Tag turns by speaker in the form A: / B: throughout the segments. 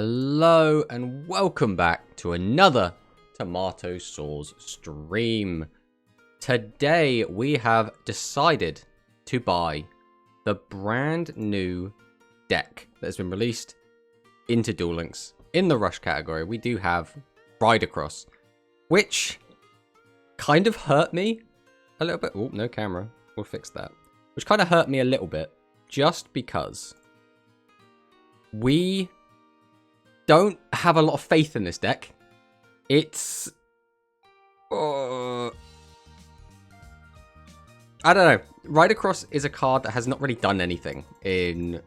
A: Hello and welcome back to another Tomato Saws stream. Today we have decided to buy the brand new deck that has been released into Duel Links. In the Rush category, we do have Ride Across, which kind of hurt me a little bit. Oh, no camera. We'll fix that. Which kind of hurt me a little bit, just because we don't have a lot of faith in this deck. It's... I don't know. Ride Across is a card that has not really done anything in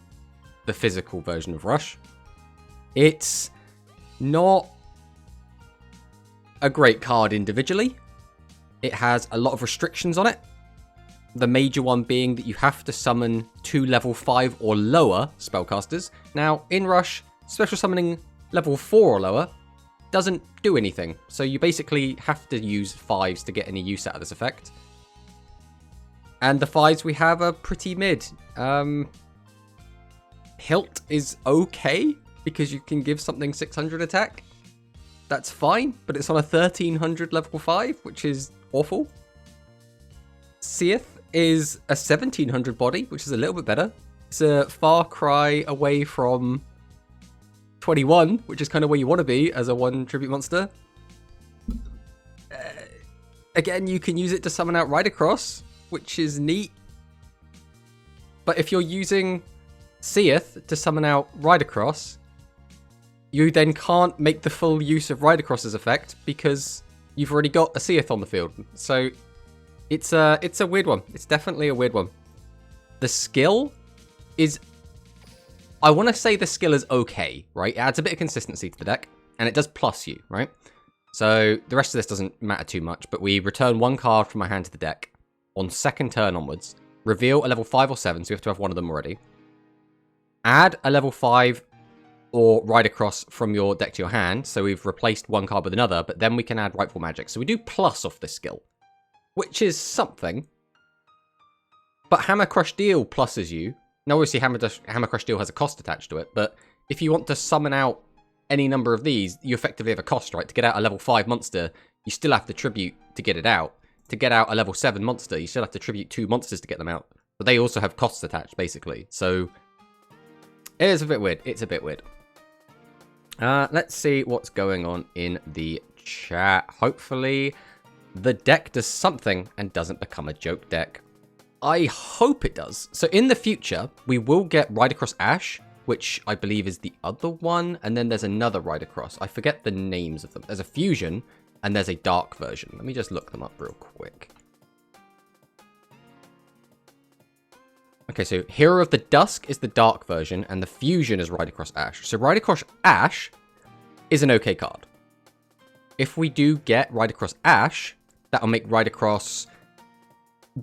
A: the physical version of Rush. It's not a great card individually. It has a lot of restrictions on it. The major one being that you have to summon 2 level 5 or lower spellcasters. Now, in Rush, special summoning level 4 or lower doesn't do anything. So you basically have to use 5s to get any use out of this effect. And the 5s we have are pretty mid. Hilt is okay, because you can give something 600 attack. That's fine, but it's on a 1300 level 5, which is awful. Seath is a 1700 body, which is a little bit better. It's a far cry away from 21, which is kind of where you want to be as a 1 tribute monster. Again, you can use it to summon out Ride Across, which is neat. But if you're using Seath to summon out Ride Across, you then can't make the full use of Ride Across's effect because you've already got a Seath on the field. So it's a weird one. It's definitely a weird one. The skill is... I want to say the skill is okay, right? It adds a bit of consistency to the deck, and it does plus you, right? So the rest of this doesn't matter too much, but we return 1 card from our hand to the deck on 2nd turn onwards, reveal a level 5 or 7, so we have to have one of them already, add a level 5 or Ride Across from your deck to your hand, so we've replaced 1 card with another, but then we can add Rightful Magic. So we do plus off this skill, which is something. But Hammer Crush Deal pluses you. Now, obviously, Hammer Crush Deal has a cost attached to it, but if you want to summon out any number of these, you effectively have a cost, right? To get out a level 5 monster, you still have to tribute to get it out. To get out a level 7 monster, you still have to tribute 2 monsters to get them out. But they also have costs attached, basically. So, it is a bit weird. It's a bit weird. Let's see what's going on in the chat. Hopefully, the deck does something and doesn't become a joke deck. I hope it does. So in the future, we will get Ride Across Ash, which I believe is the other one. And then there's another Ride Across. I forget the names of them. There's a fusion and there's a dark version. Let me just look them up real quick. Okay, so Hero of the Dusk is the dark version and the fusion is Ride Across Ash. So Ride Across Ash is an okay card. If we do get Ride Across Ash, that'll make Ride Across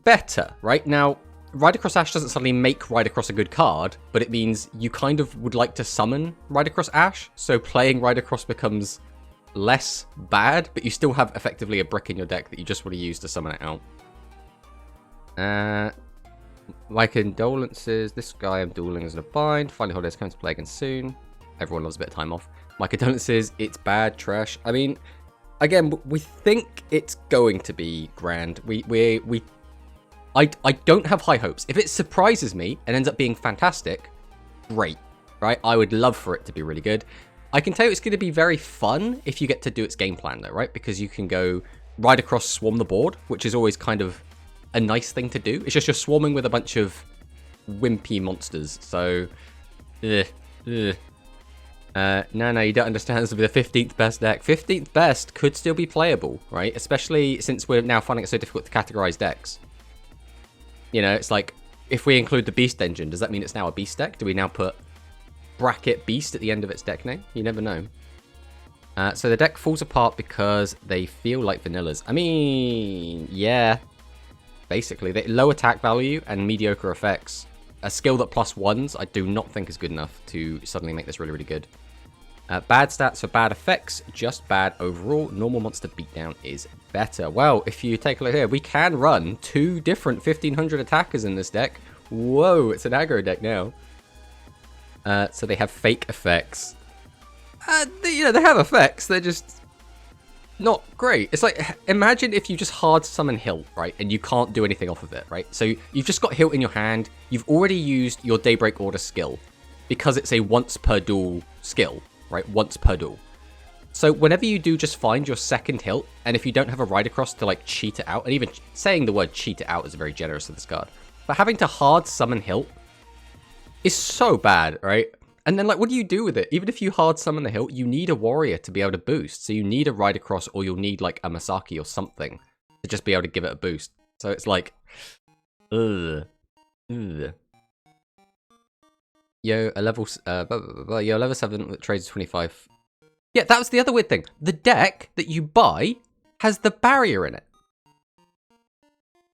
A: better, right? Now, Ride Across Ash doesn't suddenly make Ride Across a good card, but it means you kind of would like to summon Ride Across Ash, so playing Ride Across becomes less bad, but you still have effectively a brick in your deck that you just want to use to summon it out. My condolences. This guy I'm dueling is in a bind. Finally, holidays come to play again soon. Everyone loves a bit of time off. My condolences. It's bad, trash. I mean, again, we think it's going to be grand. I don't have high hopes. If it surprises me and ends up being fantastic, great, right? I would love for it to be really good. I can tell you it's going to be very fun if you get to do its game plan, though, right? Because you can go Ride Across, swarm the board, which is always kind of a nice thing to do. It's just you're swarming with a bunch of wimpy monsters. So, no, you don't understand. This will be the 15th best deck. 15th best could still be playable, right? Especially since we're now finding it so difficult to categorize decks. You know, it's like, if we include the Beast Engine, does that mean it's now a Beast deck? Do we now put bracket Beast at the end of its deck name? You never know. So the deck falls apart because they feel like vanillas. I mean, yeah. Basically, they low attack value and mediocre effects. A skill that plus 1s, I do not think is good enough to suddenly make this really, really good. Bad stats for bad effects, just bad overall. Normal monster beatdown is better. Well, if you take a look here, we can run 2 different 1500 attackers in this deck. Whoa, it's an aggro deck now. So they have fake effects. they have effects. They're just not great. It's like, imagine if you just hard summon Hilt, right? And you can't do anything off of it, right? So you've just got Hilt in your hand. You've already used your Daybreak Order skill because it's a once per duel skill, right? Once per duel. So whenever you do just find your second Hilt, and if you don't have a Ride Across to like cheat it out, and even saying the word cheat it out is very generous of this card, but having to hard summon Hilt is so bad, right? And then, like, what do you do with it? Even if you hard summon the Hilt, you need a warrior to be able to boost. So you need a Ride Across, or you'll need, like, a Masaki or something to just be able to give it a boost. So it's like, ugh. Ugh. Yo, a level, level 7 that trades 25. Yeah, that was the other weird thing. The deck that you buy has the barrier in it.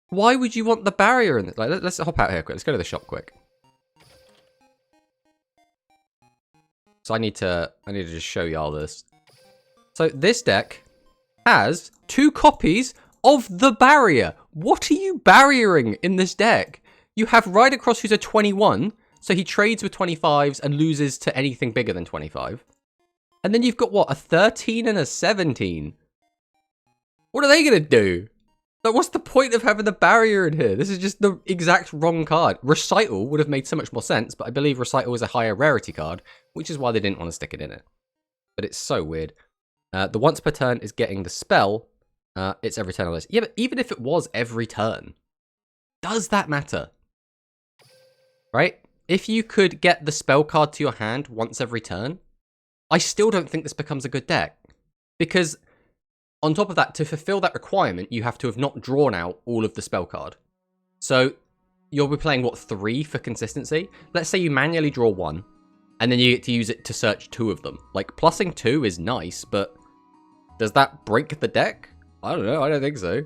A: Why would you want the barrier in it? Like, let's hop out here quick. Let's go to the shop quick. So I need to just show y'all this. So this deck has 2 copies of the barrier. What are you barriering in this deck? You have Ride Across, who's a 21, so he trades with 25s and loses to anything bigger than 25. And then you've got, what, a 13 and a 17? What are they going to do? Like, what's the point of having the barrier in here? This is just the exact wrong card. Recital would have made so much more sense, but I believe Recital is a higher rarity card, which is why they didn't want to stick it in it. But it's so weird. The once per turn is getting the spell. It's every turn on this. Yeah, but even if it was every turn, does that matter? Right? If you could get the spell card to your hand once every turn, I still don't think this becomes a good deck. Because on top of that, to fulfill that requirement, you have to have not drawn out all of the spell card. So you'll be playing, what, 3 for consistency? Let's say you manually draw 1, and then you get to use it to search 2 of them. Like, plussing 2 is nice, but does that break the deck? I don't know, I don't think so.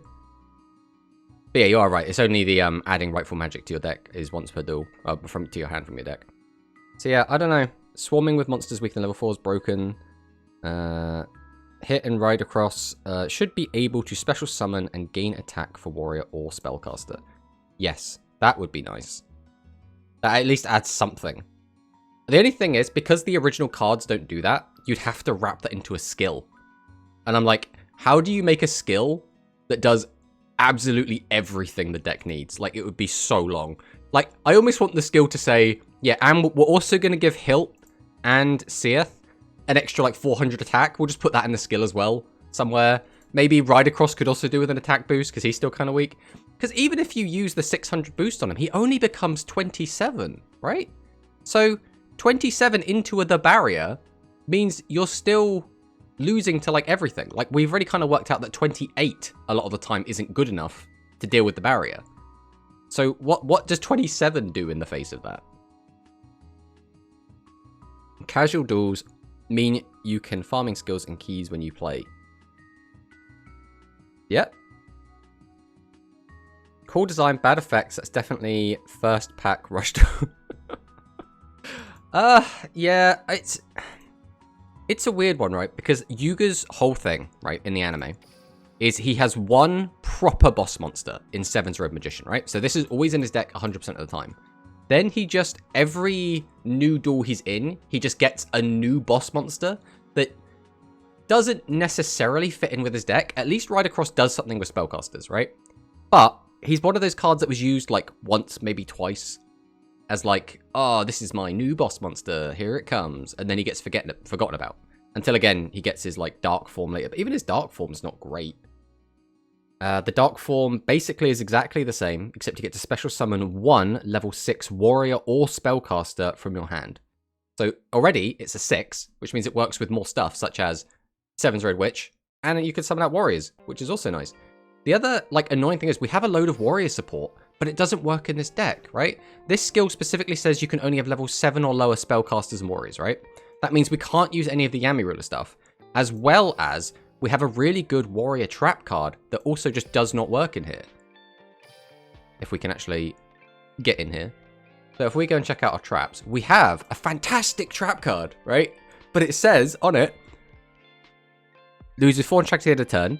A: But yeah, you are right. It's only the adding Rightful Magic to your deck is once per duel, to your hand from your deck. So yeah, I don't know. Swarming with monsters weak than level 4 is broken. Hit and Ride Across should be able to special summon and gain attack for warrior or spellcaster. Yes, that would be nice. That at least adds something. The only thing is, because the original cards don't do that, you'd have to wrap that into a skill. And I'm like, how do you make a skill that does absolutely everything the deck needs? Like, it would be so long. Like, I almost want the skill to say, yeah, and we're also going to give Hilt and Seath an extra, like, 400 attack. We'll just put that in the skill as well, somewhere. Maybe Ride Across could also do with an attack boost, because he's still kind of weak. Because even if you use the 600 boost on him, he only becomes 27, right? So 27 into the barrier means you're still losing to, like, everything. Like, we've already kind of worked out that 28 a lot of the time isn't good enough to deal with the barrier. So what does 27 do in the face of that? Casual duels mean you can farming skills and keys when you play. Yep. Cool design, bad effects. That's definitely first pack rushed. Yeah, it's a weird one, right? Because Yuga's whole thing, right, in the anime, is he has one proper boss monster in Seven's Road Magician, right? So this is always in his deck 100% of the time. Then he just, every new duel he's in, he just gets a new boss monster that doesn't necessarily fit in with his deck. At least Ride Across does something with spellcasters, right? But he's one of those cards that was used like once, maybe twice, as like, oh, this is my new boss monster, here it comes. And then he gets forgotten about. Until again, he gets his like dark form later. But even his dark form's not great. The dark form basically is exactly the same, except you get to special summon 1 level 6 warrior or spellcaster from your hand. So already it's a 6, which means it works with more stuff, such as Seven's Road Witch, and you can summon out warriors, which is also nice. The other like annoying thing is we have a load of warrior support, but it doesn't work in this deck, right? This skill specifically says you can only have level 7 or lower spellcasters and warriors, right? That means we can't use any of the Yami Ruler stuff, as well as we have a really good warrior trap card that also just does not work in here. If we can actually get in here. So if we go and check out our traps, we have a fantastic trap card, right? But it says on it, loses 4 attracted a turn,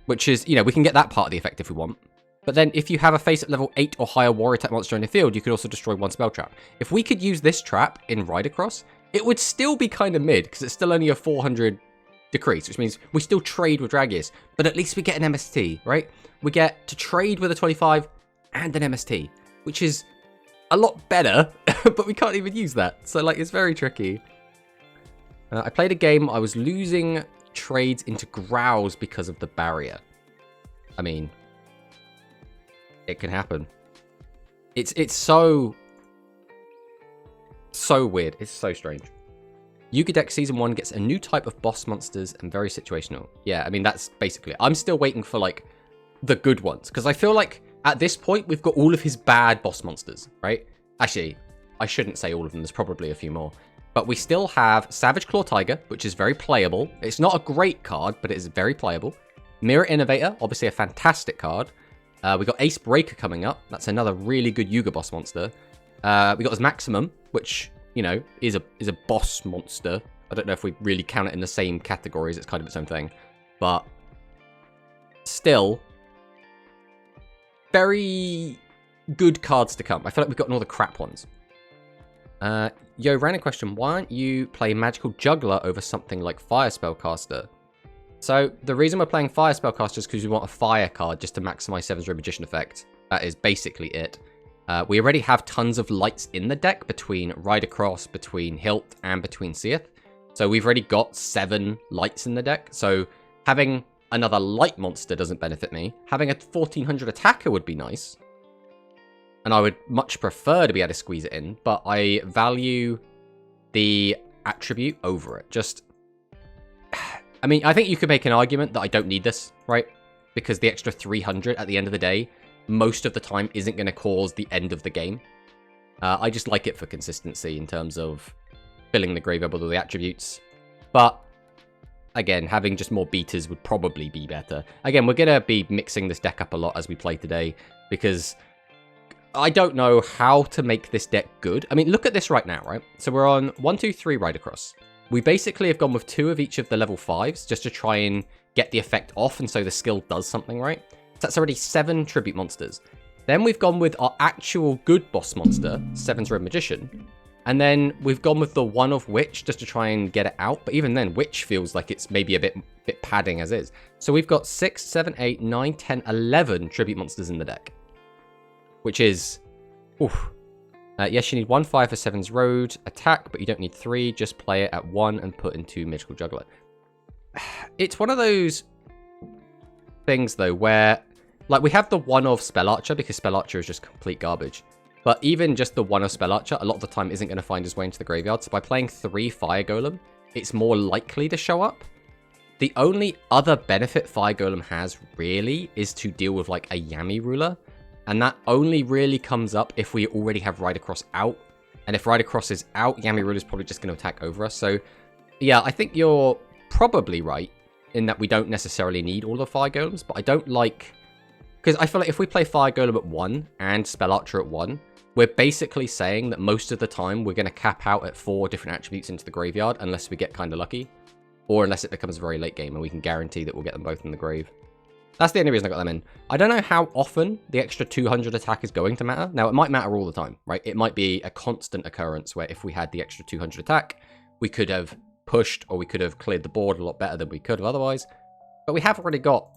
A: which is, you know, we can get that part of the effect if we want. But then if you have a face at level 8 or higher warrior type monster in the field, you could also destroy 1 spell trap. If we could use this trap in Ride Across, it would still be kind of mid, because it's still only a 400 decrease, which means we still trade with Dragius, but at least we get an MST, right? We get to trade with a 25 and an MST, which is a lot better, but we can't even use that. So, like, it's very tricky. I played a game, I was losing trades into growls because of the barrier. I mean, it can happen. It's so weird. It's so strange. Yuga Deck Season 1 gets a new type of boss monsters and very situational. Yeah, I mean, that's basically it. I'm still waiting for, like, the good ones. Because I feel like, at this point, we've got all of his bad boss monsters, right? Actually, I shouldn't say all of them. There's probably a few more. But we still have Savage Claw Tiger, which is very playable. It's not a great card, but it is very playable. Mirror Innovator, obviously a fantastic card. We got Ace Breaker coming up. That's another really good Yuga boss monster. We got his Maximum, which, you know, is a boss monster. I don't know if we really count it in the same categories. It's kind of its own thing. But still, very good cards to come. I feel like we've gotten all the crap ones. Yo, random question. Why don't you play Magical Juggler over something like Fire Spellcaster? So, the reason we're playing Fire Spellcaster is because we want a fire card just to maximize Seven's Red Magician effect. That is basically it. We already have tons of lights in the deck between Ridercross, between Hilt, and between Seath. So we've already got 7 lights in the deck. So having another light monster doesn't benefit me. Having a 1400 attacker would be nice. And I would much prefer to be able to squeeze it in. But I value the attribute over it. Just, I mean, I think you could make an argument that I don't need this, right? Because the extra 300 at the end of the day, most of the time isn't going to cause the end of the game. I just like it for consistency in terms of filling the graveyard with all the attributes. But again, having just more beaters would probably be better. Again, we're going to be mixing this deck up a lot as we play today, because I don't know how to make this deck good. I mean, look at this right now, right? So we're on 1, 2, 3 Ridercross. We basically have gone with 2 of each of the level 5s just to try and get the effect off, and so the skill does something, right? So that's already 7 tribute monsters. Then we've gone with our actual good boss monster, Seven's Red Magician. And then we've gone with the one of Witch just to try and get it out. But even then, Witch feels like it's maybe a bit padding as is. So we've got 6, 7, 8, 9, 10, 11 tribute monsters in the deck. Which is, oof. Yes, you need 1 5 for Seven's Road attack, but you don't need 3. Just play it at 1 and put into Magical Juggler. It's one of those things, though, where, like, we have the one of Spell Archer, because Spell Archer is just complete garbage. But even just the one of Spell Archer, a lot of the time isn't going to find his way into the graveyard. So by playing 3 Fire Golem, it's more likely to show up. The only other benefit Fire Golem has, really, is to deal with, like, a Yami Ruler. And that only really comes up if we already have Ridercross out. And if Ridercross is out, Yami Ruler is probably just going to attack over us. So, yeah, I think you're probably right in that we don't necessarily need all the Fire Golems. But I don't like, because I feel like if we play Fire Golem at 1 and Spell Archer at 1, we're basically saying that most of the time we're going to cap out at 4 different attributes into the graveyard unless we get kind of lucky. Or unless it becomes a very late game and we can guarantee that we'll get them both in the grave. That's the only reason I got them in. I don't know how often the extra 200 attack is going to matter. Now, it might matter all the time, right? It might be a constant occurrence where if we had the extra 200 attack, we could have pushed or we could have cleared the board a lot better than we could have otherwise. But we have already got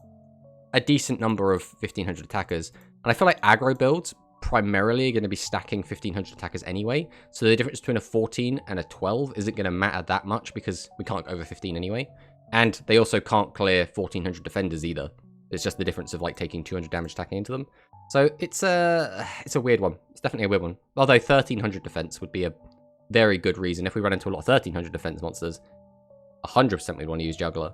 A: a decent number of 1500 attackers. And I feel like aggro builds primarily going to be stacking 1500 attackers anyway. So the difference between a 14 and a 12 isn't going to matter that much because we can't go over 15 anyway. And they also can't clear 1400 defenders either. It's just the difference of like taking 200 damage attacking into them. So it's a weird one. It's definitely a weird one. Although 1300 defense would be a very good reason. If we run into a lot of 1300 defense monsters, 100% we'd want to use Juggler.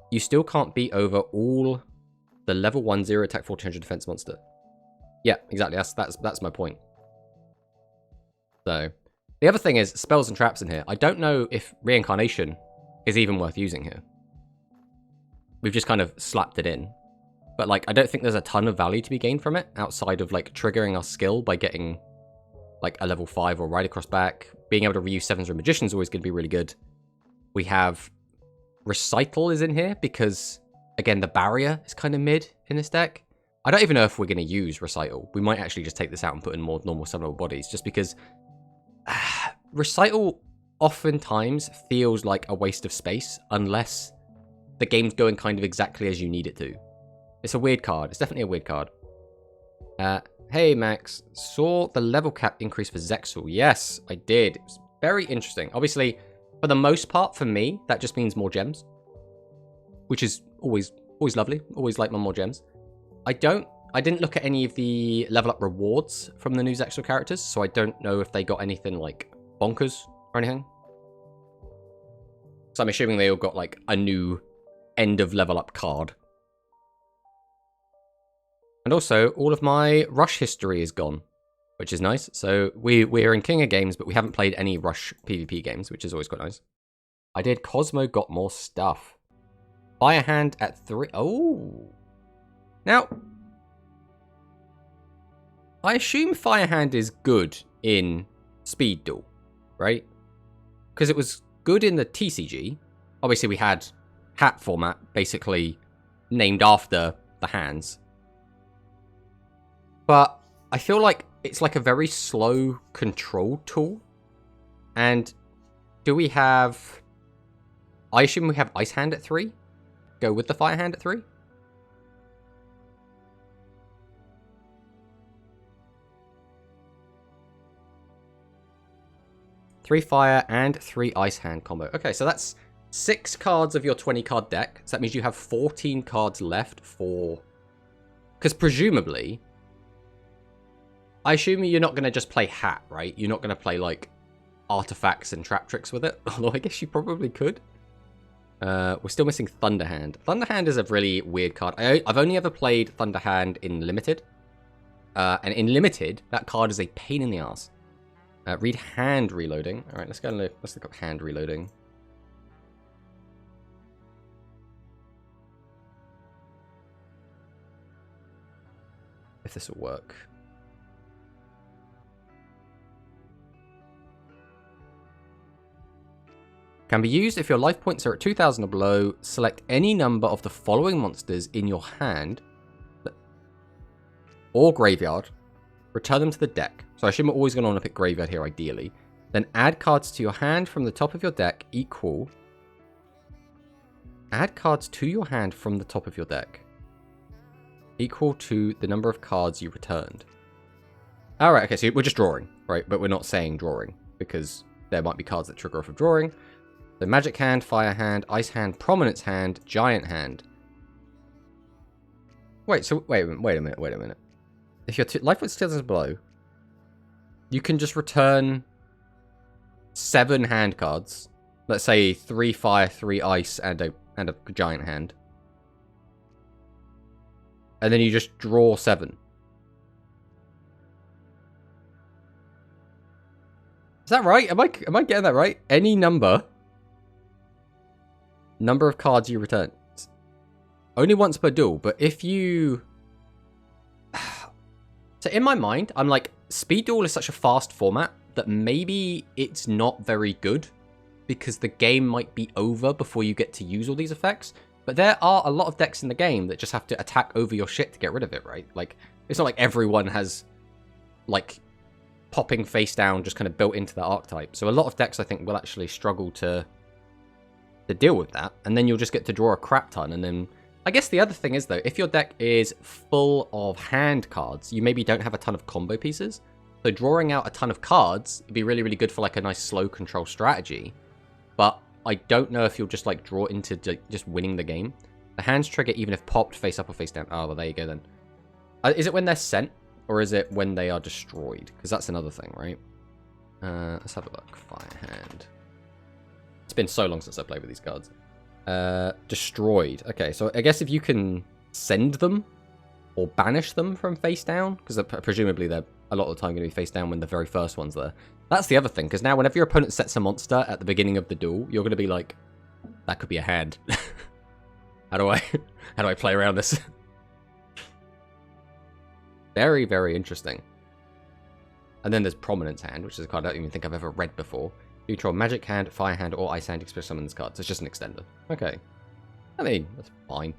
A: You still can't beat over all the level 1 0 attack 1400 defense monster. Yeah, exactly. That's my point. So the other thing is spells and traps in here. I don't know if Reincarnation is even worth using here. We've just kind of slapped it in. But, like, I don't think there's a ton of value to be gained from it, outside of, like, triggering our skill by getting, like, a level 5 or Ridercross back. Being able to reuse Seven's Red Magician is always going to be really good. We have Recital is in here, because, again, the barrier is kind of mid in this deck. I don't even know if we're going to use Recital. We might actually just take this out and put in more normal summonable bodies, just because Recital oftentimes feels like a waste of space unless the game's going kind of exactly as you need it to. It's a weird card. It's definitely a weird card. Hey, Max. Saw the level cap increase for Zexal. Yes, I did. It was very interesting. Obviously, for the most part, for me, that just means more gems. Which is always lovely. Always like more gems. I didn't look at any of the level up rewards from the new Zexal characters, so I don't know if they got anything like bonkers or anything. So I'm assuming they all got like a new end of level up card. And also, all of my Rush history is gone, which is nice. So we're in King of Games, but we haven't played any Rush PvP games, which is always quite nice. I did Cosmo got more stuff. Firehand at 3. Oh. Now, I assume Firehand is good in Speed Duel, right? Because it was good in the TCG. Obviously, we had hat format, basically named after the hands. But I feel like it's like a very slow control tool. And do we have... I assume we have Ice Hand at 3? Go with the Fire Hand at 3? Three Fire and 3 Ice Hand combo. Okay, so that's 6 cards of your 20 card deck. So that means you have 14 cards left for... Because presumably... I assume you're not going to just play Hat, right? You're not going to play, like, artifacts and trap tricks with it. Although I guess you probably could. We're still missing Thunderhand. Thunderhand is a really weird card. I've only ever played Thunderhand in Limited. And in Limited, that card is a pain in the ass. Read hand reloading. Alright, let's look up hand reloading. If this will work. Can be used if your life points are at 2,000 or below. Select any number of the following monsters in your hand or graveyard. Return them to the deck. So I assume we're always going to want to pick graveyard here, ideally. Then add cards to your hand from the top of your deck equal... Add cards to your hand from the top of your deck equal to the number of cards you returned. Alright, okay, so we're just drawing, right? But we're not saying drawing, because there might be cards that trigger off of drawing. So Magic Hand, Fire Hand, Ice Hand, Prominence Hand, Giant Hand. Wait a minute. If your life points 2,000 below, you can just return 7 hand cards. Let's say 3 Fire, 3 Ice, and a Giant Hand. And then you just draw 7. Is that right? Am I getting that right? Any number of cards you return. Only once per duel, but if you... So in my mind, I'm like, Speed Duel is such a fast format that maybe it's not very good because the game might be over before you get to use all these effects. But there are a lot of decks in the game that just have to attack over your shit to get rid of it, right? Like, it's not like everyone has, like, popping face down just kind of built into the archetype. So a lot of decks, I think, will actually struggle to deal with that. And then you'll just get to draw a crap ton. And then, I guess the other thing is, though, if your deck is full of hand cards, you maybe don't have a ton of combo pieces. So drawing out a ton of cards would be really, really good for, like, a nice slow control strategy. But I don't know if you'll just, like, draw into just winning the game. The hands trigger even if popped face up or face down. Oh, well, there you go then. Is it when they're sent? Or is it when they are destroyed? Because that's another thing, right? Let's have a look. Firehand. It's been so long since I played with these cards. Destroyed. Okay, so I guess if you can send them or banish them from face down, because presumably they're a lot of the time going to be face down when the very first one's there. That's the other thing, because now whenever your opponent sets a monster at the beginning of the duel, you're going to be like, that could be a hand. How do I play around this? Very, very interesting. And then there's Prominence Hand, which is a card I don't even think I've ever read before. You control Magic Hand, Fire Hand, or Ice Hand to express summon this card. So it's just an extender. Okay. I mean, that's fine.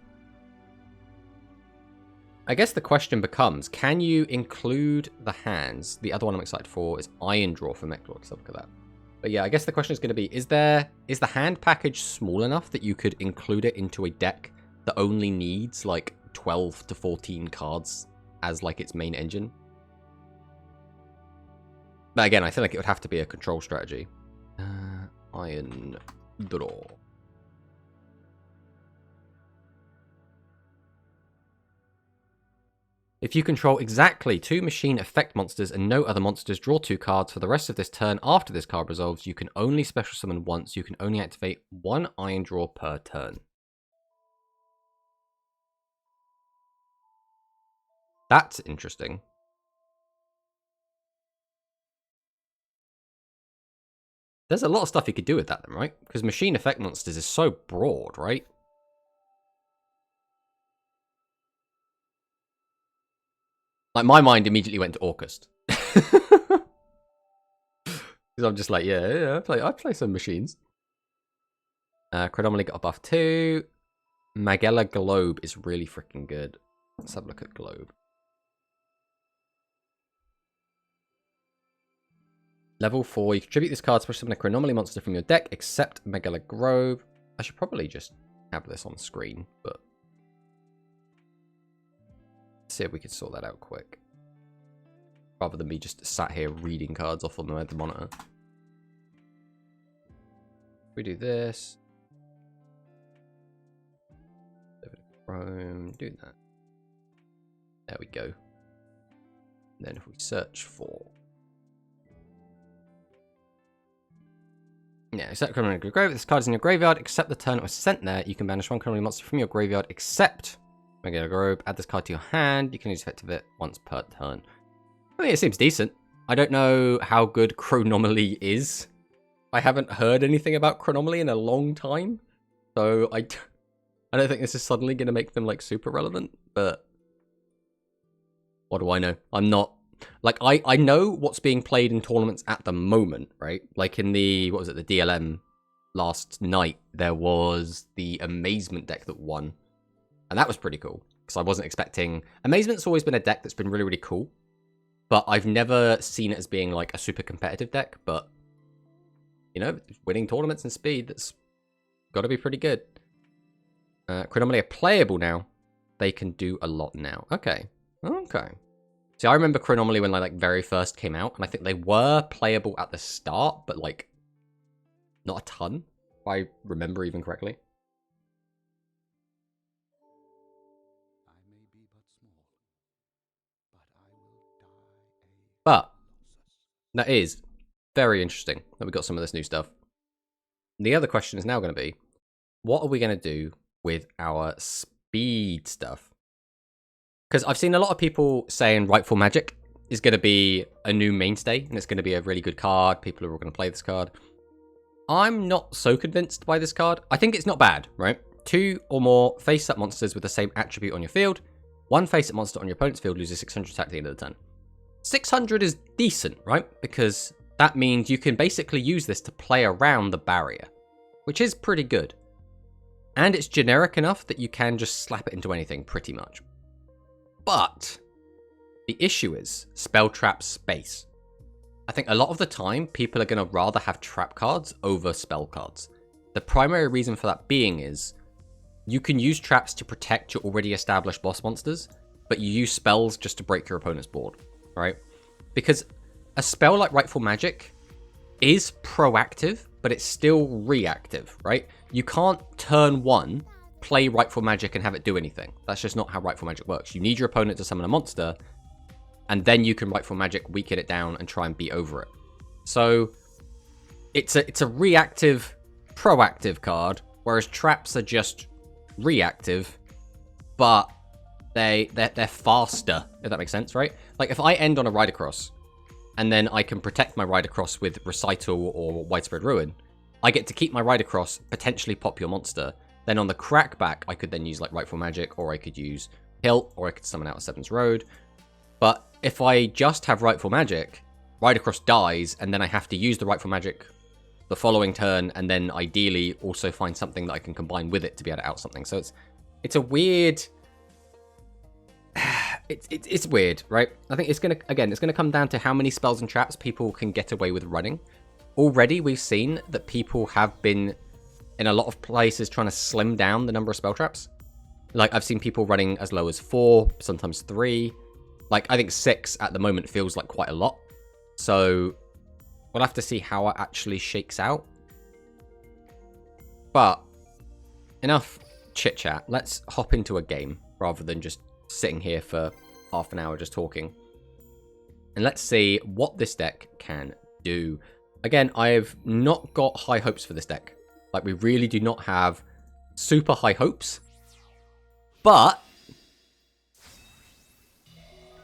A: I guess the question becomes, can you include the hands? The other one I'm excited for is Iron Draw for Mech Lord. Let's have a look at that. But yeah, I guess the question is going to be, is the hand package small enough that you could include it into a deck that only needs like 12 to 14 cards as like its main engine? But again, I feel like it would have to be a control strategy. Iron Draw. If you control exactly 2 machine effect monsters and no other monsters, draw 2 cards for the rest of this turn. After this card resolves, you can only special summon once. You can only activate 1 Iron Draw per turn. That's interesting. There's a lot of stuff you could do with that then, right? Because machine effect monsters is so broad, right? Like, my mind immediately went to Orcust. Because I'm just like, yeah, I play some machines. Chronomaly got a buff too. Magella Globe is really freaking good. Let's have a look at Globe. Level 4, you contribute this card to special summon a Chronomaly monster from your deck, except Magella Grove. I should probably just have this on screen, but let's see if we can sort that out quick. Rather than me just sat here reading cards off on the monitor. We do this. Chrome, do that. There we go. And then if we search for... Yeah, except Chronomaly Grove. This card is in your graveyard, except the turn it was sent there. You can banish 1 Chronomaly monster from your graveyard, except Magella Grove. Add this card to your hand. You can use effect of it once per turn. I mean, it seems decent. I don't know how good Chronomaly is. I haven't heard anything about Chronomaly in a long time. So I don't think this is suddenly going to make them like super relevant, but what do I know? I'm not... Like, I know what's being played in tournaments at the moment, right? Like in the, what was it, the DLM last night, there was the Amazement deck that won. And that was pretty cool, because I wasn't expecting... Amazement's always been a deck that's been really, really cool. But I've never seen it as being like a super competitive deck, but... You know, winning tournaments in speed, that's got to be pretty good. Chronomaly are playable now. They can do a lot now. Okay. Okay. See, I remember Chronomaly when they like very first came out, and I think they were playable at the start, but like not a ton, if I remember even correctly. But that is very interesting that we got some of this new stuff. The other question is now going to be, what are we going to do with our speed stuff? Because I've seen a lot of people saying Rightful Magic is going to be a new mainstay, and it's going to be a really good card. People are all going to play this card. I'm not so convinced by this card. I think it's not bad, right? 2 or more face-up monsters with the same attribute on your field. 1 face-up monster on your opponent's field loses 600 attack at the end of the turn. 600 is decent, right? Because that means you can basically use this to play around the barrier, which is pretty good. And it's generic enough that you can just slap it into anything, pretty much. But the issue is spell trap space. I think a lot of the time, people are going to rather have trap cards over spell cards. The primary reason for that being is you can use traps to protect your already established boss monsters, but you use spells just to break your opponent's board, right? Because a spell like Rightful Magic is proactive, but it's still reactive, right? You can't turn 1, play Rightful Magic and have it do anything. That's just not how Rightful Magic works. You need your opponent to summon a monster, and then you can Rightful Magic, weaken it down, and try and beat over it. So it's a reactive, proactive card, whereas traps are just reactive, but they're faster, if that makes sense, right? Like if I end on a Ride Across, and then I can protect my Ride Across with Recital or Widespread Ruin, I get to keep my Ride Across, potentially pop your monster. Then on the crackback, I could then use like Rightful Magic, or I could use Hilt, or I could summon out a Seven's Road. But if I just have Rightful Magic, Ride Across dies, and then I have to use the Rightful Magic the following turn, and then ideally also find something that I can combine with it to be able to out something. So it's a weird... It's weird, right? I think it's gonna come down to how many spells and traps people can get away with running. Already, we've seen that people have been in a lot of places trying to slim down the number of spell traps. Like, I've seen people running as low as 4, sometimes 3. Like, I think 6 at the moment feels like quite a lot. So, we'll have to see how it actually shakes out. But, enough chit-chat. Let's hop into a game, rather than just sitting here for half an hour just talking. And let's see what this deck can do. Again, I've not got high hopes for this deck. Like, we really do not have super high hopes. But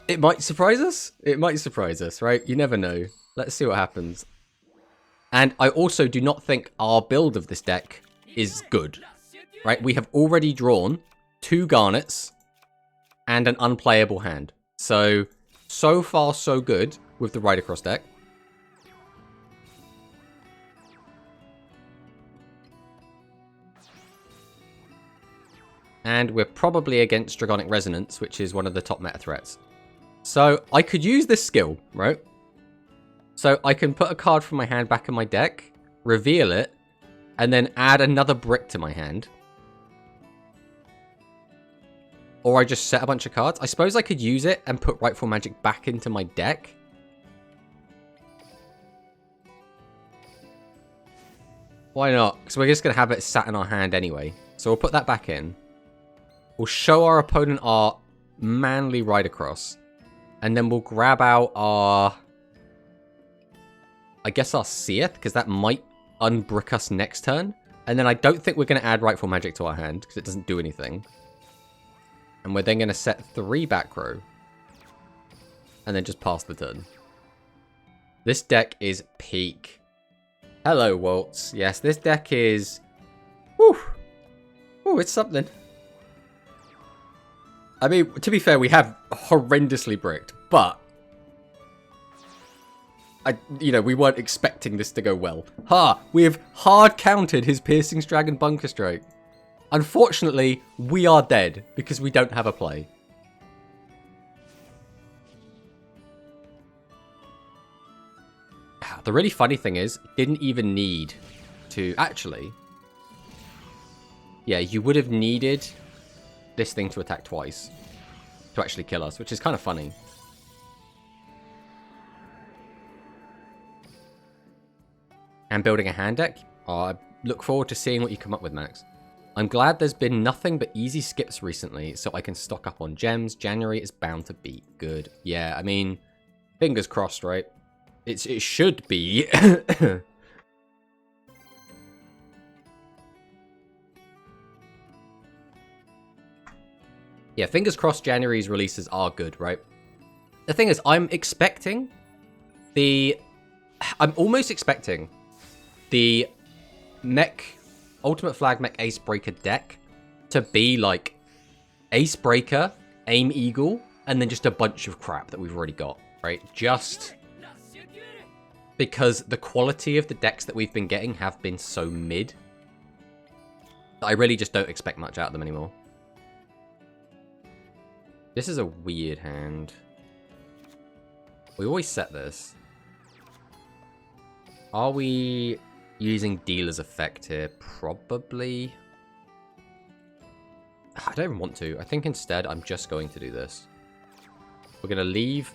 A: it might surprise us. It might surprise us, right? You never know. Let's see what happens. And I also do not think our build of this deck is good, right? We have already drawn 2 Garnets and an unplayable hand. So far so good with the Ride Across deck. And we're probably against Dragonic Resonance, which is one of the top meta threats. So I could use this skill, right? So I can put a card from my hand back in my deck, reveal it, and then add another brick to my hand. Or I just set a bunch of cards. I suppose I could use it and put Rightful Magic back into my deck. Why not? Because we're just going to have it sat in our hand anyway. So we'll put that back in. We'll show our opponent our manly Ride Across. And then we'll grab out our... I guess our Seath, because that might unbrick us next turn. And then I don't think we're going to add Rightful Magic to our hand, because it doesn't do anything. And we're then going to set 3 back row. And then just pass the turn. This deck is peak. Hello, Waltz. Yes, this deck is... Whew. Ooh, it's something. I mean, to be fair, we have horrendously bricked, but... we weren't expecting this to go well. We have hard countered his Piercing Dragon Bunker Strike. Unfortunately, we are dead because we don't have a play. The really funny thing is, didn't even need to... Actually, yeah, you would have needed this thing to attack twice to actually kill us, which is kind of funny. And building a hand deck? I look forward to seeing what you come up with, Max. I'm glad there's been nothing but easy skips recently, so I can stock up on gems. January is bound to be good. Yeah, I mean, fingers crossed, right? It should be. Yeah, fingers crossed January's releases are good, right? The thing is, I'm almost expecting the Ultimate Flag Mech Ace Breaker deck to be like Ace Breaker, Aim Eagle, and then just a bunch of crap that we've already got, right? Just because the quality of the decks that we've been getting have been so mid that I really just don't expect much out of them anymore. This is a weird hand. We always set this. Are we using Dealer's Effect here? Probably. I don't even want to. I think instead I'm just going to do this. We're going to leave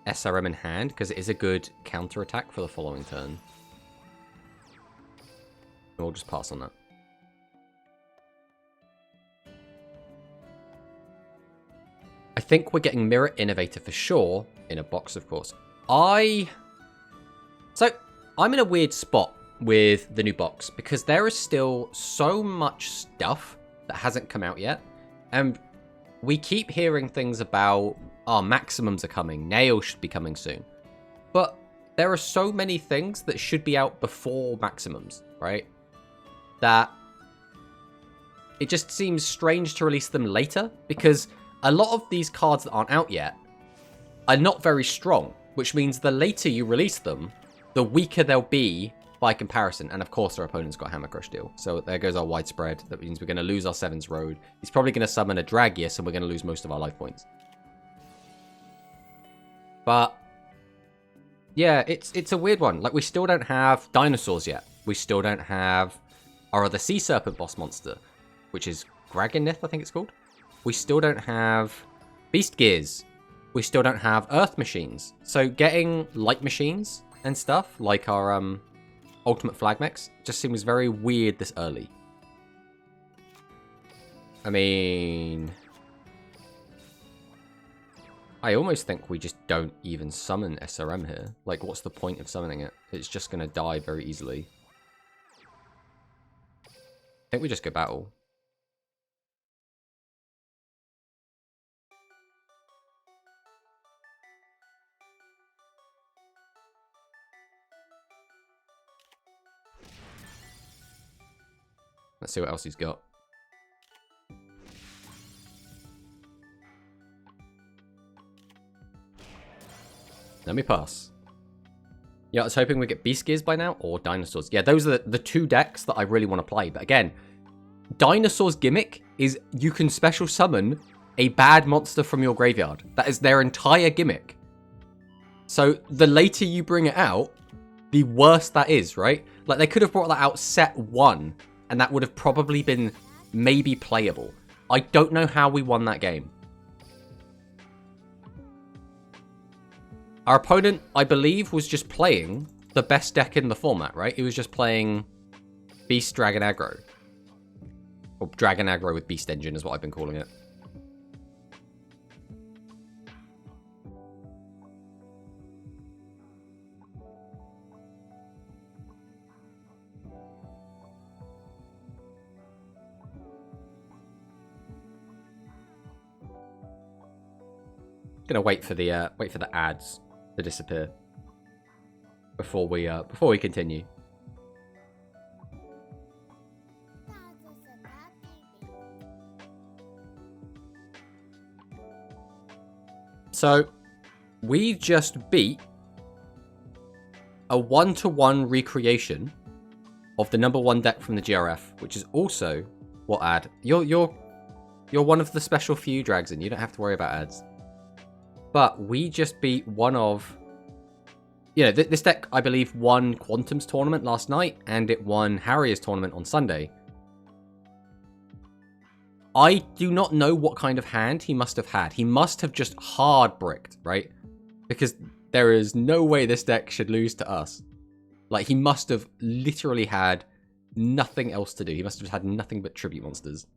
A: SRM in hand because it is a good counter-attack for the following turn. We'll just pass on that. I think we're getting Mirror Innovator for sure. In a box, of course. So, I'm in a weird spot with the new box because there is still so much stuff that hasn't come out yet. And we keep hearing things about, Maximums are coming. Nail should be coming soon. But there are so many things that should be out before Maximums, right? That it just seems strange to release them later because a lot of these cards that aren't out yet are not very strong, which means the later you release them, the weaker they'll be by comparison. And of course, our opponent's got Hammer Crush Deal. So there goes our widespread. That means we're going to lose our Seven's Road. He's probably going to summon a Dragius, and we're going to lose most of our life points. But yeah, it's a weird one. Like, we still don't have dinosaurs yet. We still don't have our other sea serpent boss monster, which is Graganith, I think it's called. We still don't have beast gears. We still don't have earth machines. So getting light machines and stuff, like our ultimate flag mechs, just seems very weird this early. I mean, I almost think we just don't even summon SRM here. Like, what's the point of summoning it? It's just going to die very easily. I think we just go battle. Let's see what else he's got. Let me pass. Yeah, I was hoping we get Beast Gears by now, or Dinosaurs. Yeah, those are the two decks that I really want to play. But again, Dinosaurs' gimmick is you can special summon a bad monster from your graveyard. That is their entire gimmick. So the later you bring it out, the worse that is, right? Like, they could have brought that out set 1, and that would have probably been maybe playable. I don't know how we won that game. Our opponent, I believe, was just playing the best deck in the format, right? He was just playing Beast Dragon Aggro. Or Dragon Aggro with Beast Engine is what I've been calling it. Gonna wait for the ads to disappear before we continue. So we just beat a 1-to-1 recreation of the #1 deck from the GRF, which is also what ad. You're one of the special few, Dragson. You don't have to worry about ads. But we just beat one of... You know, this deck, I believe, won Quantum's tournament last night, and it won Harrier's tournament on Sunday. I do not know what kind of hand he must have had. He must have just hard bricked, right? Because there is no way this deck should lose to us. Like, he must have literally had nothing else to do. He must have had nothing but tribute monsters.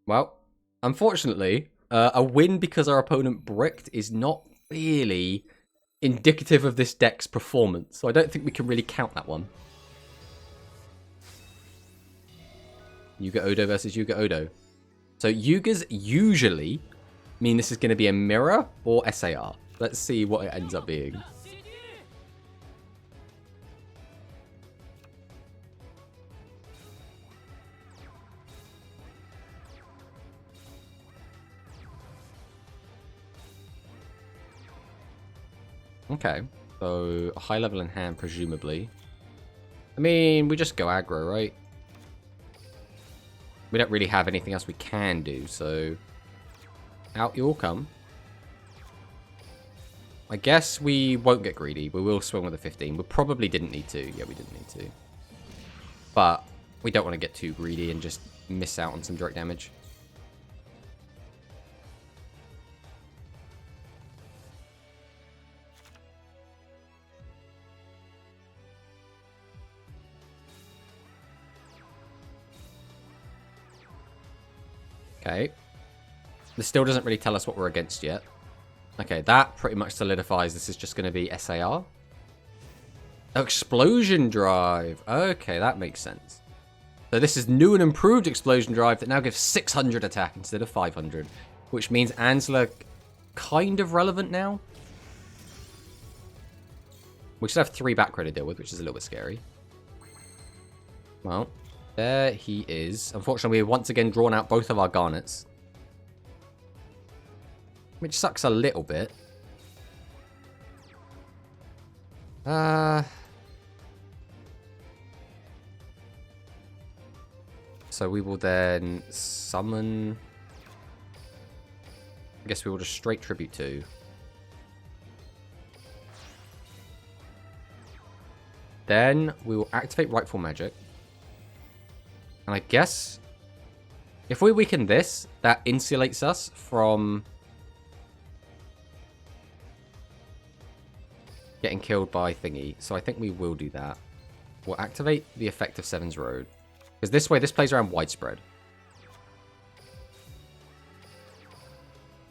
A: Well, unfortunately, a win because our opponent bricked is not really indicative of this deck's performance, so I don't think we can really count that one. Yuga Odo versus Yuga Odo. So Yugas usually mean this is going to be a mirror or SAR. Let's see what it ends up being. Okay, so a high level in hand, presumably. I mean, we just go aggro, right? We don't really have anything else we can do, so... Out you all come. I guess we won't get greedy. We will swing with a 15. We probably didn't need to. Yeah, we didn't need to. But we don't want to get too greedy and just miss out on some direct damage. Okay. This still doesn't really tell us what we're against yet. Okay, that pretty much solidifies this is just going to be SAR. Explosion Drive. Okay, that makes sense. So this is new and improved Explosion Drive that now gives 600 attack instead of 500. Which means Ansler kind of relevant now. We still have 3 back row to deal with, which is a little bit scary. Well, there he is. Unfortunately, we've once again drawn out both of our Garnets. Which sucks a little bit. So we will then summon... I guess we will just straight tribute to. Then we will activate Rightful Magic. And I guess if we weaken this, that insulates us from getting killed by thingy. So I think we will do that. We'll activate the effect of Seven's Road. Because this way, this plays around Widespread.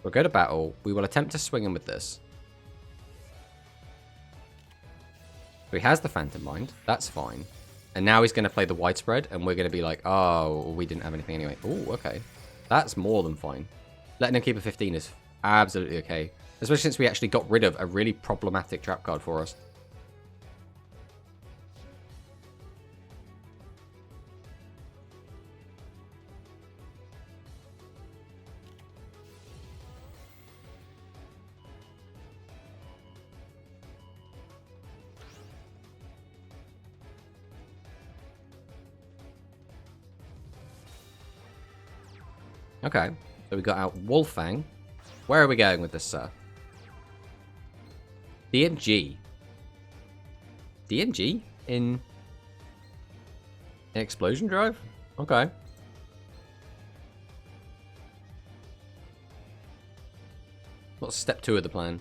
A: We'll go to battle. We will attempt to swing him with this. So he has the Phantom Mind. That's fine. And now he's going to play the Widespread, and we're going to be like, oh, we didn't have anything anyway. Oh, okay. That's more than fine. Letting him keep a 15 is absolutely okay. Especially since we actually got rid of a really problematic trap card for us. Okay, so we got out Wolfang. Where are we going with this, sir? DMG. DMG in Explosion Drive? Okay. What's step 2 of the plan?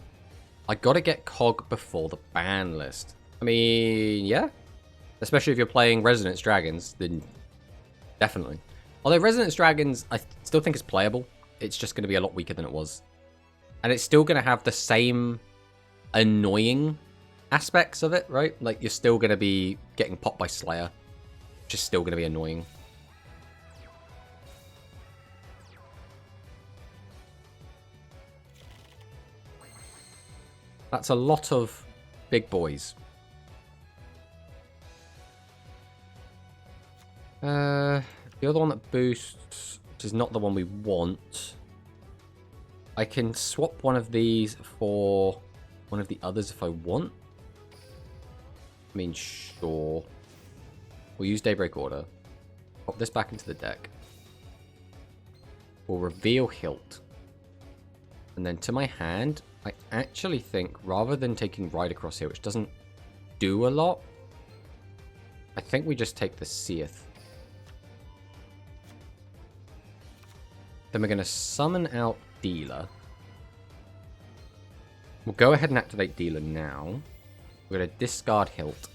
A: I gotta get Cog before the ban list. I mean, yeah. Especially if you're playing Resonance Dragons, then definitely. Although Resonance Dragons, I still think it's playable. It's just going to be a lot weaker than it was. And it's still going to have the same annoying aspects of it, right? Like, you're still going to be getting popped by Slayer, which is still going to be annoying. That's a lot of big boys. The other one that boosts, which is not the one we want. I can swap one of these for one of the others if I want. I mean, sure. We'll use Daybreak Order. Pop this back into the deck. We'll reveal Hilt. And then to my hand, I actually think, rather than taking Ride Across here, which doesn't do a lot, I think we just take the Seath. Then we're going to summon out Dealer. We'll go ahead and activate Dealer now. We're going to discard Hilt.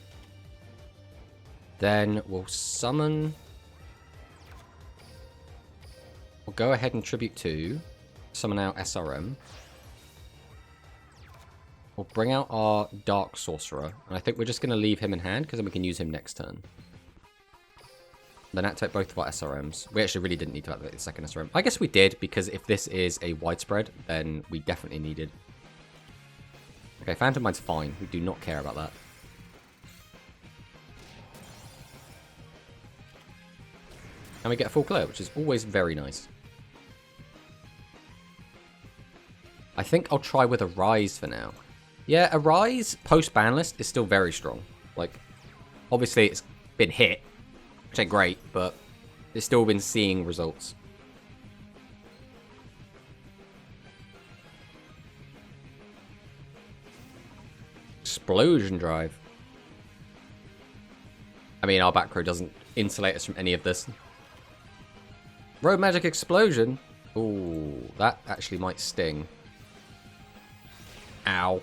A: Then we'll summon... We'll go ahead and Tribute 2. Summon out SRM. We'll bring out our Dark Sorcerer. And I think we're just going to leave him in hand, because then we can use him next turn. Then activate both of our SRMs. We actually really didn't need to activate the second SRM. I guess we did, because if this is a Widespread, then we definitely needed. Okay, Phantom Mind's fine. We do not care about that. And we get a full clear, which is always very nice. I think I'll try with a Rise for now. Yeah, a Rise post-ban list is still very strong. Like, obviously it's been hit, which ain't great, but it's still been seeing results. Explosion Drive. I mean, our back row doesn't insulate us from any of this. Road Magic Explosion. Ooh, that actually might sting. Ow.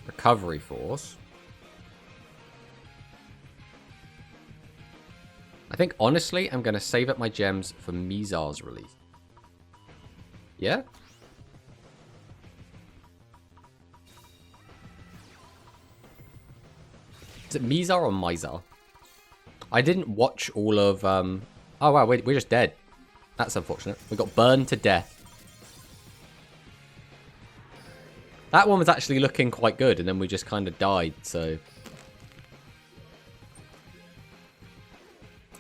A: Recovery Force. I think, honestly, I'm going to save up my gems for Mizar's release. Yeah? Is it Mizar or Mizar? I didn't watch all of... Oh, wow, we're just dead. That's unfortunate. We got burned to death. That one was actually looking quite good, and then we just kind of died, so...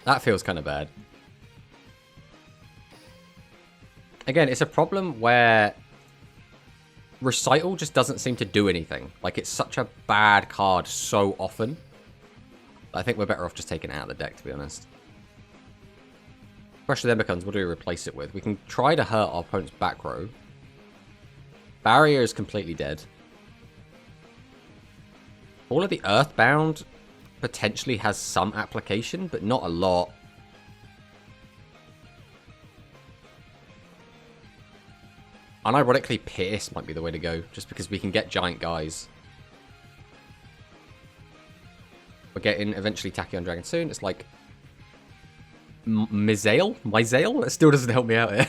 A: That feels kind of bad. Again, it's a problem where Recital just doesn't seem to do anything. Like, it's such a bad card so often. I think we're better off just taking it out of the deck, to be honest. Question then becomes, what do we replace it with? We can try to hurt our opponent's back row. Barrier is completely dead. All of the Earthbound potentially has some application, but not a lot. Unironically, Pierce might be the way to go, just because we can get giant guys. We're getting eventually Tachyon Dragon soon. It's like Misael? That still doesn't help me out here.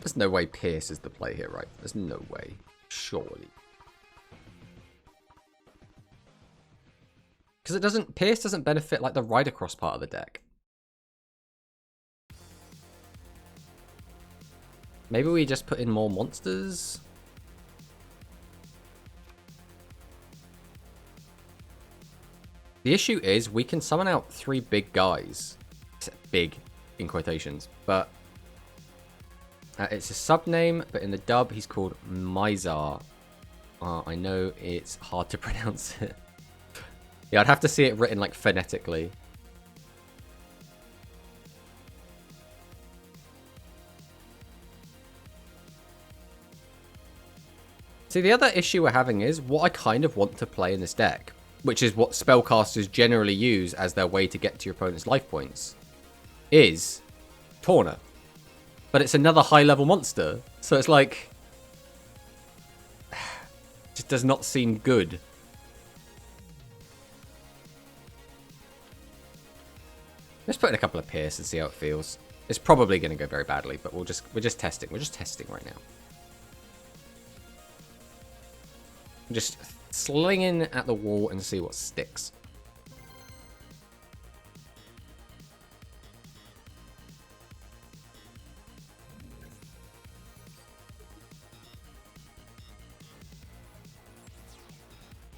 A: There's no way Pierce is the play here, right? There's no way. Surely. Because it doesn't... Pierce doesn't benefit like the Ride Across part of the deck. Maybe we just put in more monsters? The issue is we can summon out 3 big guys. Big, in quotations. But it's a sub-name, but in the dub he's called Mizar. I know it's hard to pronounce it. Yeah, I'd have to see it written like phonetically. See, the other issue we're having is what I kind of want to play in this deck, which is what spellcasters generally use as their way to get to your opponent's life points, is Torna. But it's another high-level monster, so it's like... just does not seem good. Let's put in a couple of Pierce and see how it feels. It's probably going to go very badly, but we're just testing. We're just testing right now. Just slinging at the wall and see what sticks.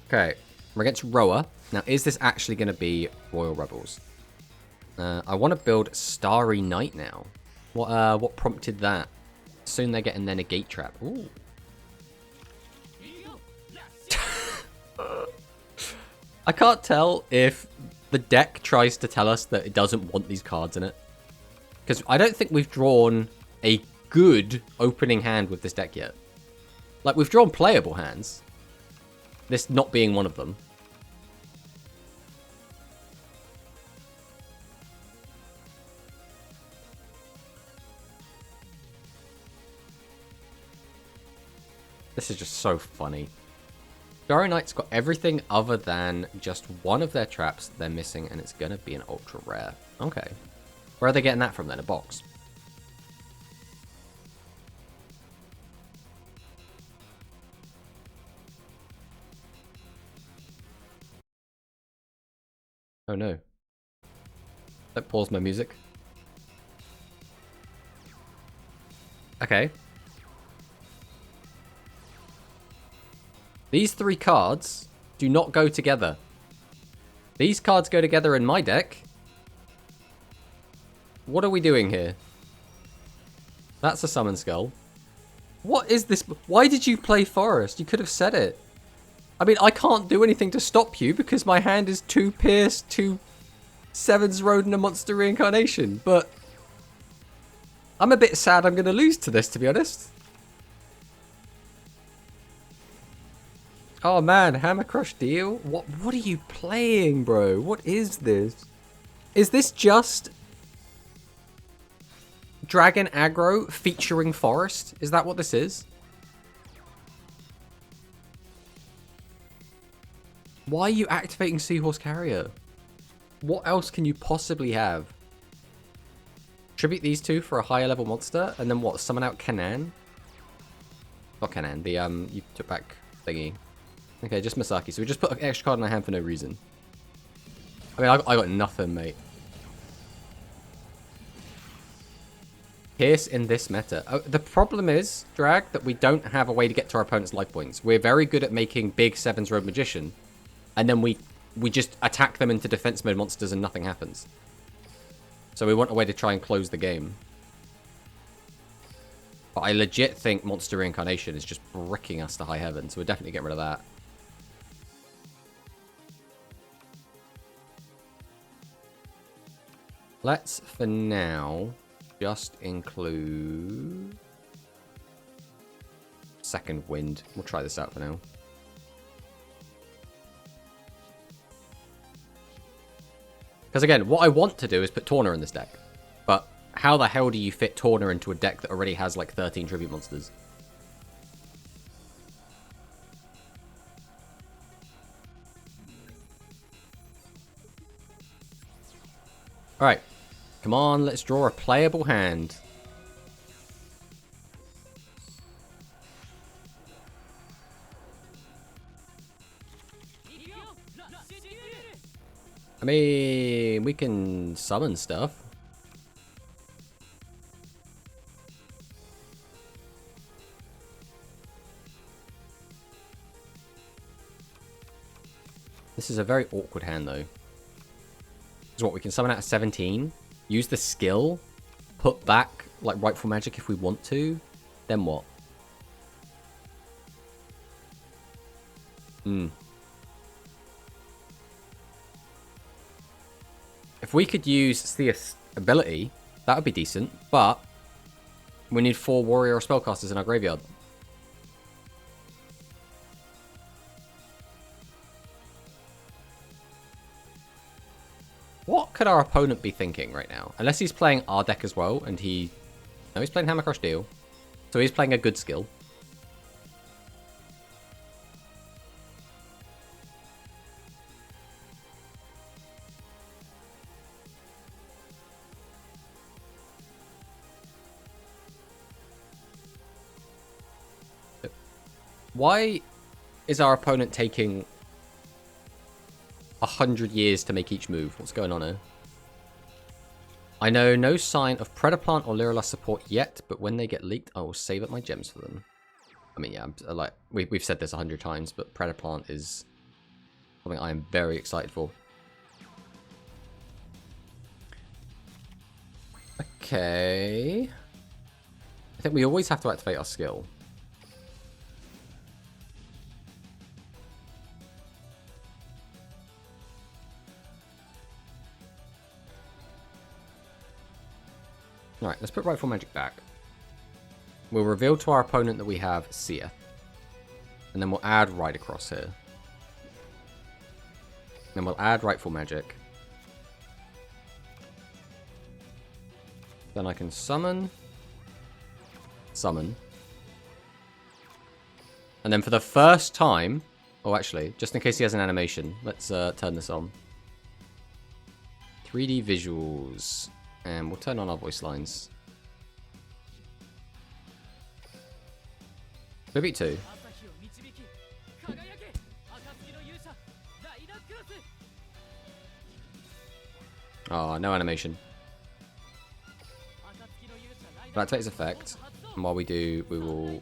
A: Okay, we're against Roa. Now, is this actually going to be Royal Rebels? I want to build Starry Night now. What prompted that? Soon they're getting their Negate Trap. Ooh. I can't tell if the deck tries to tell us that it doesn't want these cards in it. Because I don't think we've drawn a good opening hand with this deck yet. Like, we've drawn playable hands. This not being one of them. This is just so funny. Starry Night's got everything other than just one of their traps they're missing, and it's going to be an ultra rare. Okay. Where are they getting that from then? A box? Oh no. Don't pause my music. Okay. These 3 cards do not go together. These cards go together in my deck. What are we doing here? That's a Summon Skull. What is this? Why did you play Forest? You could have said it. I mean, I can't do anything to stop you because my hand is 2 Pierce, 2 Seven's Road, and a Monster Reincarnation. But I'm a bit sad I'm going to lose to this, to be honest. Oh man, Hammer Crush Deal? What are you playing, bro? What is this? Is this just Dragon Aggro featuring Forest? Is that what this is? Why are you activating Seahorse Carrier? What else can you possibly have? Tribute these 2 for a higher level monster, and then what? Summon out Kanan? Not Kanan, the you took back thingy. Okay, just Masaki. So we just put an extra card in our hand for no reason. I mean, I got nothing, mate. Pierce in this meta. Oh, the problem is, Drag, that we don't have a way to get to our opponent's life points. We're very good at making big Seven's Road Magician. And then we just attack them into defense mode monsters and nothing happens. So we want a way to try and close the game. But I legit think Monster Reincarnation is just bricking us to high heaven, so we're definitely getting rid of that. Let's, for now, just include Second Wind. We'll try this out for now. Because again, what I want to do is put Torna in this deck. But how the hell do you fit Torna into a deck that already has like 13 tribute monsters? Alright. Come on, let's draw a playable hand. I mean, we can summon stuff. This is a very awkward hand, though. This is what we can summon out of 17. Use the skill. Put back, like, Rightful Magic if we want to. Then what? If we could use Seath's ability, that would be decent, but we need 4 warrior or spellcasters in our graveyard. What could our opponent be thinking right now? Unless he's playing our deck as well, and he... No, he's playing Hammer Crush Deal. So he's playing a good skill. Why is our opponent taking 100 years to make each move? What's going on here? I know no sign of Predaplant or Lyrillust support yet, but when they get leaked, I will save up my gems for them. I mean, yeah, like we've said this 100 times, but Predaplant is something I am very excited for. Okay. I think we always have to activate our skill. Alright, let's put Rightful Magic back. We'll reveal to our opponent that we have Seath. And then we'll add Ridercross here. Then we'll add Rightful Magic. Then I can summon. Summon. And then for the first time... Oh, actually, just in case he has an animation, let's turn this on. 3D visuals. And we'll turn on our voice lines. Maybe 2. Oh, no animation. That takes effect. And while we do, we will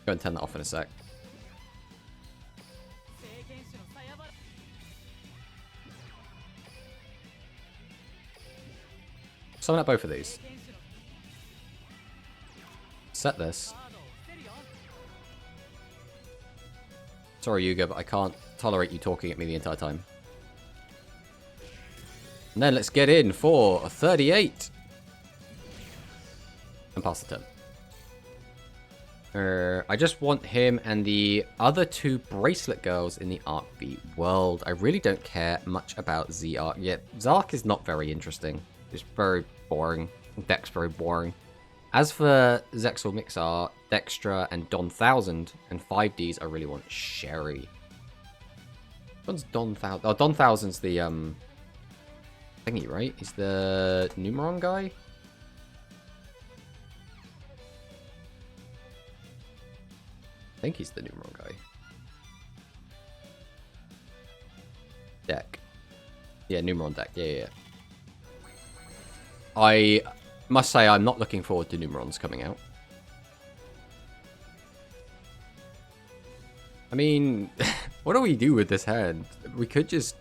A: go and turn that off in a sec. Summon out both of these. Set this. Sorry, Yuga, but I can't tolerate you talking at me the entire time. And then let's get in for a 38. And pass the turn. I just want him and the other 2 bracelet girls in the Arc V world. I really don't care much about Z-Arc yet. Z-Arc is not very interesting. It's very boring. Deck's very boring. As for Zexal Mixar, Dextra, and Don 1000, and 5Ds, I really want Sherry. What's Don 1000? Oh, Don 1000's the, thingy, right? He's the Numeron guy? I think he's the Numeron guy. Deck. Yeah, Numeron deck. Yeah. I must say I'm not looking forward to Numerons coming out. I mean, what do we do with this hand? We could just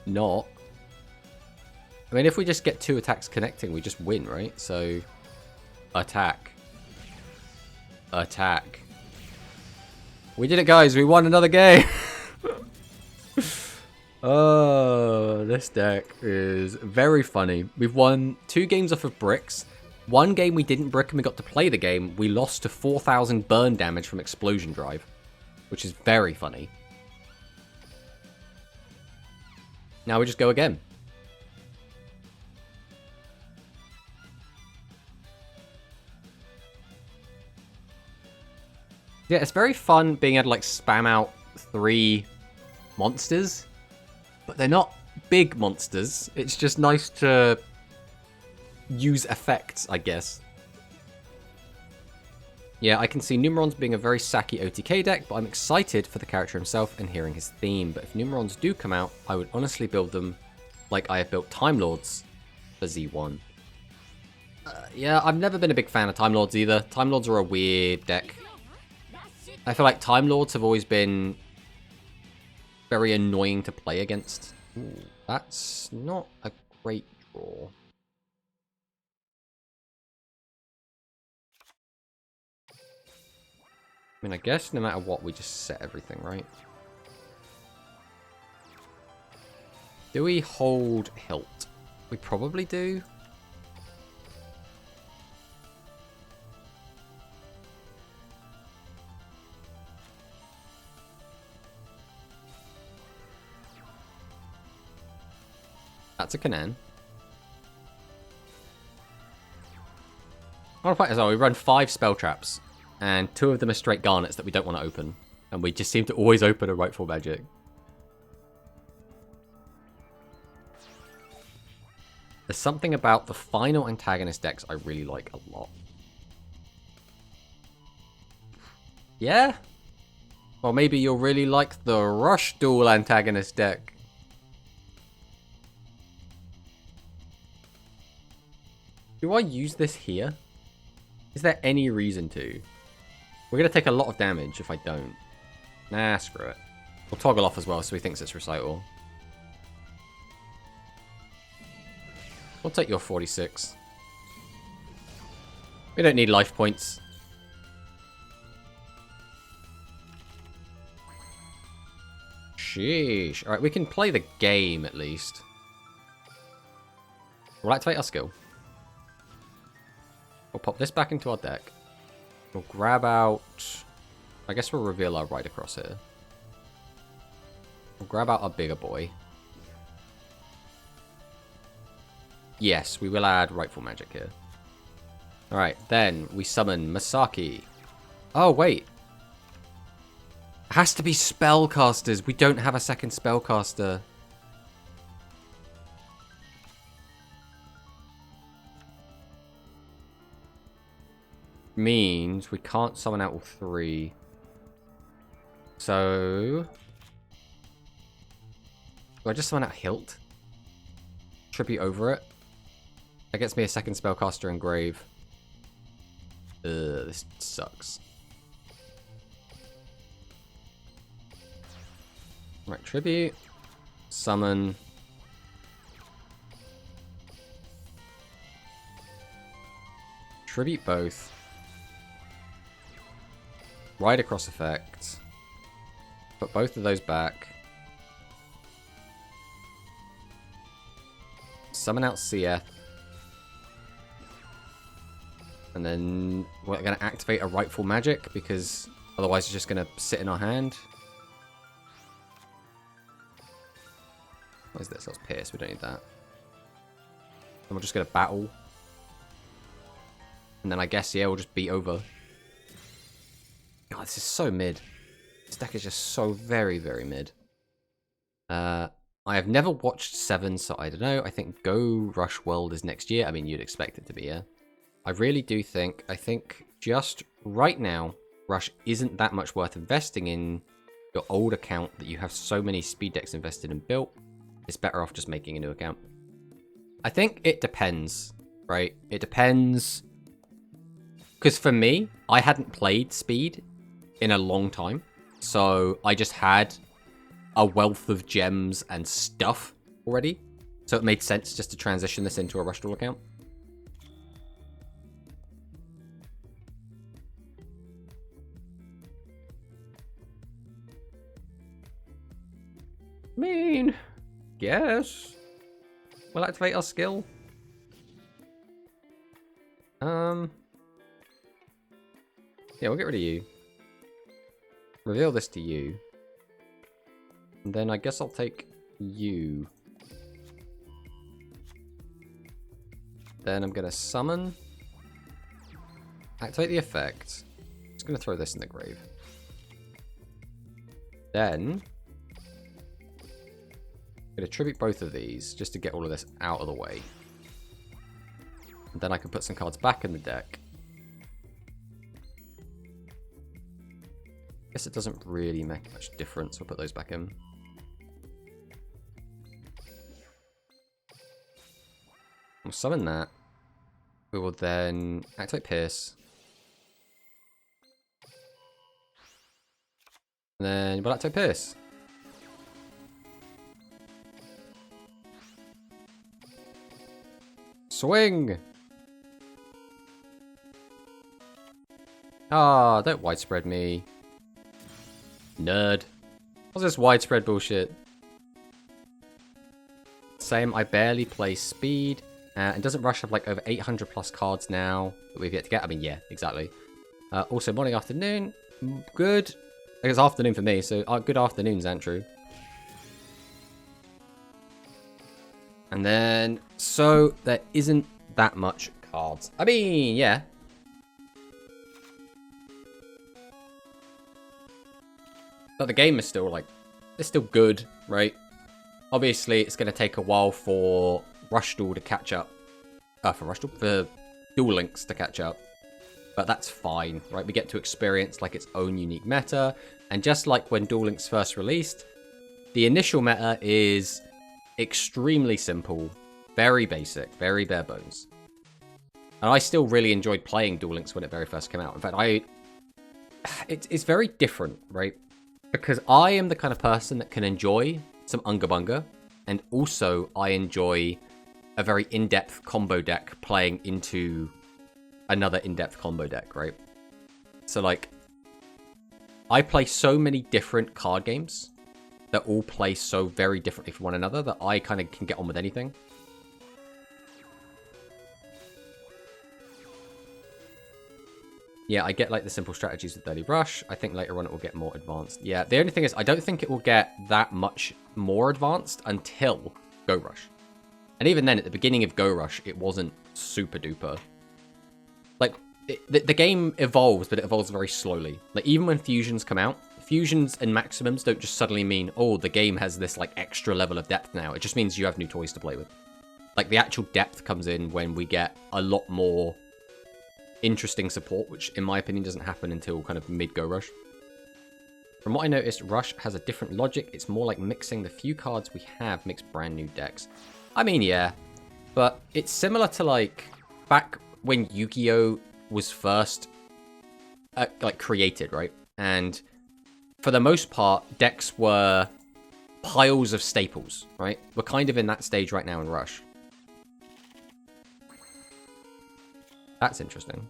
A: not. I mean, if we just get 2 attacks connecting, we just win, right? So, attack. Attack. We did it, guys. We won another game. Oh, this deck is very funny. We've won 2 games off of bricks. 1 game we didn't brick and we got to play the game. We lost to 4,000 burn damage from Explosion Drive, which is very funny. Now we just go again. Yeah, it's very fun being able to like spam out 3 monsters, but they're not big monsters. It's just nice to use effects, I guess. Yeah, I can see Numerons being a very sacky OTK deck, but I'm excited for the character himself and hearing his theme. But if Numerons do come out, I would honestly build them like I have built Time Lords for Z1. Yeah, I've never been a big fan of Time Lords either. Time Lords are a weird deck. I feel like Time Lords have always been very annoying to play against. Ooh, that's not a great draw. I mean, I guess no matter what, we just set everything, right? Do we hold Hilt? We probably do. That's a Canaan. I want to fight as well. We run 5 spell traps, and 2 of them are straight garnets that we don't want to open. And we just seem to always open a Rightful Magic. There's something about the final antagonist decks I really like a lot. Yeah? Or maybe you'll really like the Rush Duel antagonist deck. Do I use this here? Is there any reason to? We're going to take a lot of damage if I don't. Nah, screw it. We'll toggle off as well so he thinks it's Recital. We'll take your 46. We don't need life points. Sheesh. Alright, we can play the game at least. We'll activate our skill. We'll pop this back into our deck. We'll grab out... I guess we'll reveal our right across here. We'll grab out our bigger boy. Yes, we will add Rightful Magic here. Alright, then we summon Masaki. Oh, wait. It has to be spellcasters. We don't have a second spellcaster. Means we can't summon out all 3. So... do I just summon out Hilt? Tribute over it? That gets me a second spellcaster engrave. Ugh, this sucks. Right, tribute. Summon. Tribute both. Ride across effect. Put both of those back. Summon out Seath. And then we're going to activate a Rightful Magic because otherwise it's just going to sit in our hand. What is this? That's Pierce. We don't need that. And we're just going to battle. And then I guess, yeah, we'll just beat over. God, this is so mid. This deck is just so very, very mid. I have never watched 7, so I don't know. I think Go Rush World is next year. I mean, you'd expect it to be, yeah. I really do think, just right now, Rush isn't that much worth investing in your old account that you have so many speed decks invested and built. It's better off just making a new account. I think it depends, right? It depends. Because for me, I hadn't played speed in a long time. So I just had a wealth of gems and stuff already. So it made sense just to transition this into a Rush Duel account. I mean, yes. We'll activate our skill. Yeah, we'll get rid of you. Reveal this to you. And then I guess I'll take you. Then I'm gonna summon. Activate the effect. Just gonna throw this in the grave. Then I'm gonna tribute both of these just to get all of this out of the way. And then I can put some cards back in the deck. Guess it doesn't really make much difference. We'll put those back in. We'll summon that. We will then activate Pierce. And then we'll activate Pierce. Swing! Ah, don't widespread me. Nerd. What's this widespread bullshit? Same, I barely play speed. And doesn't Rush have like over 800 plus cards now that we've yet to get? I mean, yeah, exactly. Also, morning, afternoon. Good. I guess afternoon for me, so good afternoon, Xantru. And then, so there isn't that much cards. I mean, yeah. But the game is still like, it's still good, right? Obviously, it's going to take a while for Rush Duel to catch up. For Duel Links to catch up. But that's fine, right? We get to experience like its own unique meta. And just like when Duel Links first released, the initial meta is extremely simple, very basic, very bare bones. And I still really enjoyed playing Duel Links when it very first came out. In fact, it's very different, right? Because I am the kind of person that can enjoy some Unga Bunga, and also I enjoy a very in-depth combo deck playing into another in-depth combo deck, right? So, like, I play so many different card games that all play so very differently from one another that I kind of can get on with anything. Yeah, I get, like, the simple strategies with Dirty Rush. I think later on it will get more advanced. Yeah, the only thing is, I don't think it will get that much more advanced until Go Rush. And even then, at the beginning of Go Rush, it wasn't super duper. Like, the game evolves, but it evolves very slowly. Like, even when fusions come out, fusions and maximums don't just suddenly mean, oh, the game has this, like, extra level of depth now. It just means you have new toys to play with. Like, the actual depth comes in when we get a lot more interesting support, which in my opinion doesn't happen until kind of mid Go Rush. From what I noticed, Rush has a different logic. It's more like mixing the few cards we have makes brand new decks. I mean, yeah, but it's similar to like back when Yu-Gi-Oh was first like created, right? And for the most part, decks were piles of staples, right? We're kind of in that stage right now in Rush. That's interesting.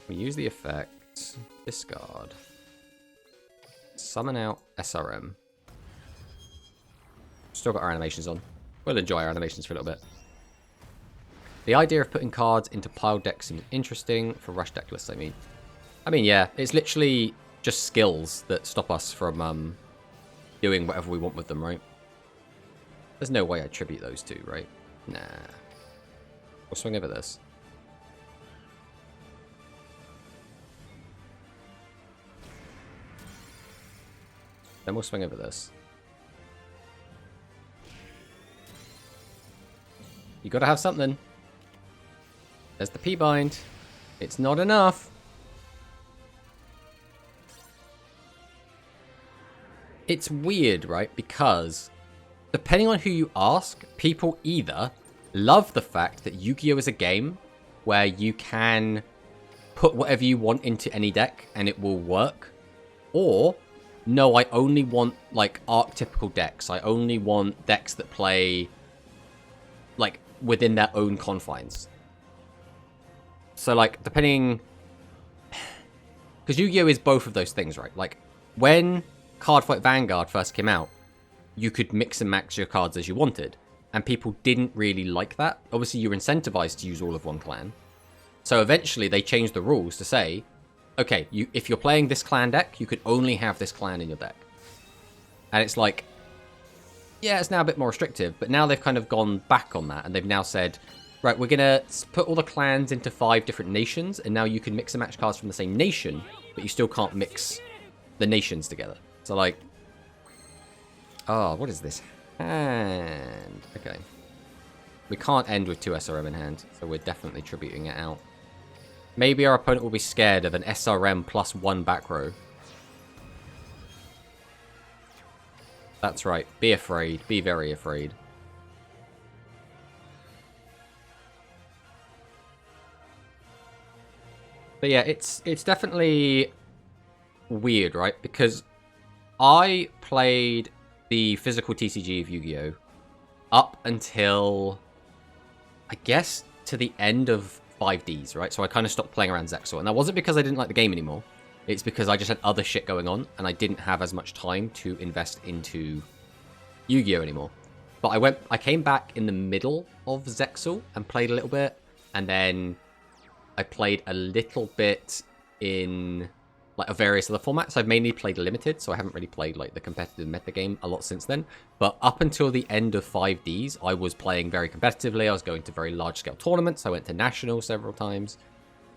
A: We use the effect, discard, summon out SRM. Still got our animations on. We'll enjoy our animations for a little bit. The idea of putting cards into piled decks seems interesting for Rush deck lists, I mean. Yeah, it's literally just skills that stop us from doing whatever we want with them, right? There's no way I tribute those two, right? Nah. We'll swing over this. Then we'll swing over this. You gotta have something. There's the P-Bind. It's not enough. It's weird, right? Because depending on who you ask, people either love the fact that Yu-Gi-Oh is a game where you can put whatever you want into any deck and it will work. Or, no, I only want, like, archetypical decks. I only want decks that play, like, within their own confines. So, like, depending... Because Yu-Gi-Oh! Is both of those things, right? Like, when Cardfight Vanguard first came out, you could mix and match your cards as you wanted. And people didn't really like that. Obviously, you're incentivized to use all of one clan. So eventually, they changed the rules to say, okay, if you're playing this clan deck, you could only have this clan in your deck. And it's like, yeah, it's now a bit more restrictive. But now they've kind of gone back on that. And they've now said, right, we're going to put all the clans into 5 different nations. And now you can mix and match cards from the same nation. But you still can't mix the nations together. So like, oh, what is this? Hand. Okay. We can't end with 2 SRM in hand. So we're definitely tributing it out. Maybe our opponent will be scared of an SRM plus 1 back row. That's right. Be afraid. Be very afraid. But yeah, it's definitely weird, right? Because I played the physical TCG of Yu-Gi-Oh! Up until, I guess, to the end of 5Ds, right? So I kind of stopped playing around Zexal. And that wasn't because I didn't like the game anymore. It's because I just had other shit going on, and I didn't have as much time to invest into Yu-Gi-Oh! Anymore. But I came back in the middle of Zexal and played a little bit, and then I played a little bit in like various other formats. I've mainly played limited, so I haven't really played like the competitive metagame a lot since then. But up until the end of 5Ds, I was playing very competitively. I was going to very large-scale tournaments. I went to nationals several times.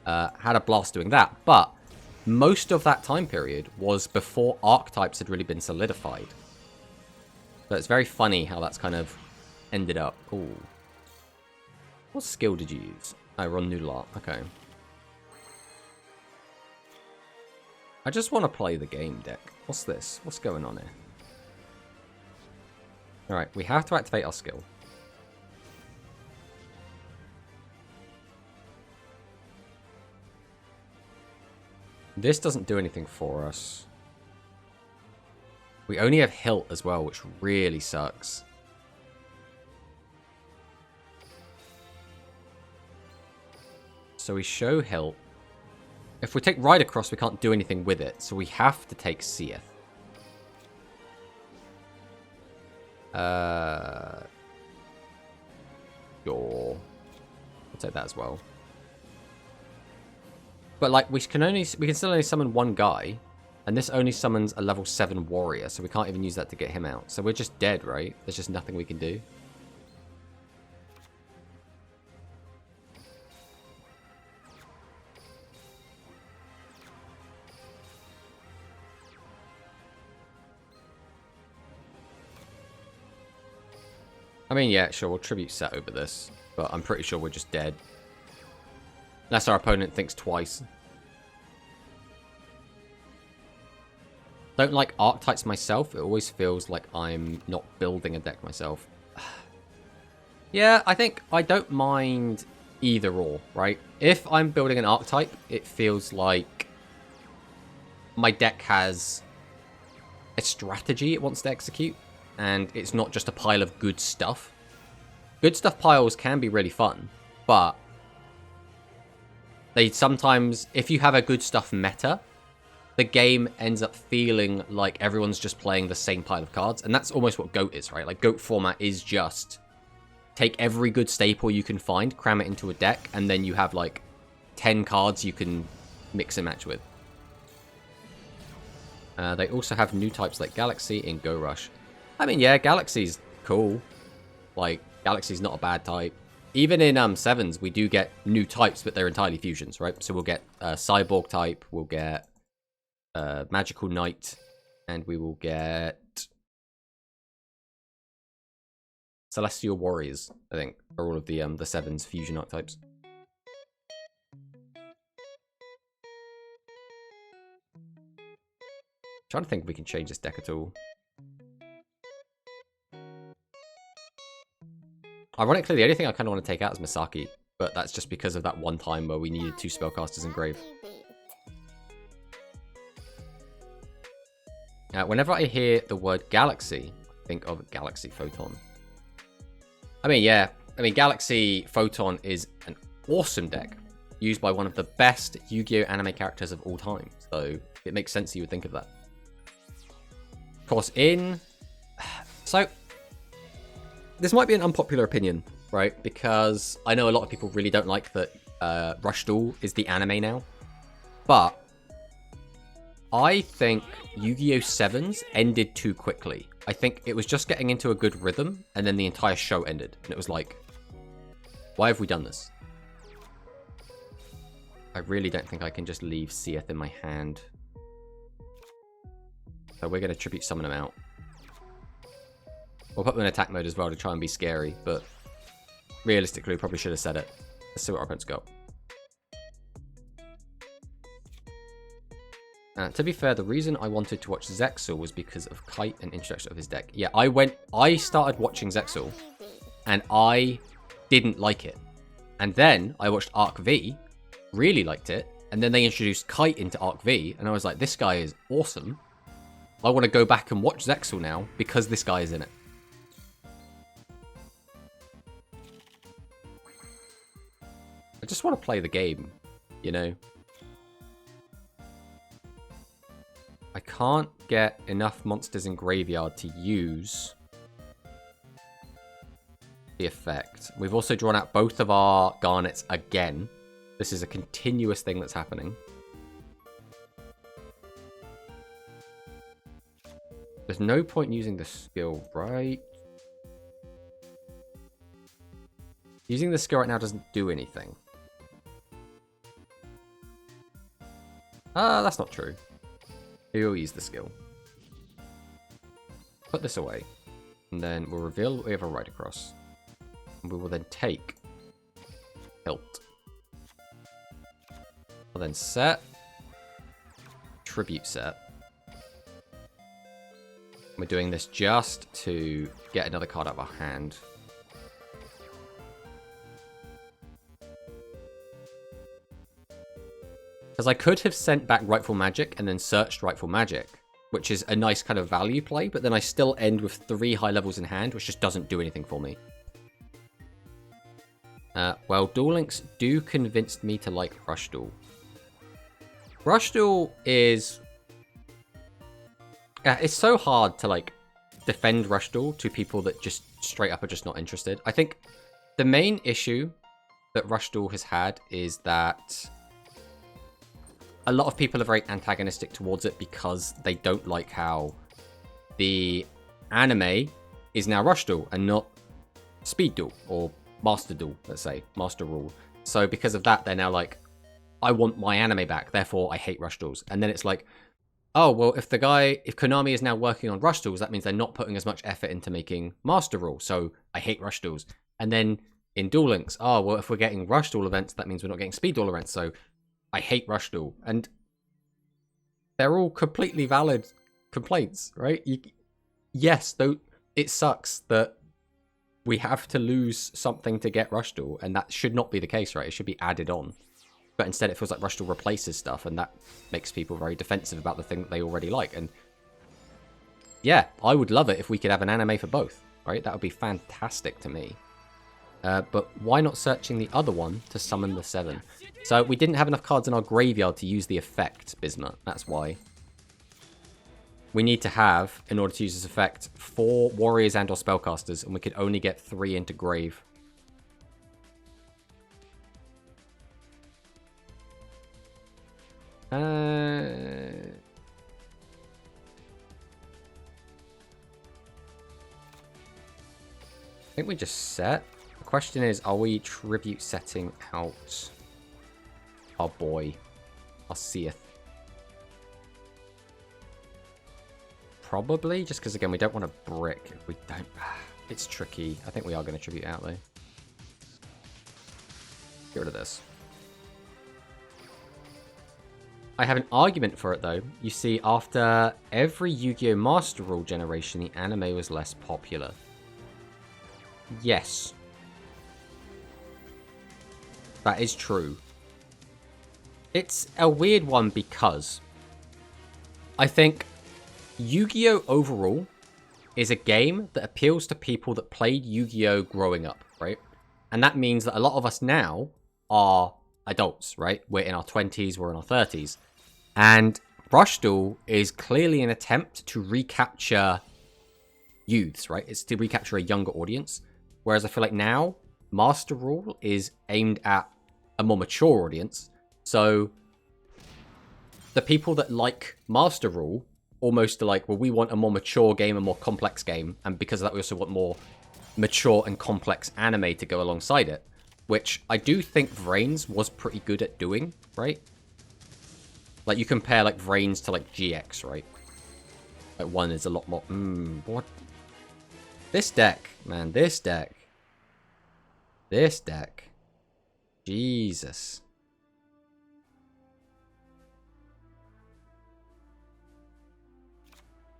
A: Had a blast doing that. But most of that time period was before archetypes had really been solidified. So it's very funny how that's kind of ended up. Ooh. What skill did you use? Oh, Ron Noodle Art. Okay. I just want to play the game deck. What's this? What's going on here? Alright, we have to activate our skill. This doesn't do anything for us. We only have Hilt as well, which really sucks. So we show Hilt. If we take Ride Across, we can't do anything with it, so we have to take Seeth. Sure. I'll take that as well. But like, we can still only summon one guy, and this only summons a level 7 warrior, so we can't even use that to get him out. So we're just dead, right? There's just nothing we can do. I mean, yeah, sure, we'll tribute Set over this, but I'm pretty sure we're just dead. Unless our opponent thinks twice. Don't like archetypes myself. It always feels like I'm not building a deck myself. Yeah, I think I don't mind either or, right? If I'm building an archetype, it feels like my deck has a strategy it wants to execute. And it's not just a pile of good stuff. Good stuff piles can be really fun, but they sometimes, if you have a good stuff meta, the game ends up feeling like everyone's just playing the same pile of cards. And that's almost what GOAT is, right? Like, GOAT format is just take every good staple you can find, cram it into a deck, and then you have like 10 cards you can mix and match with. They also have new types like Galaxy in Go Rush. I mean, yeah, Galaxy's cool. Like, Galaxy's not a bad type. Even in 7s, we do get new types, but they're entirely fusions, right? So we'll get Cyborg type, we'll get Magical Knight, and we will get Celestial Warriors, I think, are all of the 7s fusion archetypes. Trying to think if we can change this deck at all. Ironically, the only thing I kind of want to take out is Misaki. But that's just because of that one time where we needed 2 spellcasters in grave. Whenever I hear the word Galaxy, I think of Galaxy Photon. I mean, yeah. I mean, Galaxy Photon is an awesome deck, used by one of the best Yu-Gi-Oh! Anime characters of all time. So it makes sense you would think of that. Of course, so this might be an unpopular opinion, right? Because I know a lot of people really don't like that Rush Duel is the anime now. But I think Yu-Gi-Oh! 7s ended too quickly. I think it was just getting into a good rhythm, and then the entire show ended. And it was like, why have we done this? I really don't think I can just leave Seath in my hand. So we're going to tribute summon him out. We'll put them in attack mode as well to try and be scary, but realistically, we probably should have said it. Let's see what our opponents got. To be fair, the reason I wanted to watch Zexal was because of Kite and introduction of his deck. Yeah, I started watching Zexal, and I didn't like it. And then I watched Arc V, really liked it, and then they introduced Kite into Arc V, and I was like, this guy is awesome. I want to go back and watch Zexal now, because this guy is in it. I just want to play the game, you know? I can't get enough monsters in graveyard to use the effect. We've also drawn out both of our Garnets again. This is a continuous thing that's happening. There's no point using the skill, right? Using the skill right now doesn't do anything. That's not true. We'll use the skill. Put this away. And then we'll reveal we have a Ride Across. And we will then take Hilt. We'll then set. Tribute set. We're doing this just to get another card out of our hand. Because I could have sent back Rightful Magic and then searched Rightful Magic, which is a nice kind of value play, but then I still end with 3 high levels in hand, which just doesn't do anything for me. Well, Duel Links do convince me to like Rush Duel. Rush Duel is... it's so hard to, like, defend Rush Duel to people that just straight up are just not interested. I think the main issue that Rush Duel has had is that a lot of people are very antagonistic towards it because they don't like how the anime is now Rush Duel and not Speed Duel or Master Duel, let's say, Master Rule. So because of that, they're now like, I want my anime back, therefore I hate Rush Duels. And then it's like, oh, well, if Konami is now working on Rush Duels, that means they're not putting as much effort into making Master Rule, so I hate Rush Duels. And then in Duel Links, oh, well, if we're getting Rush Duel events, that means we're not getting Speed Duel events, so I hate Rush Duel. And they're all completely valid complaints, right? Yes, though, it sucks that we have to lose something to get Rush Duel, and that should not be the case, right? It should be added on. But instead it feels like Rush Duel replaces stuff, and that makes people very defensive about the thing that they already like. And yeah, I would love it if we could have an anime for both, right? That would be fantastic to me. But why not searching the other one to summon the 7? So we didn't have enough cards in our graveyard to use the effect, Bismuth. That's why. We need to have, in order to use this effect, 4 warriors and or spellcasters, and we could only get 3 into grave. I think we just set. The question is, are we tribute setting out our boy, our Seath? Probably, just because again, we don't want to brick. If we don't, it's tricky. I think we are going to tribute out though. Get rid of this. I have an argument for it though. You see, after every Yu-Gi-Oh! Master Rule generation, the anime was less popular. Yes. That is true. It's a weird one because I think Yu-Gi-Oh! Overall is a game that appeals to people that played Yu-Gi-Oh! Growing up, right? And that means that a lot of us now are adults, right? We're in our 20s, we're in our 30s. And Rush Duel is clearly an attempt to recapture youths, right? It's to recapture a younger audience. Whereas I feel like now, Master Rule is aimed at a more mature audience. So the people that like Master Rule almost are like, well, we want a more mature game, a more complex game. And because of that, we also want more mature and complex anime to go alongside it. Which I do think Vrains was pretty good at doing, right? Like, you compare, like, Vrains to, like, GX, right? Like, one is a lot more... what? This deck, man, this deck. This deck. Jesus.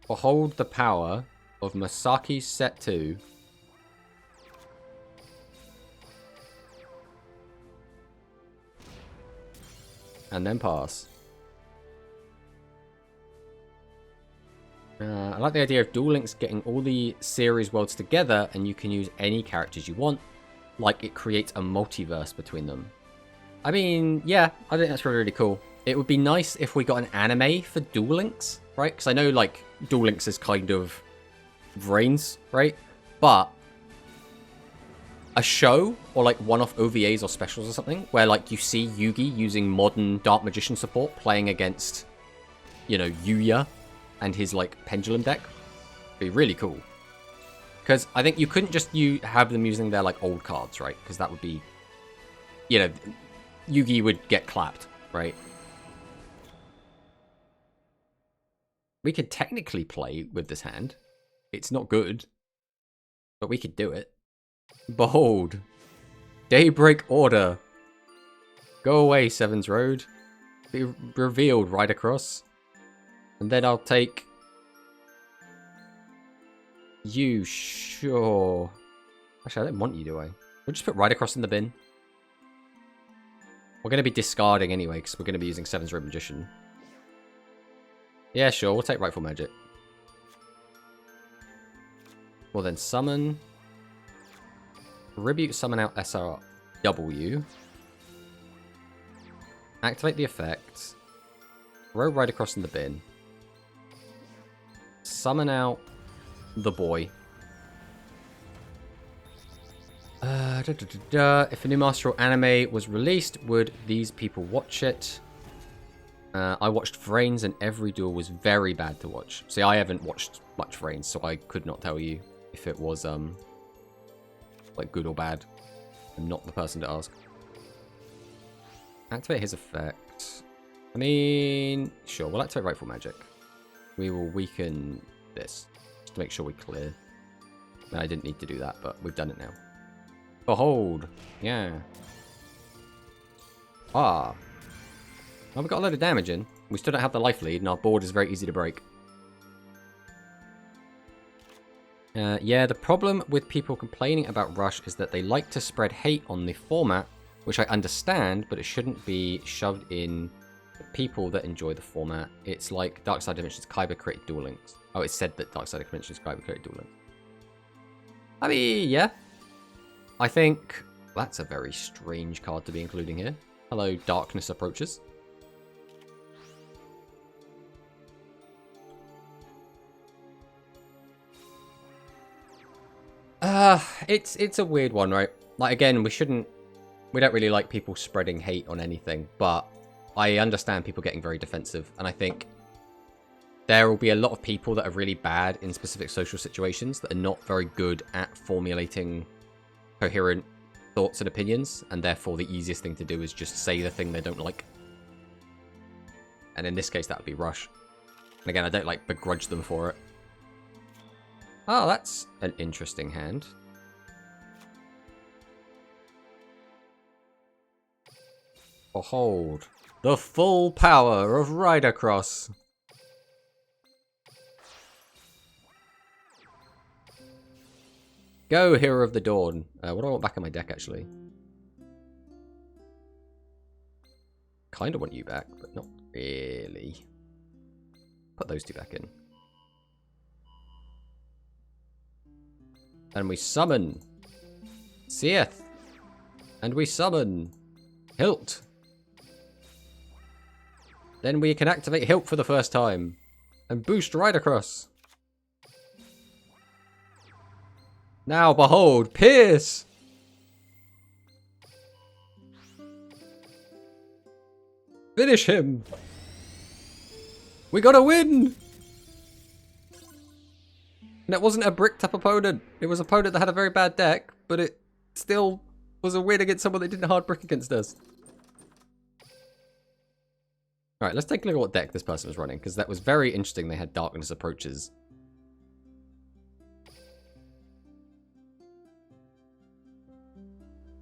A: Behold the power of Masaki's Set 2. And then pass. I like the idea of Duel Links getting all the series worlds together and you can use any characters you want. Like, it creates a multiverse between them. I mean, yeah, I think that's really, really cool. It would be nice if we got an anime for Duel Links, right? Because I know, like, Duel Links is kind of Vrains, right? But a show or, like, one-off OVAs or specials or something where, like, you see Yugi using modern Dark Magician support playing against, you know, Yuya and his, like, Pendulum deck. It'd be really cool. Because I think you couldn't just have them using their, like, old cards, right? Because that would be, you know, Yugi would get clapped, right? We could technically play with this hand. It's not good, but we could do it. Behold. Daybreak Order. Go away, Sevens Road. Be revealed right across. And then I'll take... you, sure. Actually, I don't want you, do I? We'll just put right across in the bin. We're going to be discarding anyway, because we're going to be using Sevens Road Magician. Yeah, sure, we'll take Rightful Magic. We'll then summon. Tribute summon out SRW. Activate the effect. Throw right across in the bin. Summon out the boy. If a new Master Rule anime was released, would these people watch it? I watched Vrains and every duel was very bad to watch. See, I haven't watched much Vrains, so I could not tell you if it was, like, good or bad. I'm not the person to ask. Activate his effect. I mean, sure, we'll activate Rightful Magic. We will weaken this, just to make sure we clear. I didn't need to do that, but we've done it now. Behold! Yeah. Ah. Well, we got a load of damage in. We still don't have the life lead, and our board is very easy to break. Yeah, the problem with people complaining about Rush is that they like to spread hate on the format, which I understand, but it shouldn't be shoved in the people that enjoy the format. It's like Darkside Dimensions Kaiba created Duel Links. Oh, it said that Darkside Dimensions Kaiba created Duel Links. I mean, yeah. I think that's a very strange card to be including here. Hello, Darkness Approaches. It's a weird one, right? Like, again, we don't really like people spreading hate on anything, but I understand people getting very defensive, and I think there will be a lot of people that are really bad in specific social situations that are not very good at formulating coherent thoughts and opinions, and therefore the easiest thing to do is just say the thing they don't like. And in this case, that would be Rush. And again, I don't, like, begrudge them for it. Oh, that's an interesting hand. Behold, the full power of Rider Cross. Go, Hero of the Dawn. What do I want back in my deck, actually? kind of want you back, but not really. Put those two back in. And we summon Seath. And we summon Hilt. Then we can activate Hilt for the first time. And boost Ridercross. Now behold, Pierce! Finish him! We got a win! And it wasn't a bricked up opponent. It was an opponent that had a very bad deck, but it still was a win against someone that didn't hard brick against us. Alright, let's take a look at what deck this person was running, because that was very interesting. They had Darkness Approaches.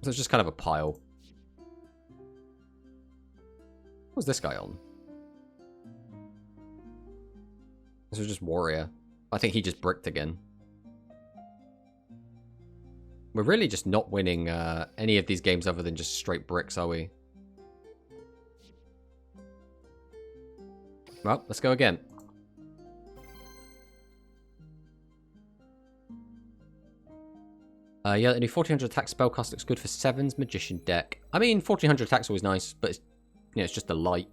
A: So it's just kind of a pile. What was this guy on? This was just Warrior. I think he just bricked again. We're really just not winning any of these games other than just straight bricks, are we? Well, let's go again. Yeah, the new 1400 attack spellcast looks good for Seven's Magician deck. I mean, 1400 attack's always nice, but it's, you know, it's just a light.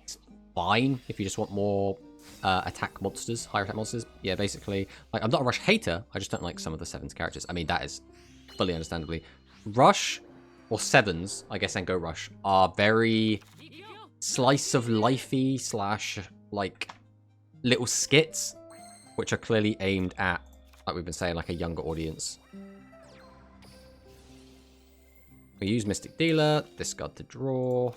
A: It's fine if you just want more attack monsters, higher attack monsters. Yeah, basically, like, I'm not a Rush hater. I just don't like some of the Seven's characters. I mean, that is fully understandably. Rush or Sevens, I guess, and Go Rush are very slice of lifey slash like little skits, which are clearly aimed at, like we've been saying, like a younger audience. We use Mystic Dealer, discard to draw.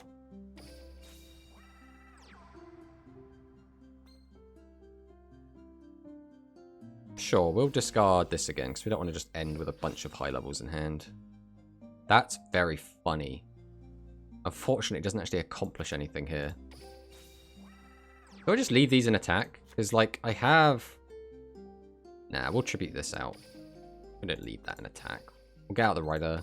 A: Sure, we'll discard this again, because we don't want to just end with a bunch of high levels in hand. That's very funny. Unfortunately, it doesn't actually accomplish anything here. Do I just leave these in attack? Because, like, I have... Nah, we'll tribute this out. We don't leave that in attack. We'll get out the Rider.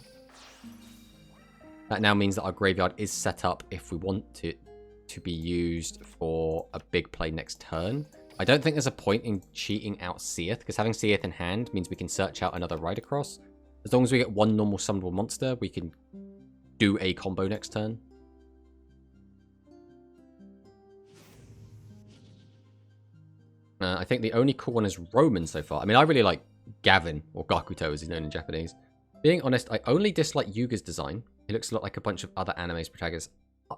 A: That now means that our graveyard is set up if we want it to be used for a big play next turn. I don't think there's a point in cheating out Seath, because having Seath in hand means we can search out another Ridercross. As long as we get one normal summonable monster, we can do a combo next turn. I think the only cool one is Roman so far. I mean, I really like Gavin, or Gakuto as he's known in Japanese. Being honest, I only dislike Yuga's design. He looks a lot like a bunch of other anime's protagonists.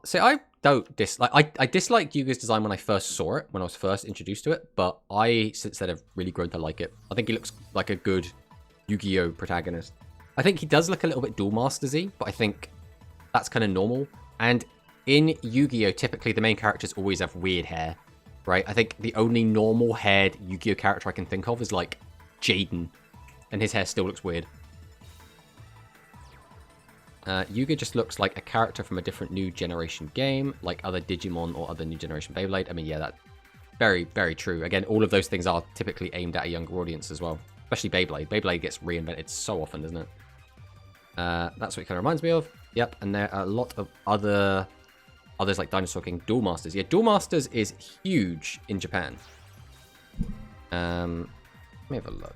A: See, I don't dislike... I disliked Yuga's design when I first saw it, when I was first introduced to it, but I, since then, have really grown to like it. I think he looks like a good Yu-Gi-Oh! Protagonist. I think he does look a little bit Duel Masters-y, but I think that's kind of normal. And in Yu-Gi-Oh! Typically the main characters always have weird hair, right? I think the only normal-haired Yu-Gi-Oh! Character I can think of is, like, Jaden, and his hair still looks weird. Yuga just looks like a character from a different new generation game, like other Digimon or other new generation Beyblade. I mean, yeah, that's very, very true. Again, all of those things are typically aimed at a younger audience as well, especially Beyblade. Beyblade gets reinvented so often, doesn't it? That's what it kind of reminds me of. Yep, and there are a lot of others like Dinosaur King, Duel Masters. Yeah, Duel Masters is huge in Japan. Let me have a look.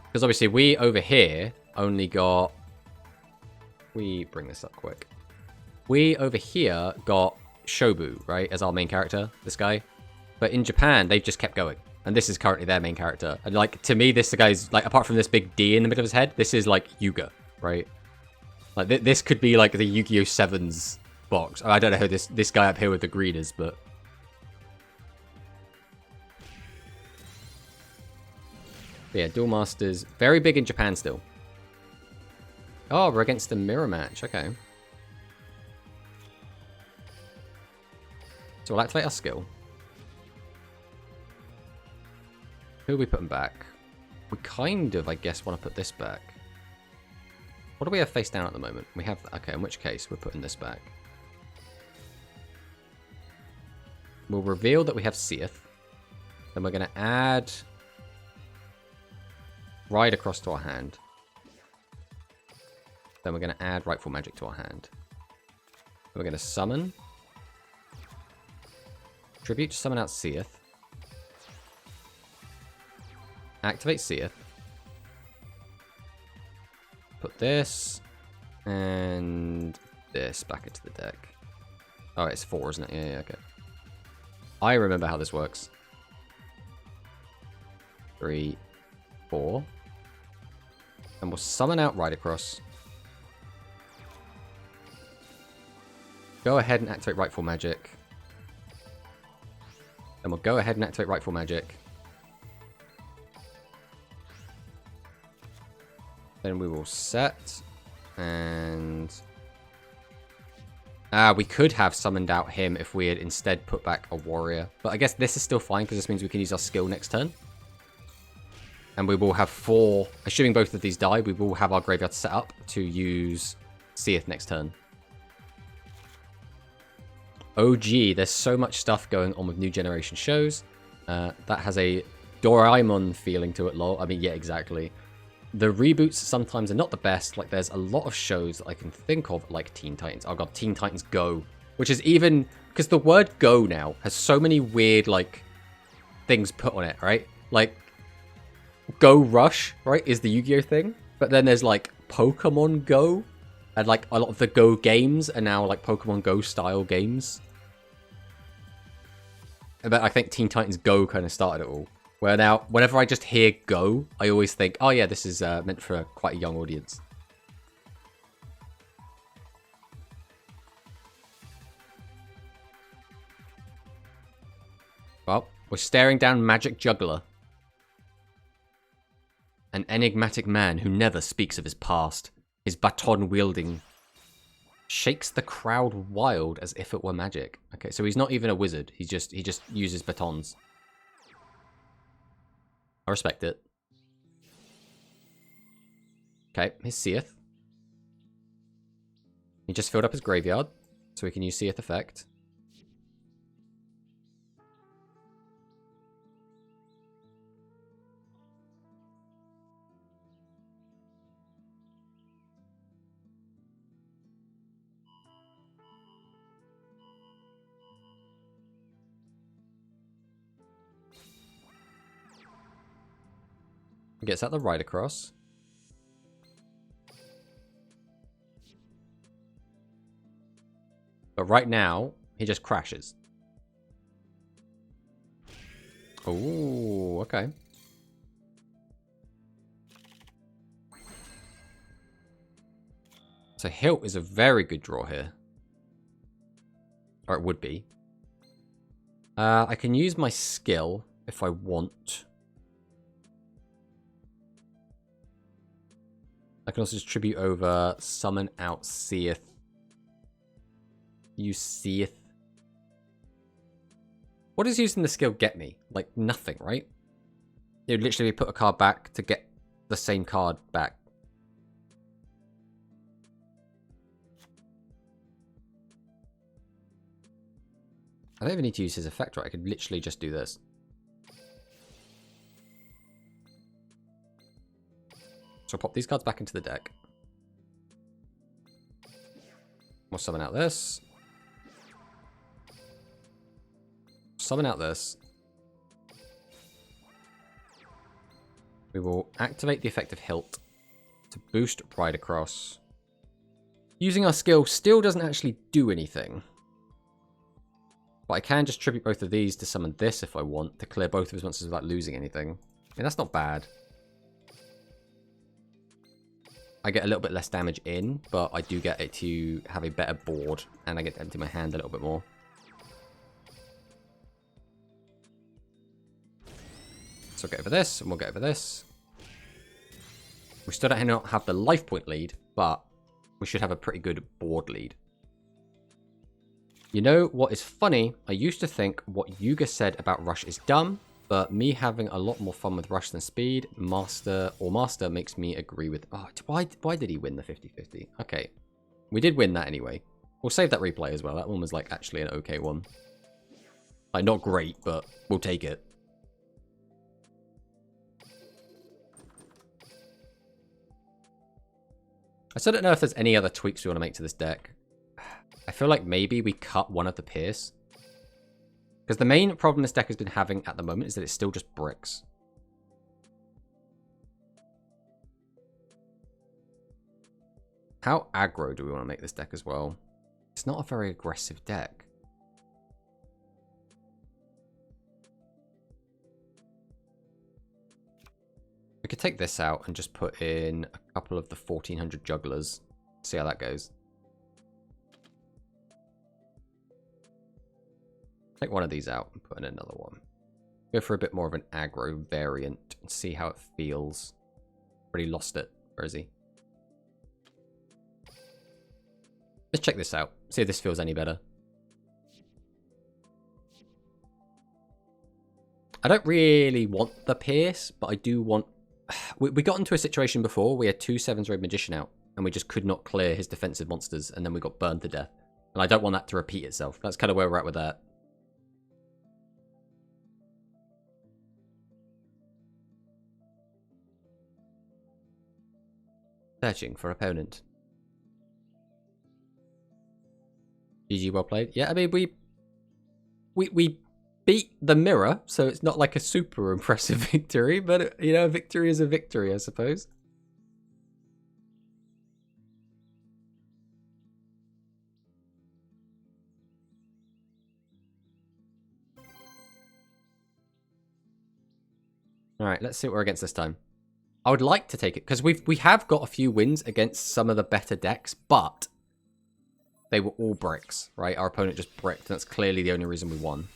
A: Because obviously we over here only got... We bring this up quick. We over here got Shobu, right, as our main character, this guy. But in Japan, they've just kept going. And this is currently their main character. And like, to me, this guy's, like, apart from this big D in the middle of his head, this is like Yuga, right? Like, this could be like the Yu-Gi-Oh! Sevens box. I don't know who this guy up here with the green is, but... But yeah, Duel Masters, very big in Japan still. Oh, we're against the mirror match, okay. So we'll activate our skill. Who are we putting back? We kind of, I guess, want to put this back. What do we have face down at the moment? We have, okay, in which case we're putting this back. We'll reveal that we have Seath. Then we're going to add... Ridercross to our hand. Then we're going to add Rightful Magic to our hand. Then we're going to summon. Tribute to summon out Seath. Activate Seath. Put this and this back into the deck. Oh, it's 4, isn't it? Yeah, okay. I remember how this works. 3, 4. And we'll summon out Ridercross. Go ahead and activate Rightful Magic. Then we'll go ahead and activate Rightful Magic. Then we will set. And... we could have summoned out him if we had instead put back a warrior. But I guess this is still fine because this means we can use our skill next turn. And we will have 4, assuming both of these die, we will have our graveyard set up to use Seath next turn. Oh gee, there's so much stuff going on with New Generation shows. That has a Doraemon feeling to it, lol. I mean, yeah, exactly. The reboots sometimes are not the best. Like, there's a lot of shows that I can think of, like Teen Titans. Oh god, Teen Titans Go. Which is even... Because the word Go now has so many weird, like, things put on it, right? Like, Go Rush, right, is the Yu-Gi-Oh thing. But then there's, like, Pokemon Go. And, like, a lot of the Go games are now, like, Pokemon Go style games. But I think Teen Titans Go kind of started it all. Where now, whenever I just hear Go, I always think, oh yeah, this is meant for quite a young audience. Well, we're staring down Magic Juggler. An enigmatic man who never speaks of his past. His baton wielding shakes the crowd wild as if it were magic. Okay, so he's not even a wizard. He just uses batons. I respect it. Okay, here's Seath. He just filled up his graveyard, so we can use Seath effect. Gets out the Ridercross. But right now, he just crashes. Oh, okay. So Hilt is a very good draw here. Or it would be. I can use my skill if I want. I can also just tribute over, summon out Seath. Use Seath. What does using the skill get me? Like, nothing, right? It would literally put a card back to get the same card back. I don't even need to use his effect, right? I could literally just do this. So I'll pop these cards back into the deck. We'll summon out this. Summon out this. We will activate the effect of Hilt to boost Ridercross. Using our skill still doesn't actually do anything. But I can just tribute both of these to summon this if I want, to clear both of his monsters without losing anything. I mean, that's not bad. I get a little bit less damage in, but I do get it to have a better board, and I get to empty my hand a little bit more. So we'll get over this, and we'll get over this. We still don't have the life point lead, but we should have a pretty good board lead. You know what is funny? I used to think what Yuga said about Rush is dumb, but me having a lot more fun with Rush than Speed, Master makes me agree with... Oh, why did he win the 50-50? Okay. We did win that anyway. We'll save that replay as well. That one was like actually an okay one. Like, not great, but we'll take it. I still don't know if there's any other tweaks we want to make to this deck. I feel like maybe we cut one of the Pierce. Because the main problem this deck has been having at the moment is that it's still just bricks. How aggro do we want to make this deck as well? It's not a very aggressive deck. We could take this out and just put in a couple of the 1400 jugglers. See how that goes. Take one of these out and put in another one. Go for a bit more of an aggro variant and see how it feels. Already lost it. Where is he? Let's check this out. See if this feels any better. I don't really want the Pierce, but I do want... We got into a situation before. We had 2 7s Road Magician out, and we just could not clear his defensive monsters, and then we got burned to death. And I don't want that to repeat itself. That's kind of where we're at with that. Searching for opponent. GG, well played. Yeah, I mean, we beat the mirror, so it's not like a super impressive victory, but, you know, a victory is a victory, I suppose. Alright, let's see what we're against this time. I would like to take it, because we have got a few wins against some of the better decks, but they were all bricks, right? Our opponent just bricked, and that's clearly the only reason we won.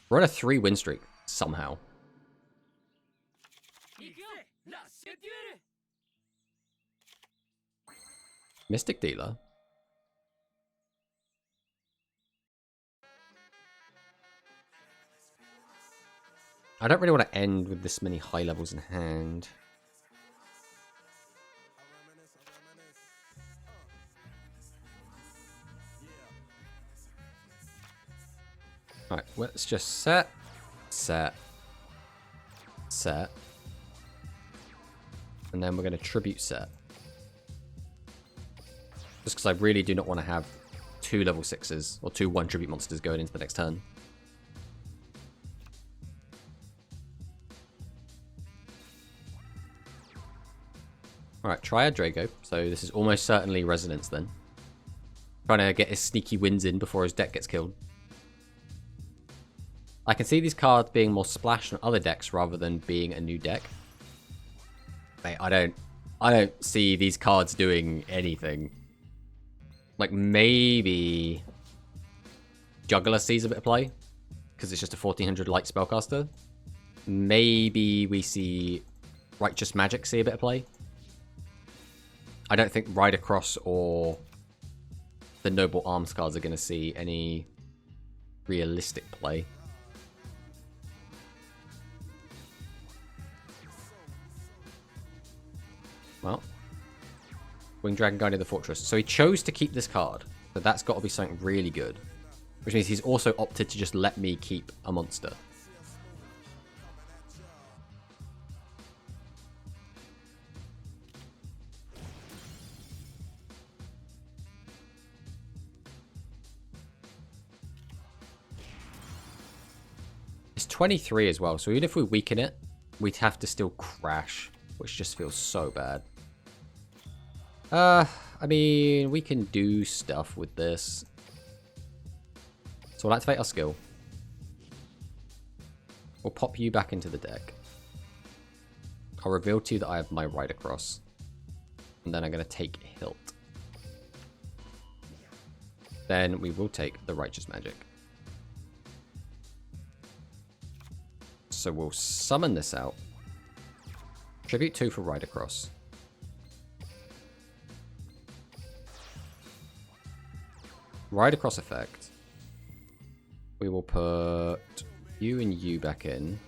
A: We're on a 3-win streak, somehow. Mystic Dealer? I don't really want to end with this many high levels in hand. Alright, let's just set. And then we're going to tribute set. Just because I really do not want to have 2 level 6s or 2 1 tribute monsters going into the next turn. Alright, Triad Drago. So this is almost certainly Resonance then. Trying to get his sneaky wins in before his deck gets killed. I can see these cards being more splashed on other decks rather than being a new deck. Mate, I don't see these cards doing anything. Like, maybe Juggler sees a bit of play, because it's just a 1400 light spellcaster. Maybe we see Righteous Magic see a bit of play. I don't think Ride Across or the Noble Arms cards are going to see any realistic play. Well, Winged Dragon Guardian of the Fortress. So he chose to keep this card. So that's got to be something really good. Which means he's also opted to just let me keep a monster. It's 23 as well. So even if we weaken it, we'd have to still crash. Which just feels so bad. I mean, we can do stuff with this. So we'll activate our skill. We'll pop you back into the deck. I'll reveal to you that I have my Ride Across. And then I'm going to take Hilt. Then we will take the Righteous Magic. So we'll summon this out. Tribute 2 for Ride Across. Ride Across effect. We will put you and you back in.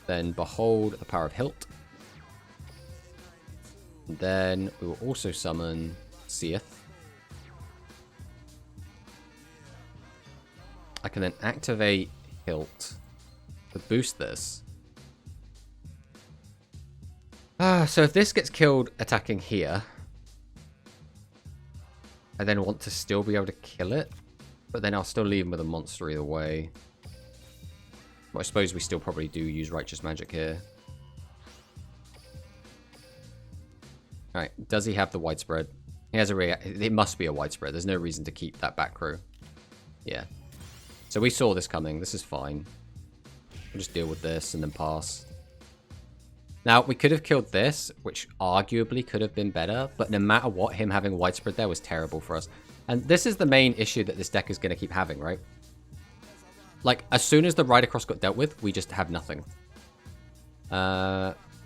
A: Then Behold the Power of Hilt. And then we will also summon Seath. I can then activate hilt to boost this. So if this gets killed attacking here, I then want to still be able to kill it, but then I'll still leave him with a monster either way. Well, I suppose we still probably do use Righteous Magic here. Alright, does he have the widespread? He has it must be a widespread. There's no reason to keep that back row. Yeah. So we saw this coming. This is fine. We'll just deal with this and then pass. Now, we could have killed this, which arguably could have been better, but no matter what, him having widespread there was terrible for us. And this is the main issue that this deck is going to keep having, right? Like, as soon as the Ride Across got dealt with, we just have nothing.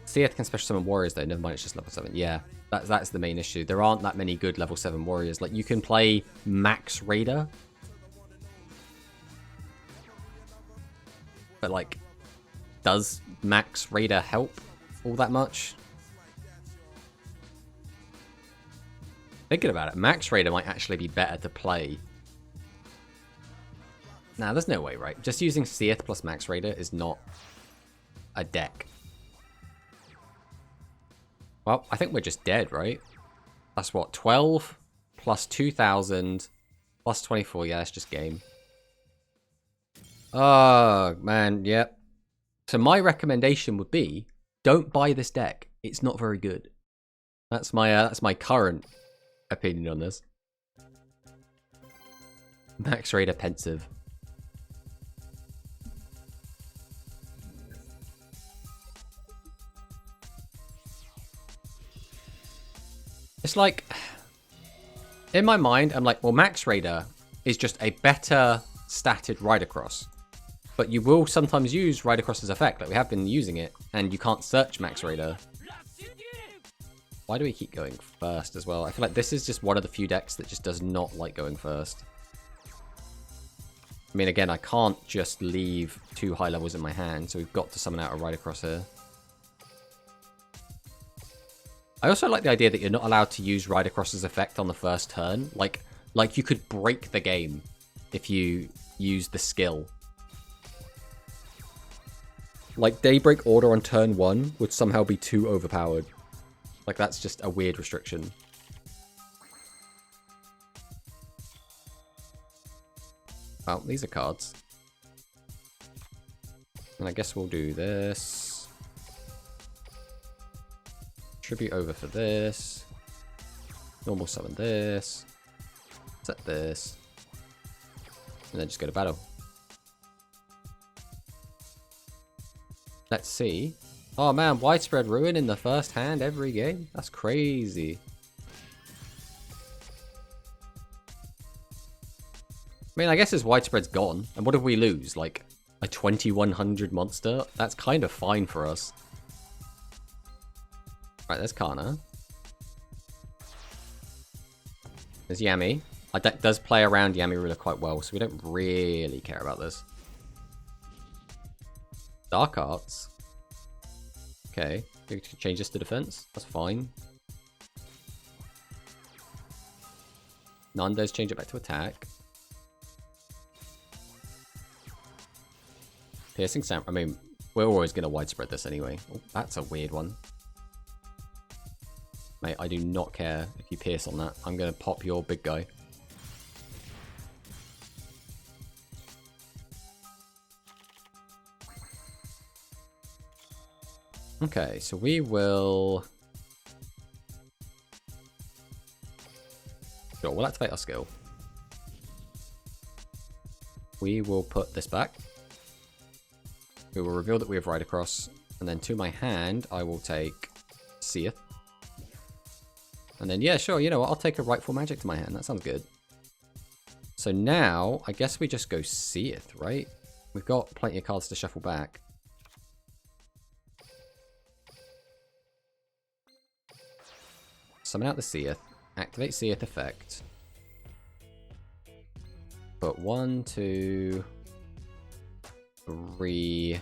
A: Seath can special summon warriors, though. Never mind, it's just level 7. Yeah, that's the main issue. There aren't that many good level 7 warriors. Like, you can play Max Raider. But, like, does Max Raider help all that much? Thinking about it, Max Raider might actually be better to play. Nah, there's no way, right? Just using Seath plus Max Raider is not a deck. Well, I think we're just dead, right? That's what, 12 plus 2,000 plus 24. Yeah, that's just game. Oh, man, yep. So my recommendation would be, don't buy this deck. It's not very good. That's my current opinion on this. Max Raider Pensive. It's like, in my mind, I'm like, well, Max Raider is just a better statted Ride Across. But you will sometimes use Ride Across's effect, like we have been using it, and you can't search Max Raider. Why do we keep going first as well? I feel like this is just one of the few decks that just does not like going first. I mean, again, I can't just leave 2 high levels in my hand, so we've got to summon out a Ride Across here. I also like the idea that you're not allowed to use Ride Across's effect on the first turn. Like you could break the game if you use the skill. Like, Daybreak Order on turn 1 would somehow be too overpowered. Like, that's just a weird restriction. Well, these are cards. And I guess we'll do this. Tribute over for this. Normal summon this. Set this. And then just go to battle. Let's see. Oh man, Widespread Ruin in the first hand every game? That's crazy. I mean, I guess his Widespread's gone. And what if we lose? Like, a 2100 monster? That's kind of fine for us. Right, there's Kana. There's Yami. Our deck does play around Yami Ruler quite well, so we don't really care about this. Dark Arts. Okay, we can change this to defense. That's fine. None does change it back to attack. Piercing Sound. I mean, we're always going to widespread this anyway. Oh, that's a weird one. Mate, I do not care if you pierce on that. I'm going to pop your big guy. Okay, so we will... Sure, we'll activate our skill. We will put this back. We will reveal that we have Ride Across. And then to my hand, I will take Seath. And then, yeah, sure, you know what? I'll take a Rightful Magic to my hand. That sounds good. So now, I guess we just go Seath, right? We've got plenty of cards to shuffle back. Summon out the Seath. Activate Seath effect. Put 1, 2, 3.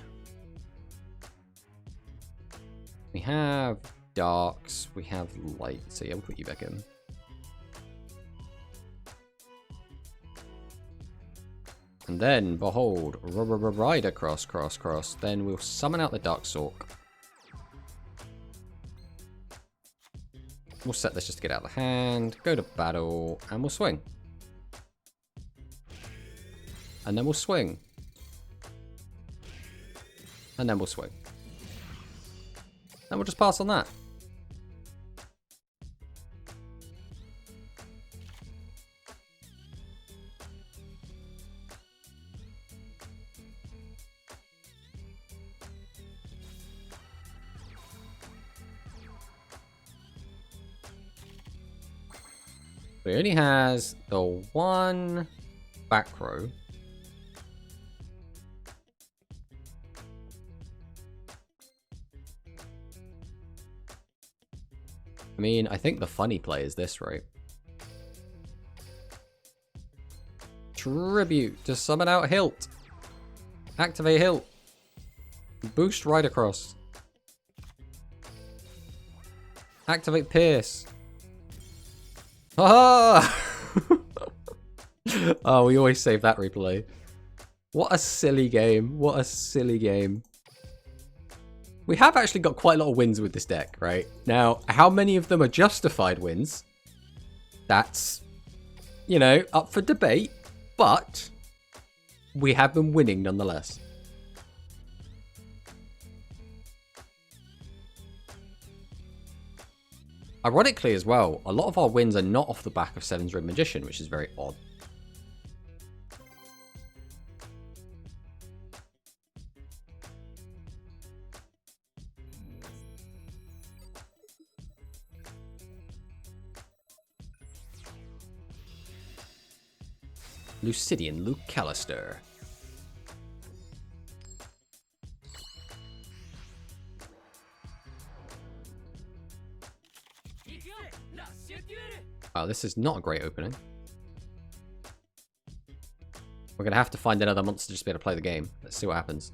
A: We have darks, we have light, so yeah, we'll put you back in. And then, behold, Rider Cross. Then we'll summon out the Darkstalk. We'll set this just to get out of the hand, go to battle, and we'll swing. And then we'll swing. And then we'll swing. And we'll just pass on that. So he only has the one back row. I mean, I think the funny play is this, right? Tribute to summon out Hilt. Activate Hilt. Boost Rider Cross. Activate Pierce. Ah! Oh, we always save that replay. What a silly game. What a silly game. We have actually got quite a lot of wins with this deck, right? Now, how many of them are justified wins? That's, you know, up for debate. But we have been winning nonetheless. Ironically as well, a lot of our wins are not off the back of Seven's Red Magician, which is very odd. Lucidian Luke Callister. Wow, this is not a great opening. We're going to have to find another monster just to be able to play the game. Let's see what happens.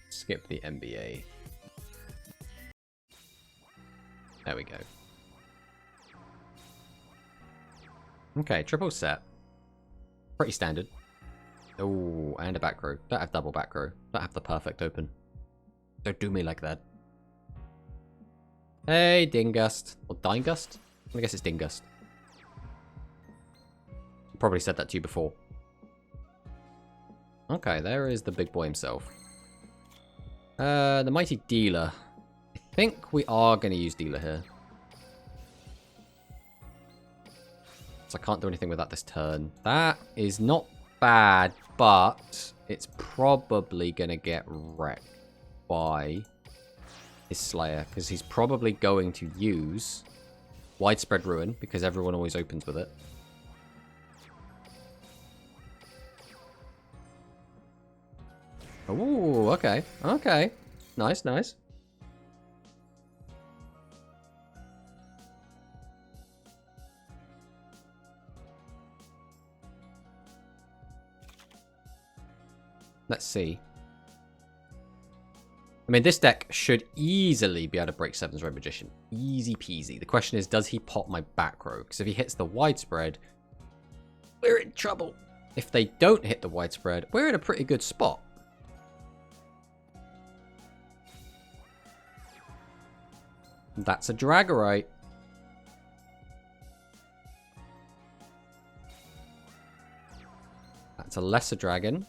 A: Skip the NBA. There we go. Okay, triple set. Pretty standard. Oh, and a back row. Don't have double back row. Don't have the perfect open. Don't do me like that. Hey, Dingust. Or Dingust? I guess it's Dingust. Probably said that to you before. Okay, there is the big boy himself. The Mighty Dealer. I think we are going to use Dealer here. So I can't do anything with that this turn. That is not bad, but it's probably going to get wrecked by his Slayer. Because he's probably going to use Widespread Ruin, because everyone always opens with it. Ooh, okay. Okay. Nice, nice. Let's see. I mean, this deck should easily be able to break Seven's Red Magician. Easy peasy. The question is, does he pop my back row? Because if he hits the widespread, we're in trouble. If they don't hit the widespread, we're in a pretty good spot. That's a Dragorite. That's a Lesser Dragon.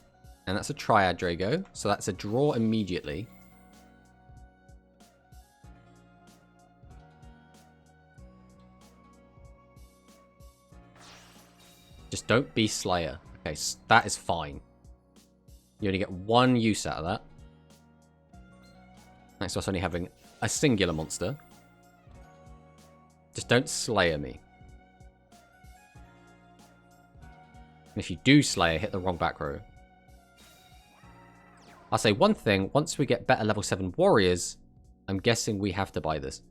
A: And that's a Triad Drago. So that's a draw immediately. Just don't be Slayer. Okay, so that is fine. You only get one use out of that. Thanks to us only having a singular monster. Just don't Slayer me. And if you do Slayer, hit the wrong back row. I'll say one thing. Once we get better level 7 warriors, I'm guessing we have to buy this.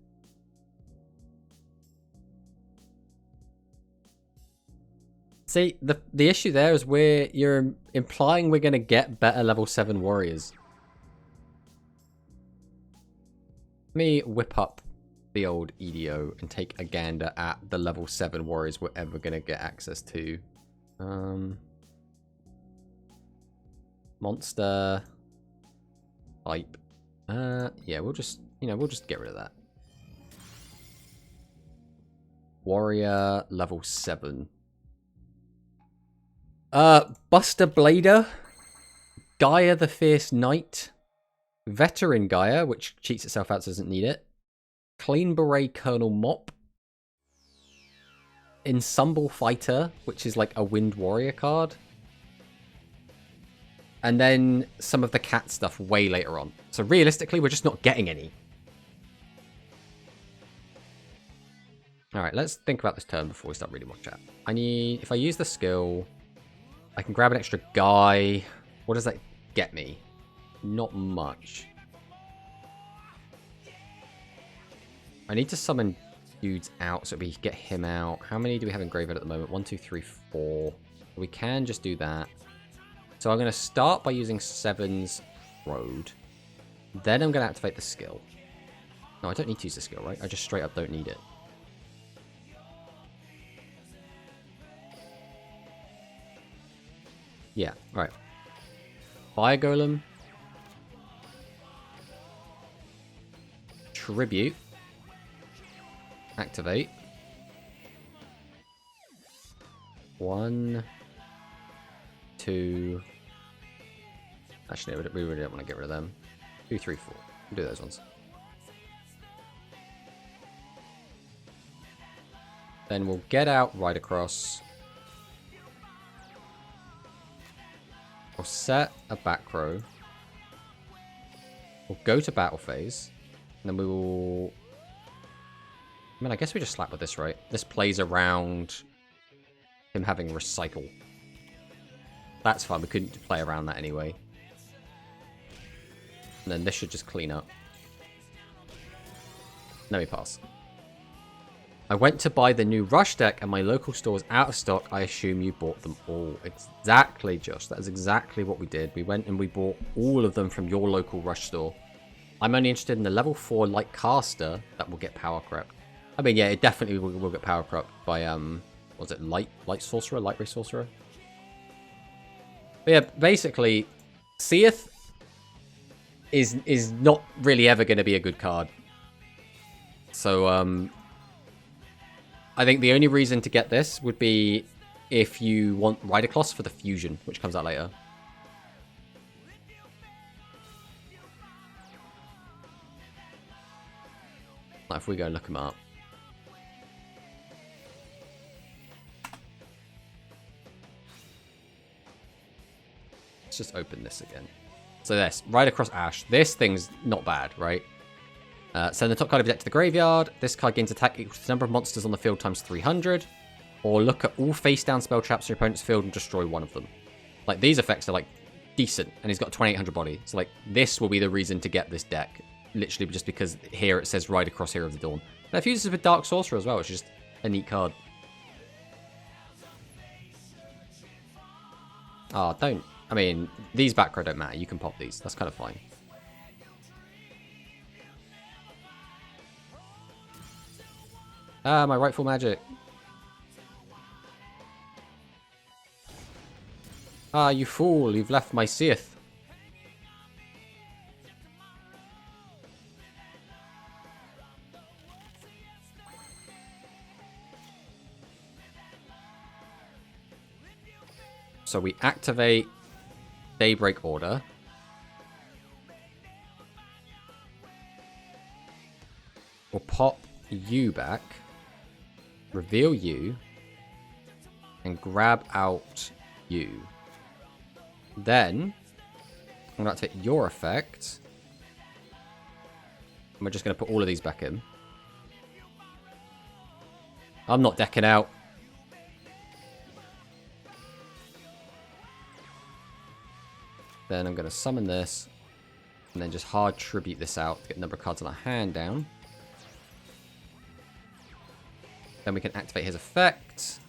A: See, the issue there is you're implying we're going to get better level 7 warriors. Let me whip up the old EDO and take a gander at the level 7 warriors we're ever going to get access to. Monster. Pipe. Yeah, we'll just get rid of that. Warrior level 7. Buster Blader. Gaia the Fierce Knight. Veteran Gaia, which cheats itself out so doesn't need it. Clean Beret Colonel Mop. Ensemble Fighter, which is like a Wind Warrior card. And then some of the cat stuff way later on. So realistically, we're just not getting any. Alright, let's think about this turn before we start reading more chat. If I use the skill, I can grab an extra guy. What does that get me? Not much. I need to summon dudes out so we can get him out. How many do we have in graveyard at the moment? 1, 2, 3, 4. We can just do that. So I'm going to start by using Seven's Road. Then I'm going to activate the skill. No, I don't need to use the skill, right? I just straight up don't need it. Yeah, right. Fire Golem. Tribute. Activate. 1, 2. Actually, we really don't want to get rid of them. 2, 3, 4. We'll do those ones. Then we'll get out right across. We'll set a back row. We'll go to battle phase. And then we will... I mean, I guess we just slap with this, right? This plays around him having recycle. That's fine. We couldn't play around that anyway. And then this should just clean up. Let me pass. I went to buy the new Rush deck and my local store was out of stock. I assume you bought them all. Exactly, Josh. That is exactly what we did. We went and we bought all of them from your local Rush store. I'm only interested in the level 4 light caster that will get power crept. I mean, yeah, it definitely will get power crept by, was it light sorcerer? Light ray sorcerer? But yeah, basically, Seath is not really ever going to be a good card. So, I think the only reason to get this would be if you want Ridicloss for the fusion, which comes out later. Like if we go and look him up. Let's just open this again. So this, right across Ash. This thing's not bad, right? Send the top card of your deck to the graveyard. This card gains attack equal to the number of monsters on the field times 300. Or look at all face-down spell traps in your opponent's field and destroy one of them. Like, these effects are, like, decent. And he's got 2800 body. So, like, this will be the reason to get this deck. Literally just because here it says right across Hero of the Dawn. And I've used this with Dark Sorcerer as well, which is just a neat card. Oh, don't... I mean, these back row don't matter. You can pop these. That's kind of fine. Ah, my rightful magic. Ah, you fool. You've left my Seath. So we activate Daybreak Order. We'll pop you back. Reveal you. And grab out you. Then, I'm going to activate your effect. And we're just going to put all of these back in. I'm not decking out. Then I'm going to summon this. And then just hard tribute this out to get the number of cards on our hand down. Then we can activate his effect.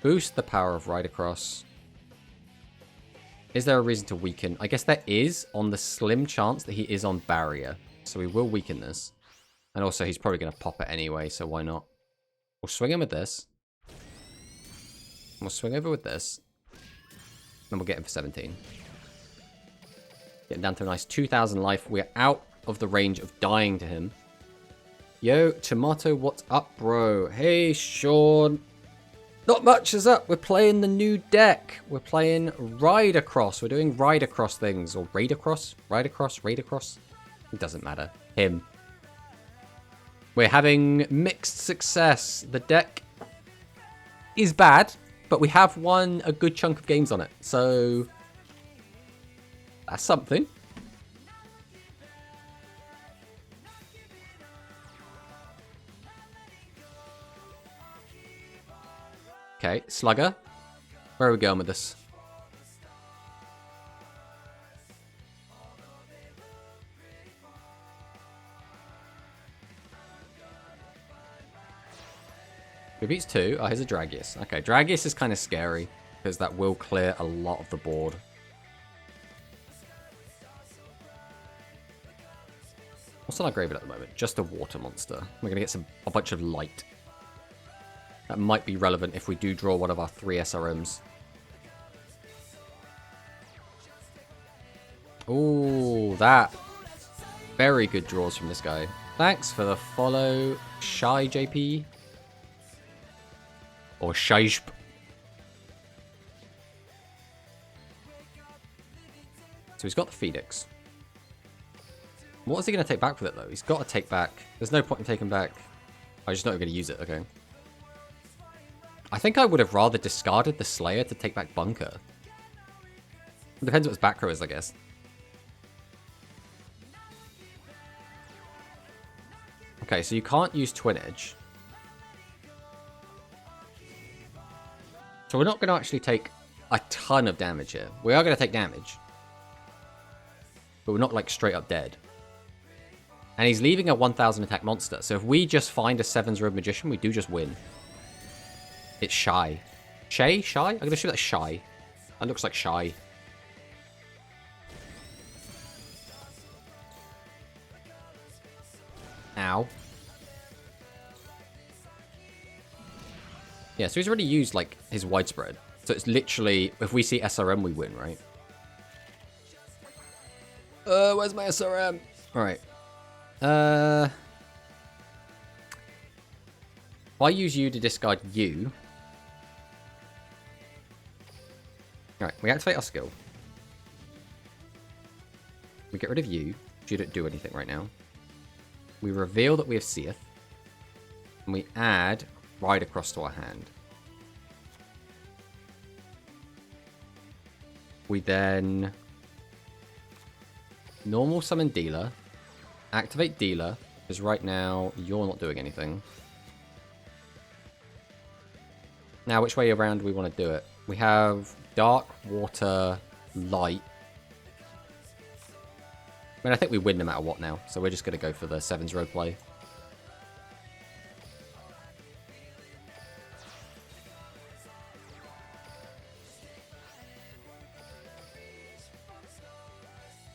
A: boost the power of Ride Across. Is there a reason to weaken? I guess there is, on the slim chance that he is on barrier. So we will weaken this. And also, he's probably going to pop it anyway, so why not? We'll swing him with this. We'll swing over with this. And we'll get him for 17. Getting down to a nice 2,000 life. We're out of the range of dying to him. Yo, Tomato, what's up, bro? Hey, Sean. Not much is up. We're playing the new deck. We're playing Ride Across. We're doing Ride Across things. Or Raid Across? Ride Across? Raid Across? It doesn't matter. Him. We're having mixed success. The deck is bad, but we have won a good chunk of games on it. So that's something. Okay, Slugger. Where are we going with this? Who beats 2? Oh, here's a Dragius. Okay, Dragius is kind of scary, because that will clear a lot of the board. What's on our graveyard at the moment? Just a water monster. We're going to get a bunch of light. That might be relevant if we do draw one of our 3 SRMs. Ooh, that. Very good draws from this guy. Thanks for the follow, Shy JP. Or Shaishp. So he's got the Phoenix. What is he going to take back with it, though? He's got to take back. There's no point in taking back. I'm just not going to use it, okay. I think I would have rather discarded the Slayer to take back Bunker. It depends what his back row is, I guess. Okay, so you can't use Twin Edge. So we're not going to actually take a ton of damage here. We are going to take damage. But we're not, like, straight up dead. And he's leaving a 1,000 attack monster. So if we just find a 7's Road Magician, we do just win. It's Shy. Shay? Shy? I'm going to assume that's Shy. That looks like Shy. Ow. Yeah, so he's already used, like, his widespread. So it's literally, if we see SRM, we win, right? Where's my SRM? Alright. If I use you to discard you... Alright, we activate our skill. We get rid of you. You don't do anything right now. We reveal that we have Seath. And we add Ride Across to our hand. We then normal summon Dealer. Activate Dealer, because right now you're not doing anything. Now, which way around do we want to do it? We have Dark, Water, Light. I mean, I think we win no matter what now, so we're just going to go for the 7's road play.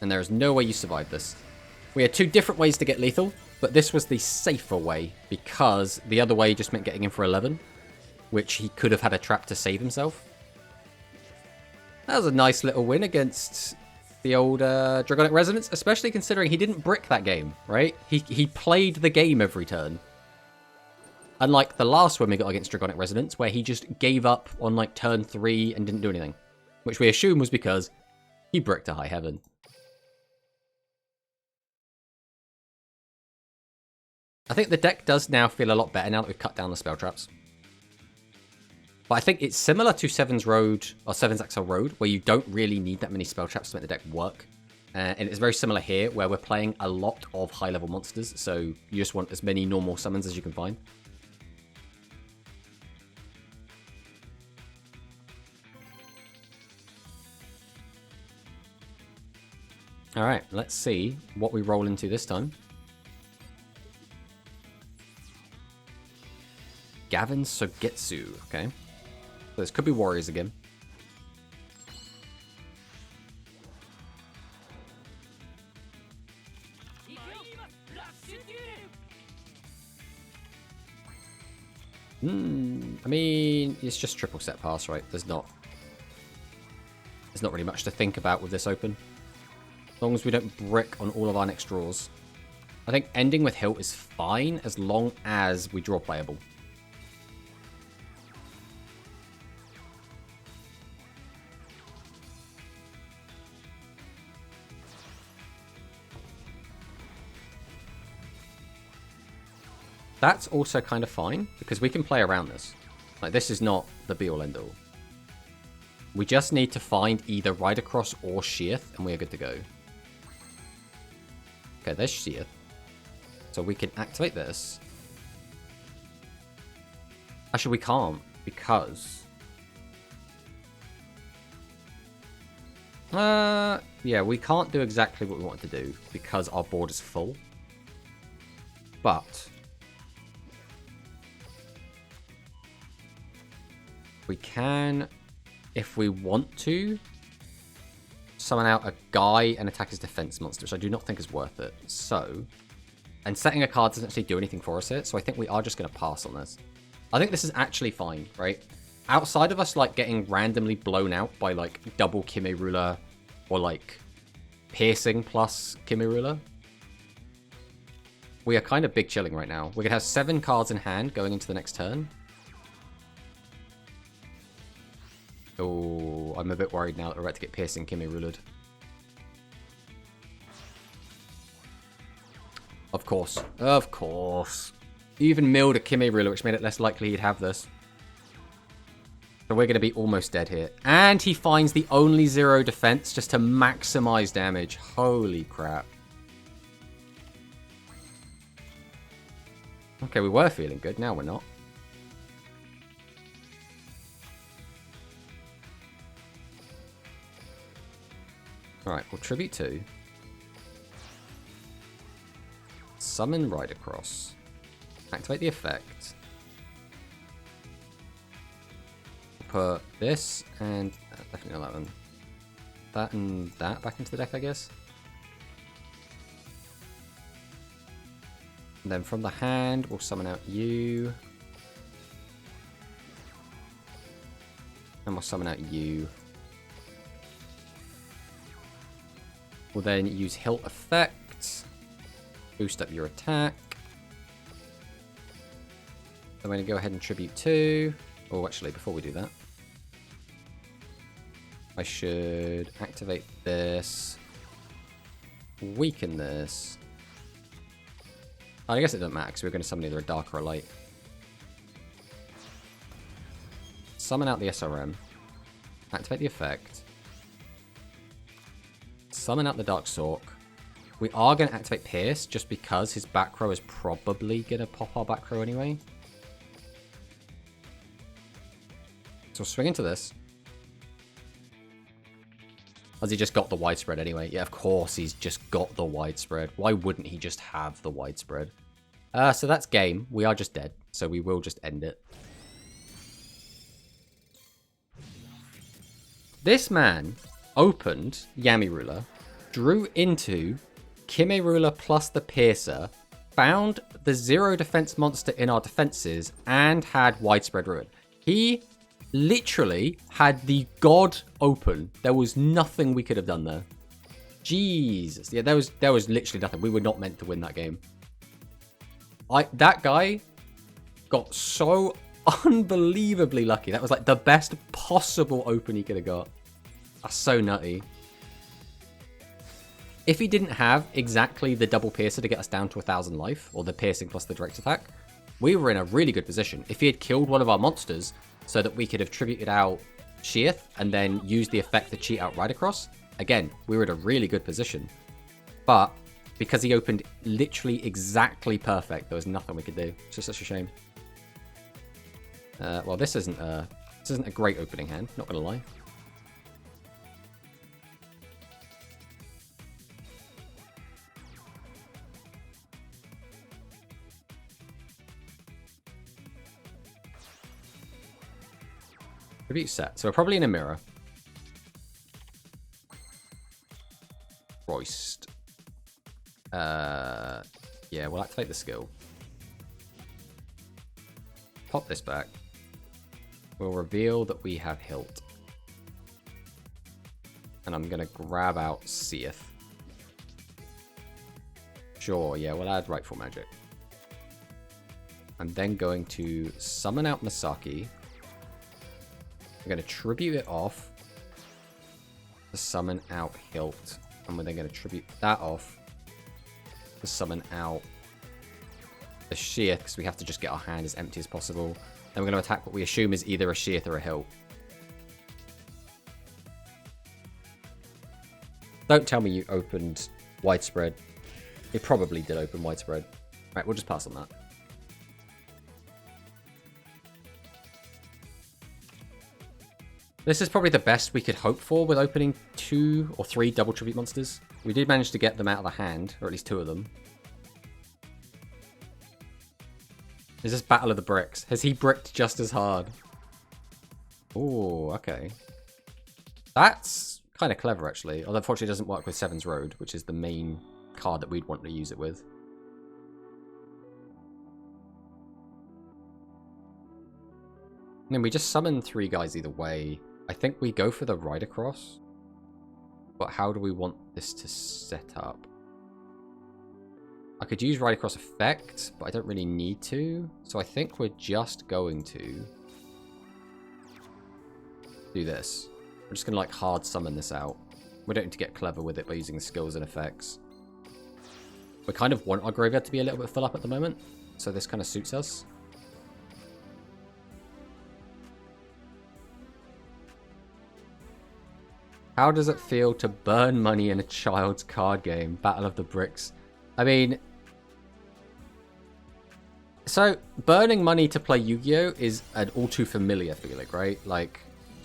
A: And there is no way you survive this. We had 2 different ways to get lethal, but this was the safer way, because the other way just meant getting him for 11, which he could have had a trap to save himself. That was a nice little win against the old Dragonic Resonance, especially considering he didn't brick that game, right? He played the game every turn. Unlike the last win we got against Dragonic Resonance, where he just gave up on like turn 3 and didn't do anything. Which we assume was because he bricked a High Heaven. I think the deck does now feel a lot better now that we've cut down the spell traps. But I think it's similar to 7's Road, or 7's XL Road, where you don't really need that many spell traps to make the deck work. And it's very similar here, where we're playing a lot of high-level monsters, so you just want as many normal summons as you can find. Alright, let's see what we roll into this time. Gavin Sogetsu, okay. So this could be warriors again. I mean, it's just triple set pass, right? There's not really much to think about with this open. As long as we don't brick on all of our next draws. I think ending with hilt is fine as long as we draw playable. That's also kind of fine, because we can play around this. Like, this is not the be-all, end-all. We just need to find either Ridercross or Sheath, and we are good to go. Okay, there's Sheath. So we can activate this. Actually, we can't, because... yeah, we can't do exactly what we want to do, because our board is full. But... we can, if we want to, summon out a guy and attack his defense monster, which I do not think is worth it. So, and setting a card doesn't actually do anything for us here, so I think we are just going to pass on this. I think this is actually fine, right? Outside of us, like, getting randomly blown out by, like, double Kimerula or, like, piercing plus Kimerula, we are kind of big chilling right now. We're going to have 7 cards in hand going into the next turn. Oh, I'm a bit worried now that we're about to get piercing Kimerula'd. Of course. Of course. You even milled a Kimerula, which made it less likely he'd have this. So we're going to be almost dead here. And he finds the only 0 defense just to maximize damage. Holy crap. Okay, we were feeling good. Now we're not. Alright, we'll Tribute 2. Summon Ridercross. Activate the effect. Put this and... definitely not that one. That and that back into the deck, I guess. And then from the hand, we'll summon out you. And we'll summon out you. We'll then use Hilt Effect. Boost up your attack. I'm going to go ahead and Tribute 2. Oh, actually, before we do that, I should activate this. Weaken this. Oh, I guess it doesn't matter, because we're going to summon either a Dark or a Light. Summon out the SRM. Activate the effect. Summon out the Dark Sork. We are going to activate Pierce, just because his back row is probably going to pop our back row anyway. So we'll swing into this. Has he just got the widespread anyway? Yeah, of course he's just got the widespread. Why wouldn't he just have the widespread? So that's game. We are just dead, so we will just end it. This man opened Yamirula, drew into Kimerula plus the Piercer, found the 0 defense monster in our defenses, and had widespread ruin. He literally had the god open. There was nothing we could have done there. Jesus. Yeah, there was literally nothing. We were not meant to win that game. That guy got so unbelievably lucky. That was like the best possible open he could have got. That's so nutty. If he didn't have exactly the double piercer to get us down to 1,000 life, or the piercing plus the direct attack, we were in a really good position. If he had killed one of our monsters so that we could have tributed out Sheath and then used the effect to cheat out Ridercross, again, we were in a really good position. But because he opened literally exactly perfect, there was nothing we could do. It's just such a shame. Well, this isn't a great opening hand, not gonna lie. Tribute set. So we're probably in a mirror. Roist. Yeah, we'll activate the skill. Pop this back. We'll reveal that we have Hilt. And I'm going to grab out Seeth. Sure, yeah, we'll add Rightful Magic. I'm then going to summon out Masaki. I'm going to tribute it off to summon out Hilt. And we're then going to tribute that off to summon out the Sheath, because we have to just get our hand as empty as possible. Then we're going to attack what we assume is either a Sheath or a Hilt. Don't tell me you opened Widespread. It probably did open Widespread. Right, we'll just pass on that. This is probably the best we could hope for with opening 2 or 3 double tribute monsters. We did manage to get them out of the hand, or at least 2 of them. Is this Battle of the Bricks? Has he bricked just as hard? Oh, okay. That's kind of clever, actually. Although, unfortunately, it doesn't work with Seven's Road, which is the main card that we'd want to use it with. I mean, we just summon 3 guys either way. I think we go for the Ride Across. But how do we want this to set up? I could use Ride Across effect, but I don't really need to. So I think we're just going to do this. We're just going to like hard summon this out. We don't need to get clever with it by using the skills and effects. We kind of want our graveyard to be a little bit full up at the moment. So this kind of suits us. How does it feel to burn money in a child's card game? Battle of the Bricks. I mean... So, burning money to play Yu-Gi-Oh! Is an all too familiar feeling, right? Like,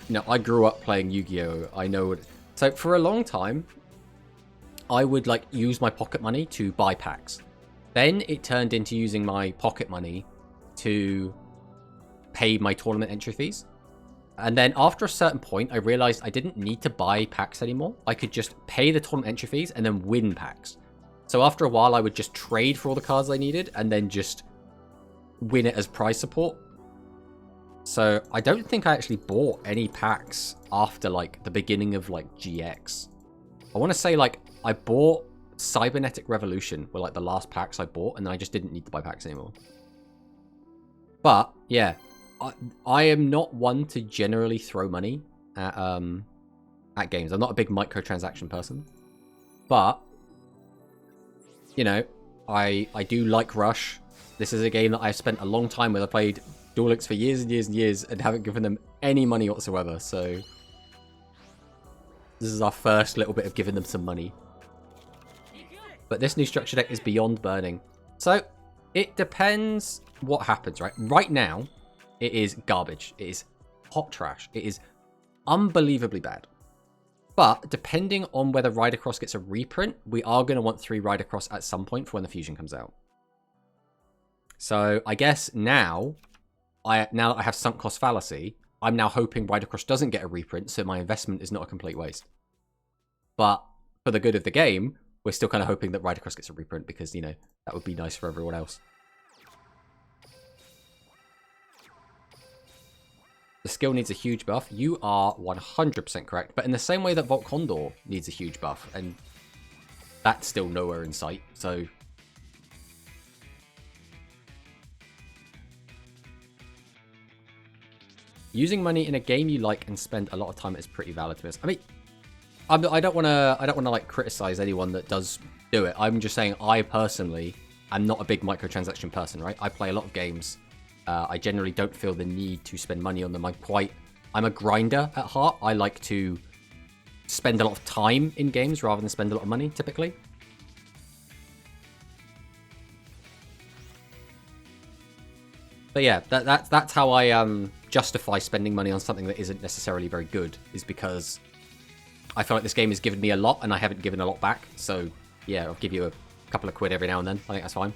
A: you know, I grew up playing Yu-Gi-Oh! I know what... So, for a long time, I would, like, use my pocket money to buy packs. Then it turned into using my pocket money to pay my tournament entry fees. And then after a certain point, I realized I didn't need to buy packs anymore. I could just pay the tournament entry fees and then win packs. So after a while, I would just trade for all the cards I needed and then just win it as prize support. So I don't think I actually bought any packs after like the beginning of like GX. I want to say like I bought Cybernetic Revolution were like the last packs I bought, and then I just didn't need to buy packs anymore. But yeah. I am not one to generally throw money at games. I'm not a big microtransaction person. But, you know, I do like Rush. This is a game that I've spent a long time with. I played Duel Links for years and years and years and haven't given them any money whatsoever. So, this is our first little bit of giving them some money. But this new structure deck is beyond burning. So, it depends what happens, right? Right now... It is garbage. It is hot trash. It is unbelievably bad. But depending on whether Ride Across gets a reprint, we are going to want 3 Ride Across at some point for when the fusion comes out. So I guess now that I have sunk cost fallacy, I'm now hoping Ride Across doesn't get a reprint, so my investment is not a complete waste. But for the good of the game, we're still kind of hoping that Ride Across gets a reprint because, you know, that would be nice for everyone else. The skill needs a huge buff. You are 100% correct, but in the same way that Volt Condor needs a huge buff, and that's still nowhere in sight, so... Using money in a game you like and spend a lot of time is pretty valid to us. I mean, I don't want to like criticize anyone that does do it. I'm just saying I personally am not a big microtransaction person, right? I play a lot of games. I generally don't feel the need to spend money on them. I'm a grinder at heart. I like to spend a lot of time in games rather than spend a lot of money, typically. But yeah, that's how I justify spending money on something that isn't necessarily very good, is because I feel like this game has given me a lot and I haven't given a lot back. So yeah, I'll give you a couple of quid every now and then. I think that's fine.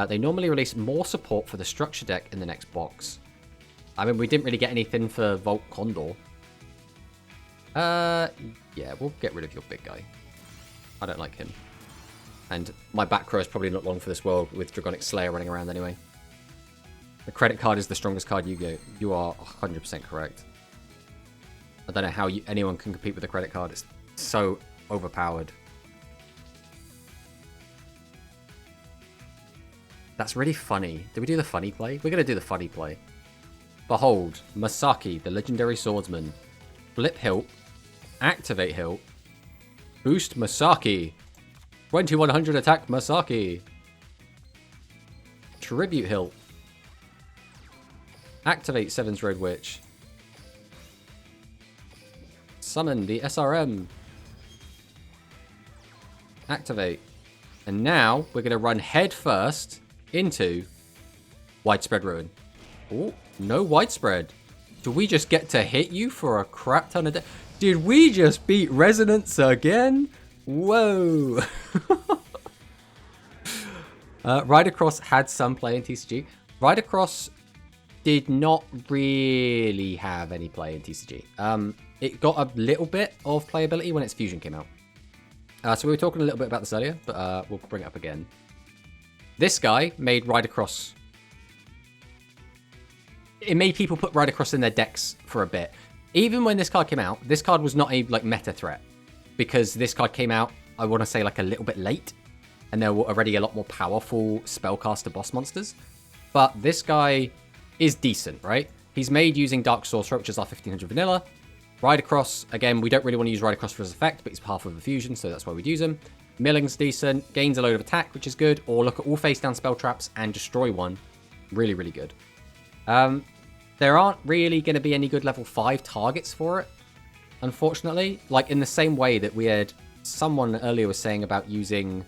A: They normally release more support for the structure deck in the next box. I mean, we didn't really get anything for Volt Condor. Yeah, we'll get rid of your big guy. I don't like him. And my back row is probably not long for this world with Dragonic Slayer running around anyway. The credit card is the strongest card you get. You are 100% correct. I don't know how anyone can compete with the credit card. It's so overpowered. That's really funny. Did we do the funny play? We're going to do the funny play. Behold, Masaki, the legendary swordsman. Flip Hilt. Activate Hilt. Boost Masaki. 2100 attack Masaki. Tribute Hilt. Activate Seven's Red Witch. Summon the SRM. Activate. And now we're going to run head first into Widespread Ruin. Oh, no Widespread. Do we just get to hit you for a crap ton of Did we just beat Resonance again? Whoa. Ridacross had some play in TCG. Ridacross did not really have any play in TCG. It got a little bit of playability when its fusion came out. So we were talking a little bit about this earlier, but we'll bring it up again. This guy made Ridacross. It made people put Ridacross in their decks for a bit. Even when this card came out, this card was not a meta threat. Because this card came out, I want to say a little bit late. And there were already a lot more powerful spellcaster boss monsters. But this guy is decent, right? He's made using Dark Sorcerer, which is our 1500 vanilla. Ridacross, again, we don't really want to use Ridacross for his effect, but he's half of a fusion, so that's why we'd use him. Milling's decent, gains a load of attack, which is good. Or look at all face down spell traps and destroy one. Really, really good. There aren't really going to be any good level 5 targets for it, unfortunately. Like in the same way that we had someone earlier was saying about using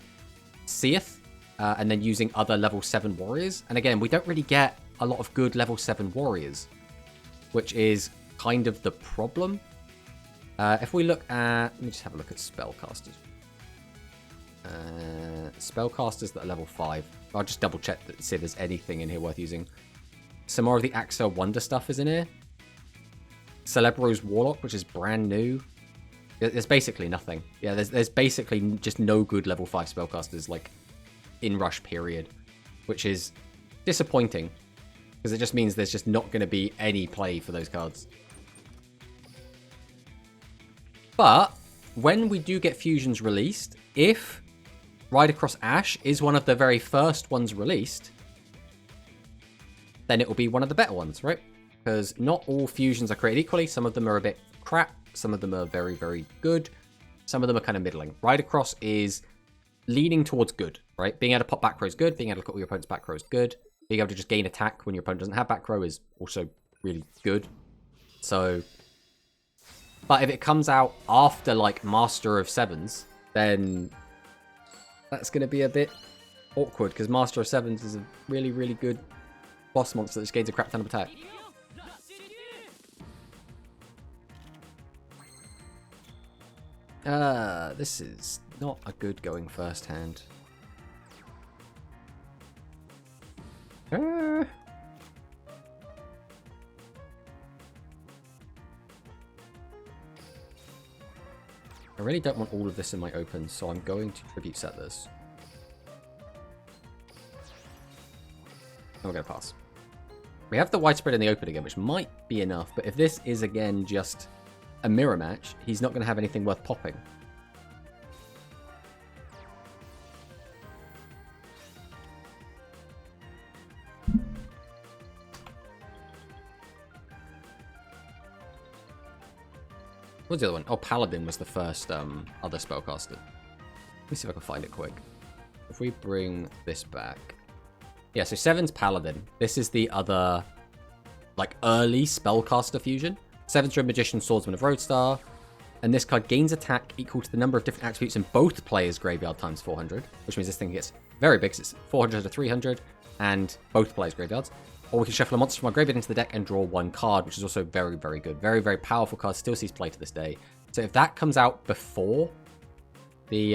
A: Seath and then using other level 7 warriors. And again, we don't really get a lot of good level 7 warriors, which is kind of the problem. If we look at... Let me just have a look at spellcasters. Spellcasters that are level 5. I'll just double check to see if there's anything in here worth using. Some more of the Axel Wonder stuff is in here. Celebro's Warlock, which is brand new. There's basically nothing. Yeah, there's basically just no good level 5 spellcasters, in Rush period. Which is disappointing. Because it just means there's just not going to be any play for those cards. But, when we do get fusions released, if Ridacross Ash is one of the very first ones released, then it will be one of the better ones, right? Because not all fusions are created equally. Some of them are a bit crap. Some of them are very, very good. Some of them are kind of middling. Ridacross is leaning towards good, right? Being able to pop back row is good. Being able to look at all your opponent's back row is good. Being able to just gain attack when your opponent doesn't have back row is also really good. So, but if it comes out after, Master of Sevens, then that's going to be a bit awkward. Because Master of Sevens is a really, really good boss monster that just gains a crap ton of attack. This is not a good going first hand. I really don't want all of this in my open, so I'm going to Tribute Settlers. And we're going to pass. We have the Widespread in the open again, which might be enough, but if this is again just a mirror match, he's not going to have anything worth popping. What's the other one? Oh, Paladin was the first other spellcaster. Let me see if I can find it quick. If we bring this back... Yeah, so 7's Paladin. This is the other, early spellcaster fusion. 7's Red Magician, Swordsman of Roadstar. And this card gains attack equal to the number of different attributes in both players' graveyard times 400. Which means this thing gets very big, so it's 400 to 300. And both players' graveyards. Or we can shuffle a monster from our graveyard into the deck and draw one card, which is also very, very good. Very, very powerful card. Still sees play to this day. So if that comes out before the...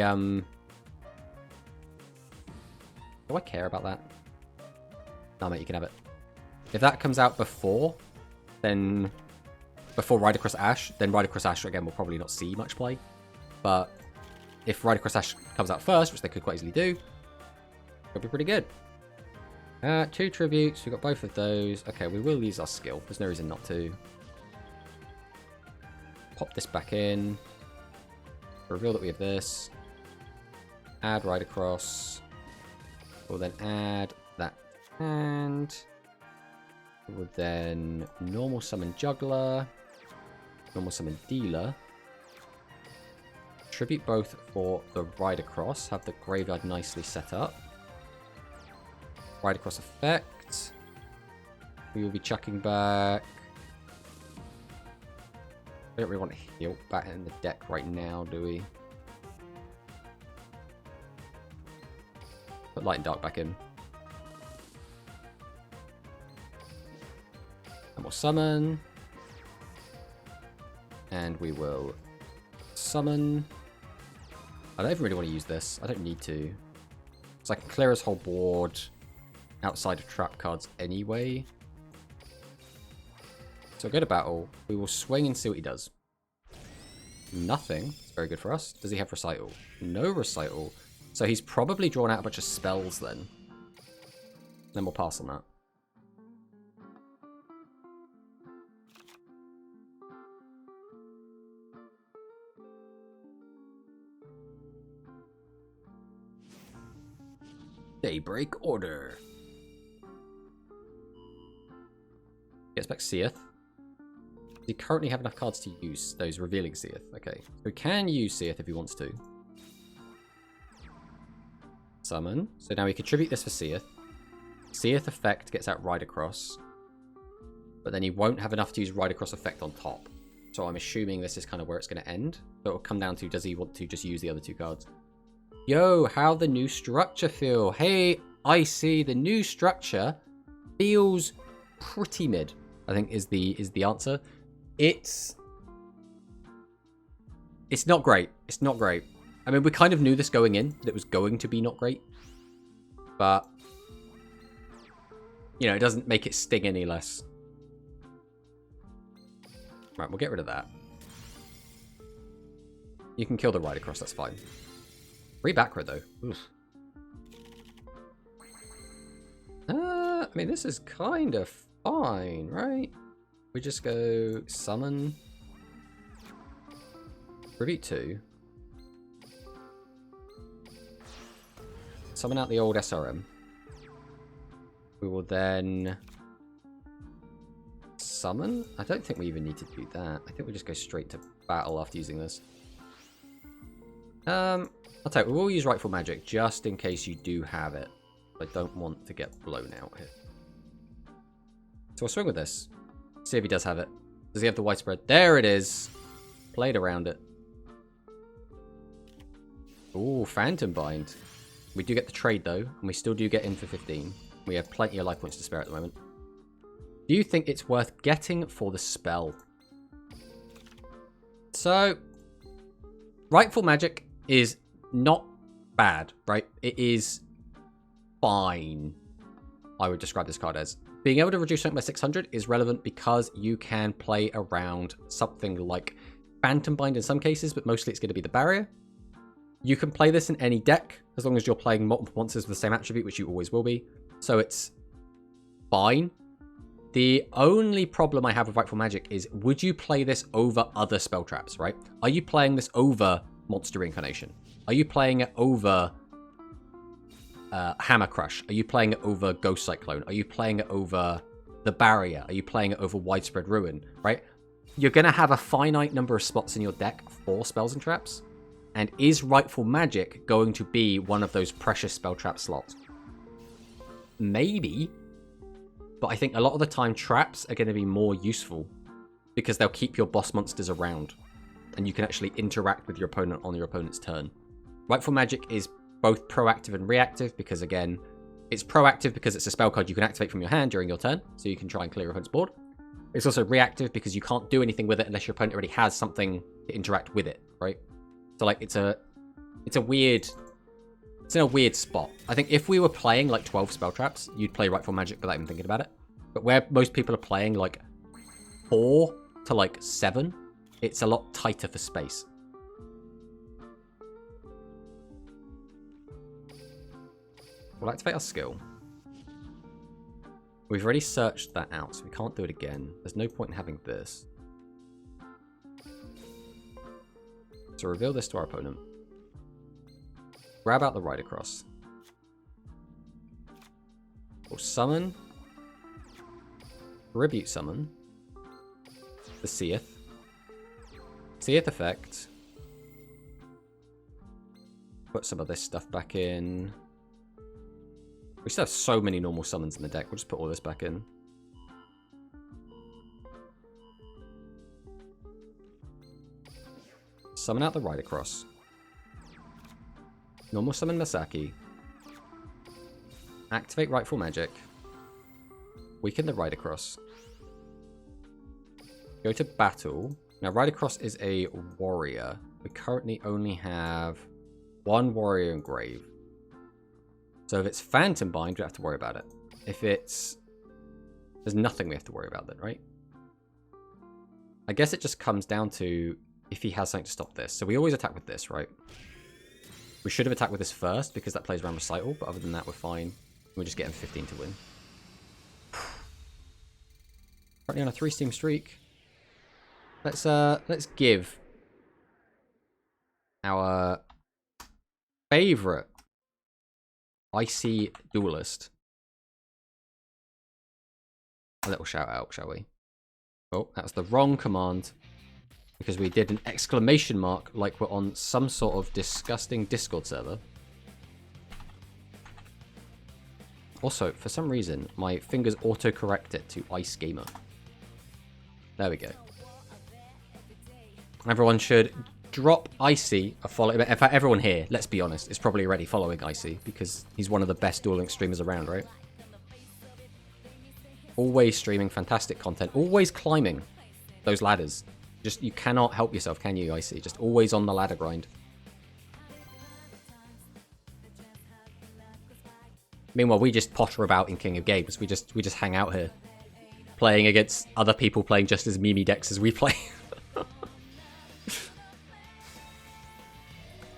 A: Do I care about that? No, mate, you can have it. If that comes out before then before Ride Across Ash, then Ride Across Ash again will probably not see much play. But if Ride Across Ash comes out first, which they could quite easily do, it'll be pretty good. 2 tributes, we've got both of those. Okay, we will use our skill. There's no reason not to. Pop this back in. Reveal that we have this. Add Ride Across. We'll then add that hand. We'll then normal summon Juggler. Normal summon Dealer. Tribute both for the Ride Across. Have the graveyard nicely set up. Ride Across effect. We will be chucking back. We don't really want to heal back in the deck right now, do we? Put Light and Dark back in. And we'll summon. And we will summon. I don't even really want to use this. I don't need to. So I can clear his whole board outside of trap cards anyway. So go to battle. We will swing and see what he does. Nothing. It's very good for us. Does he have Recital? No Recital. So he's probably drawn out a bunch of spells then. Then we'll pass on that. Daybreak Order. Gets back Seath. Does he currently have enough cards to use those revealing Seath? Okay. So he can use Seath if he wants to. Summon. So now we contribute this for Seath. Seath effect gets out Ride Across. But then he won't have enough to use Ride Across effect on top. So I'm assuming this is kind of where it's going to end. So it'll come down to, does he want to just use the other 2 cards? Yo, how the new structure feel? Hey, I see the new structure feels pretty mid, I think is the answer. It's not great. It's not great. I mean, we kind of knew this going in, that it was going to be not great. But, you know, it doesn't make it sting any less. Right, we'll get rid of that. You can kill the Ride Across, that's fine. Free back row, though. Oof. I mean, this is kind of fine, right? We just go summon. Tribute 2. Summon out the old SRM. We will then summon. I don't think we even need to do that. I think we just go straight to battle after using this. I'll tell you, we will use Rightful Magic just in case you do have it. I don't want to get blown out here. So I'll swing with this. See if he does have it. Does he have the widespread? There it is. Played around it. Ooh, Phantom Bind. We do get the trade though, and we still do get in for 15. We have plenty of life points to spare at the moment. Do you think it's worth getting for the spell? So, Rightful Magic is not bad, right? It is fine, I would describe this card as. Being able to reduce something by 600 is relevant because you can play around something like Phantom Bind in some cases, but mostly it's going to be the barrier. You can play this in any deck as long as you're playing multiple monsters with the same attribute, which you always will be. So it's fine. The only problem I have with Rightful Magic is, would you play this over other spell traps, right? Are you playing this over Monster Reincarnation? Are you playing it over Hammer Crush? Are you playing it over Ghost Cyclone? Are you playing it over the Barrier? Are you playing it over Widespread Ruin, right? You're going to have a finite number of spots in your deck for spells and traps. And is Rightful Magic going to be one of those precious spell trap slots? Maybe. But I think a lot of the time traps are going to be more useful because they'll keep your boss monsters around. And you can actually interact with your opponent on your opponent's turn. Rightful Magic is both proactive and reactive because, again, it's proactive because it's a spell card you can activate from your hand during your turn, so you can try and clear your opponent's board. It's also reactive because you can't do anything with it unless your opponent already has something to interact with it, right? So, like, it's in a weird spot. I think if we were playing, like, 12 spell traps, you'd play Rightful Magic without even thinking about it. But where most people are playing, like, 4 to like 7, it's a lot tighter for space. We'll activate our skill. We've already searched that out, so we can't do it again. There's no point in having this. So reveal this to our opponent. Grab out the Ride Across. We'll summon. Tribute summon. The Seath. Seath effect. Put some of this stuff back in. We still have so many normal summons in the deck. We'll just put all this back in. Summon out the Ride Across. Normal summon Masaki. Activate Rightful Magic. Weaken the Ride Across. Go to battle. Now, Ride Across is a warrior. We currently only have 1 warrior in grave. So if it's Phantom Bind, we don't have to worry about it. If it's... There's nothing we have to worry about then, right? I guess it just comes down to if he has something to stop this. So we always attack with this, right? We should have attacked with this first because that plays around Recital, but other than that, we're fine. We're just getting 15 to win. Currently on a 3-steam streak. Let's give our favorite Icy Duelist a little shout out, shall we? Oh, that's the wrong command. Because we did an exclamation mark like we're on some sort of disgusting Discord server. Also, for some reason, my fingers auto-correct it to Ice Gamer. There we go. Everyone should drop Icy a follow. In fact, everyone here, let's be honest, is probably already following Icy because he's one of the best Duel Links streamers around, right? Always streaming fantastic content, always climbing those ladders. Just, you cannot help yourself, can you, Icy? Just always on the ladder grind. Meanwhile, we just potter about in King of Games. We just hang out here, playing against other people playing just as Mimi decks as we play.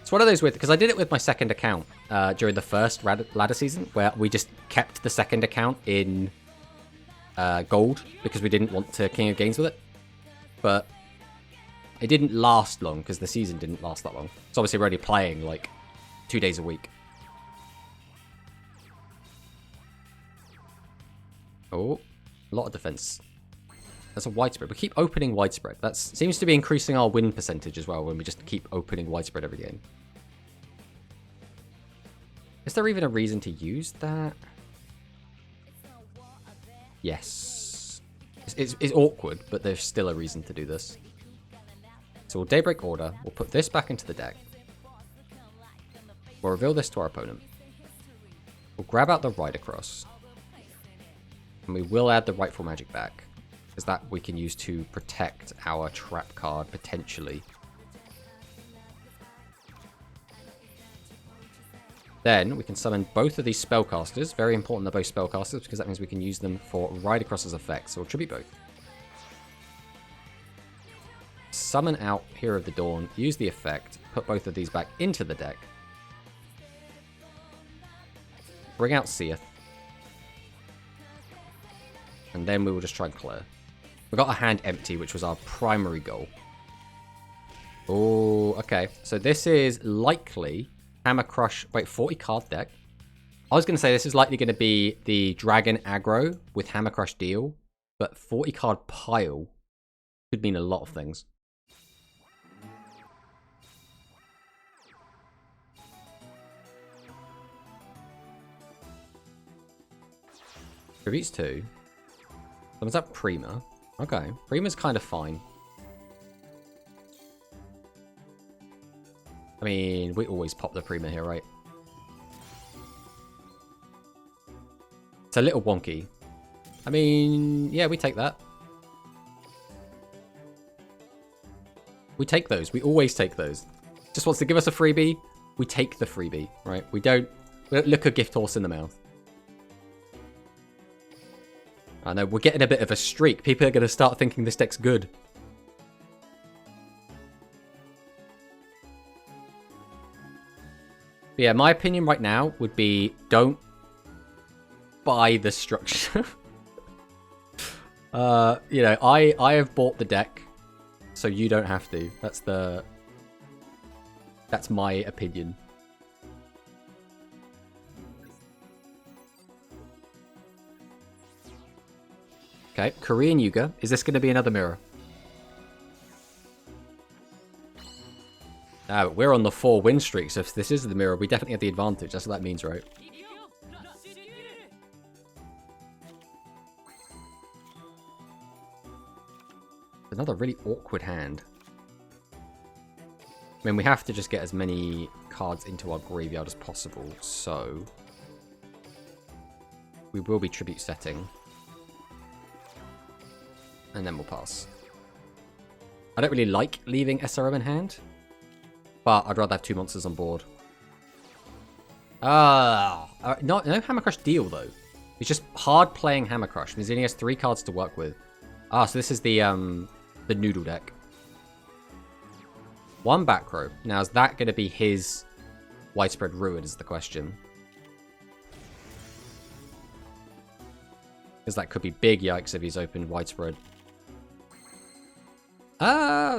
A: It's one of those weird, because I did it with my second account during the first ladder season, where we just kept the second account in gold because we didn't want to King of Games with it. But it didn't last long because the season didn't last that long. So obviously we're already playing like 2 days a week. Oh, a lot of defense. That's a widespread. We keep opening widespread. That seems to be increasing our win percentage as well when we just keep opening widespread every game. Is there even a reason to use that? Yes. It's awkward, but there's still a reason to do this. So we'll Daybreak Order. We'll put this back into the deck. We'll reveal this to our opponent. We'll grab out the Ride Across. And we will add the Rightful Magic back. Because that we can use to protect our trap card, potentially. Then we can summon both of these spellcasters. Very important they're both spellcasters, because that means we can use them for Ride Across's effects. So we'll tribute both. Summon out Hero of the Dawn, use the effect, put both of these back into the deck. Bring out Seath. And then we will just try and clear. We got our hand empty, which was our primary goal. Oh, okay. So this is likely Hammer Crush. Wait, 40 card deck. I was going to say this is likely going to be the Dragon aggro with Hammer Crush deal, but 40 card pile could mean a lot of things. Tributes 2. Someone's up Prima. Okay, Prima's kind of fine. I mean, we always pop the Prima here, right? It's a little wonky. I mean, yeah, we take that. We take those. We always take those. Just wants to give us a freebie. We take the freebie, right? We don't look a gift horse in the mouth. I know, we're getting a bit of a streak. People are going to start thinking this deck's good. But yeah, my opinion right now would be don't buy the structure. You know, I have bought the deck, so you don't have to. That's my opinion. Okay, Korean Yuga. Is this going to be another mirror? But we're on the 4 win streak, so if this is the mirror, we definitely have the advantage. That's what that means, right? Another really awkward hand. I mean, we have to just get as many cards into our graveyard as possible, so we will be tribute setting. And then we'll pass. I don't really like leaving SRM in hand, but I'd rather have 2 monsters on board. No Hammer Crush deal, though. He's just hard playing Hammer Crush. Means he only has 3 cards to work with. So this is the Noodle deck. 1 back row. Now, is that going to be his Widespread Ruin is the question. Because that could be big yikes if he's opened Widespread.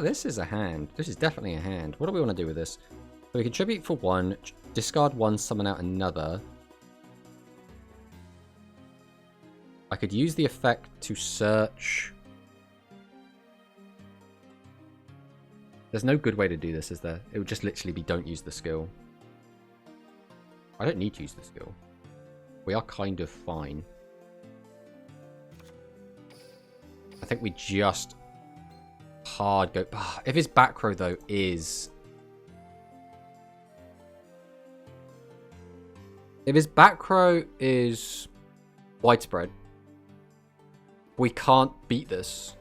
A: This is a hand. This is definitely a hand. What do we want to do with this? So we contribute for 1, discard 1, summon out another. I could use the effect to search. There's no good way to do this, is there? It would just literally be don't use the skill. I don't need to use the skill. We are kind of fine. I think we just hard go. If his back row, though, is... If his back row is Widespread, we can't beat this.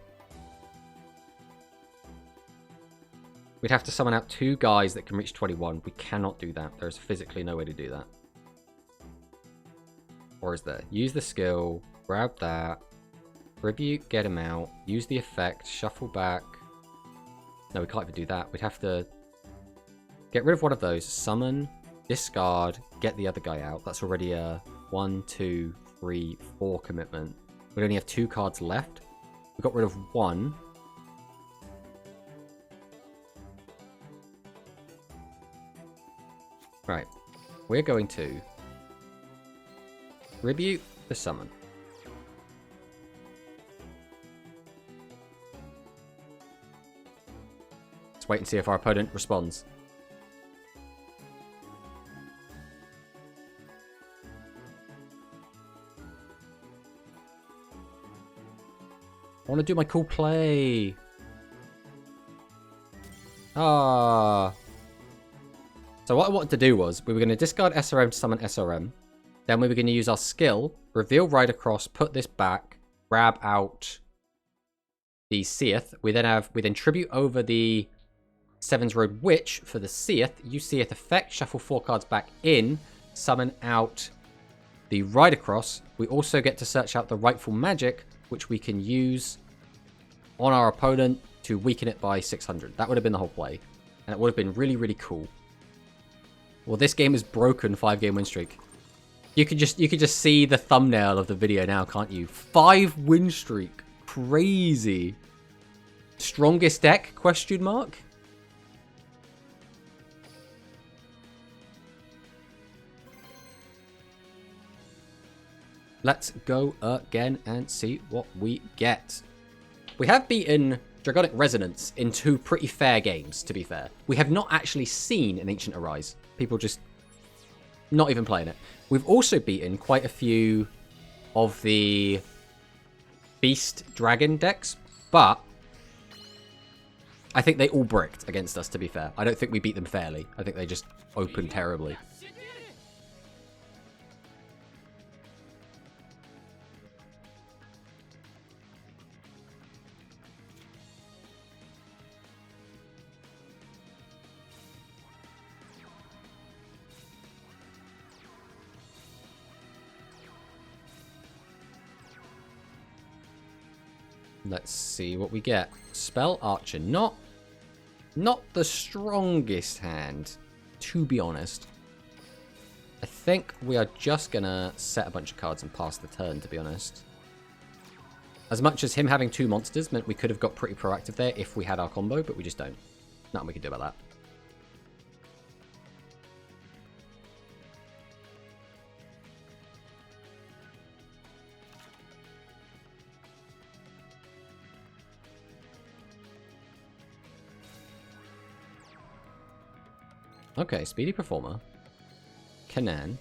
A: We'd have to summon out 2 guys that can reach 21. We cannot do that. There's physically no way to do that. Or is there? Use the skill. Grab that. Tribute. Get him out. Use the effect. Shuffle back. No, we can't even do that. We'd have to get rid of one of those. Summon. Discard. Get the other guy out. That's already a 1, 2, 3, 4 commitment. We only have 2 cards left. We got rid of 1. Right, we're going to tribute the summon. Let's wait and see if our opponent responds. I want to do my cool play. So what I wanted to do was, we were going to discard SRM to summon SRM. Then we were going to use our skill, reveal Ride Across, put this back, grab out the Seath. We then tribute over the Seven's Road Witch for the Seath. Use Seath effect, shuffle 4 cards back in, summon out the Ride Across. We also get to search out the Rightful Magic, which we can use on our opponent to weaken it by 600. That would have been the whole play. And it would have been really, really cool. Well, this game is broken 5-game win streak. You could just see the thumbnail of the video now, can't you? 5 win streak. Crazy. Strongest deck? Question mark. Let's go again and see what we get. We have beaten Dragonic Resonance in 2 pretty fair games, to be fair. We have not actually seen an Ancient Arise. People just not even playing it. We've also beaten quite a few of the Beast Dragon decks, but I think they all bricked against us, to be fair. I don't think we beat them fairly. I think they just opened terribly. Let's see what we get. Spell Archer. Not the strongest hand, to be honest. I think we are just going to set a bunch of cards and pass the turn, to be honest. As much as him having 2 monsters meant we could have got pretty proactive there if we had our combo, but we just don't. Nothing we can do about that. Okay, Speedy Performer. Canaan.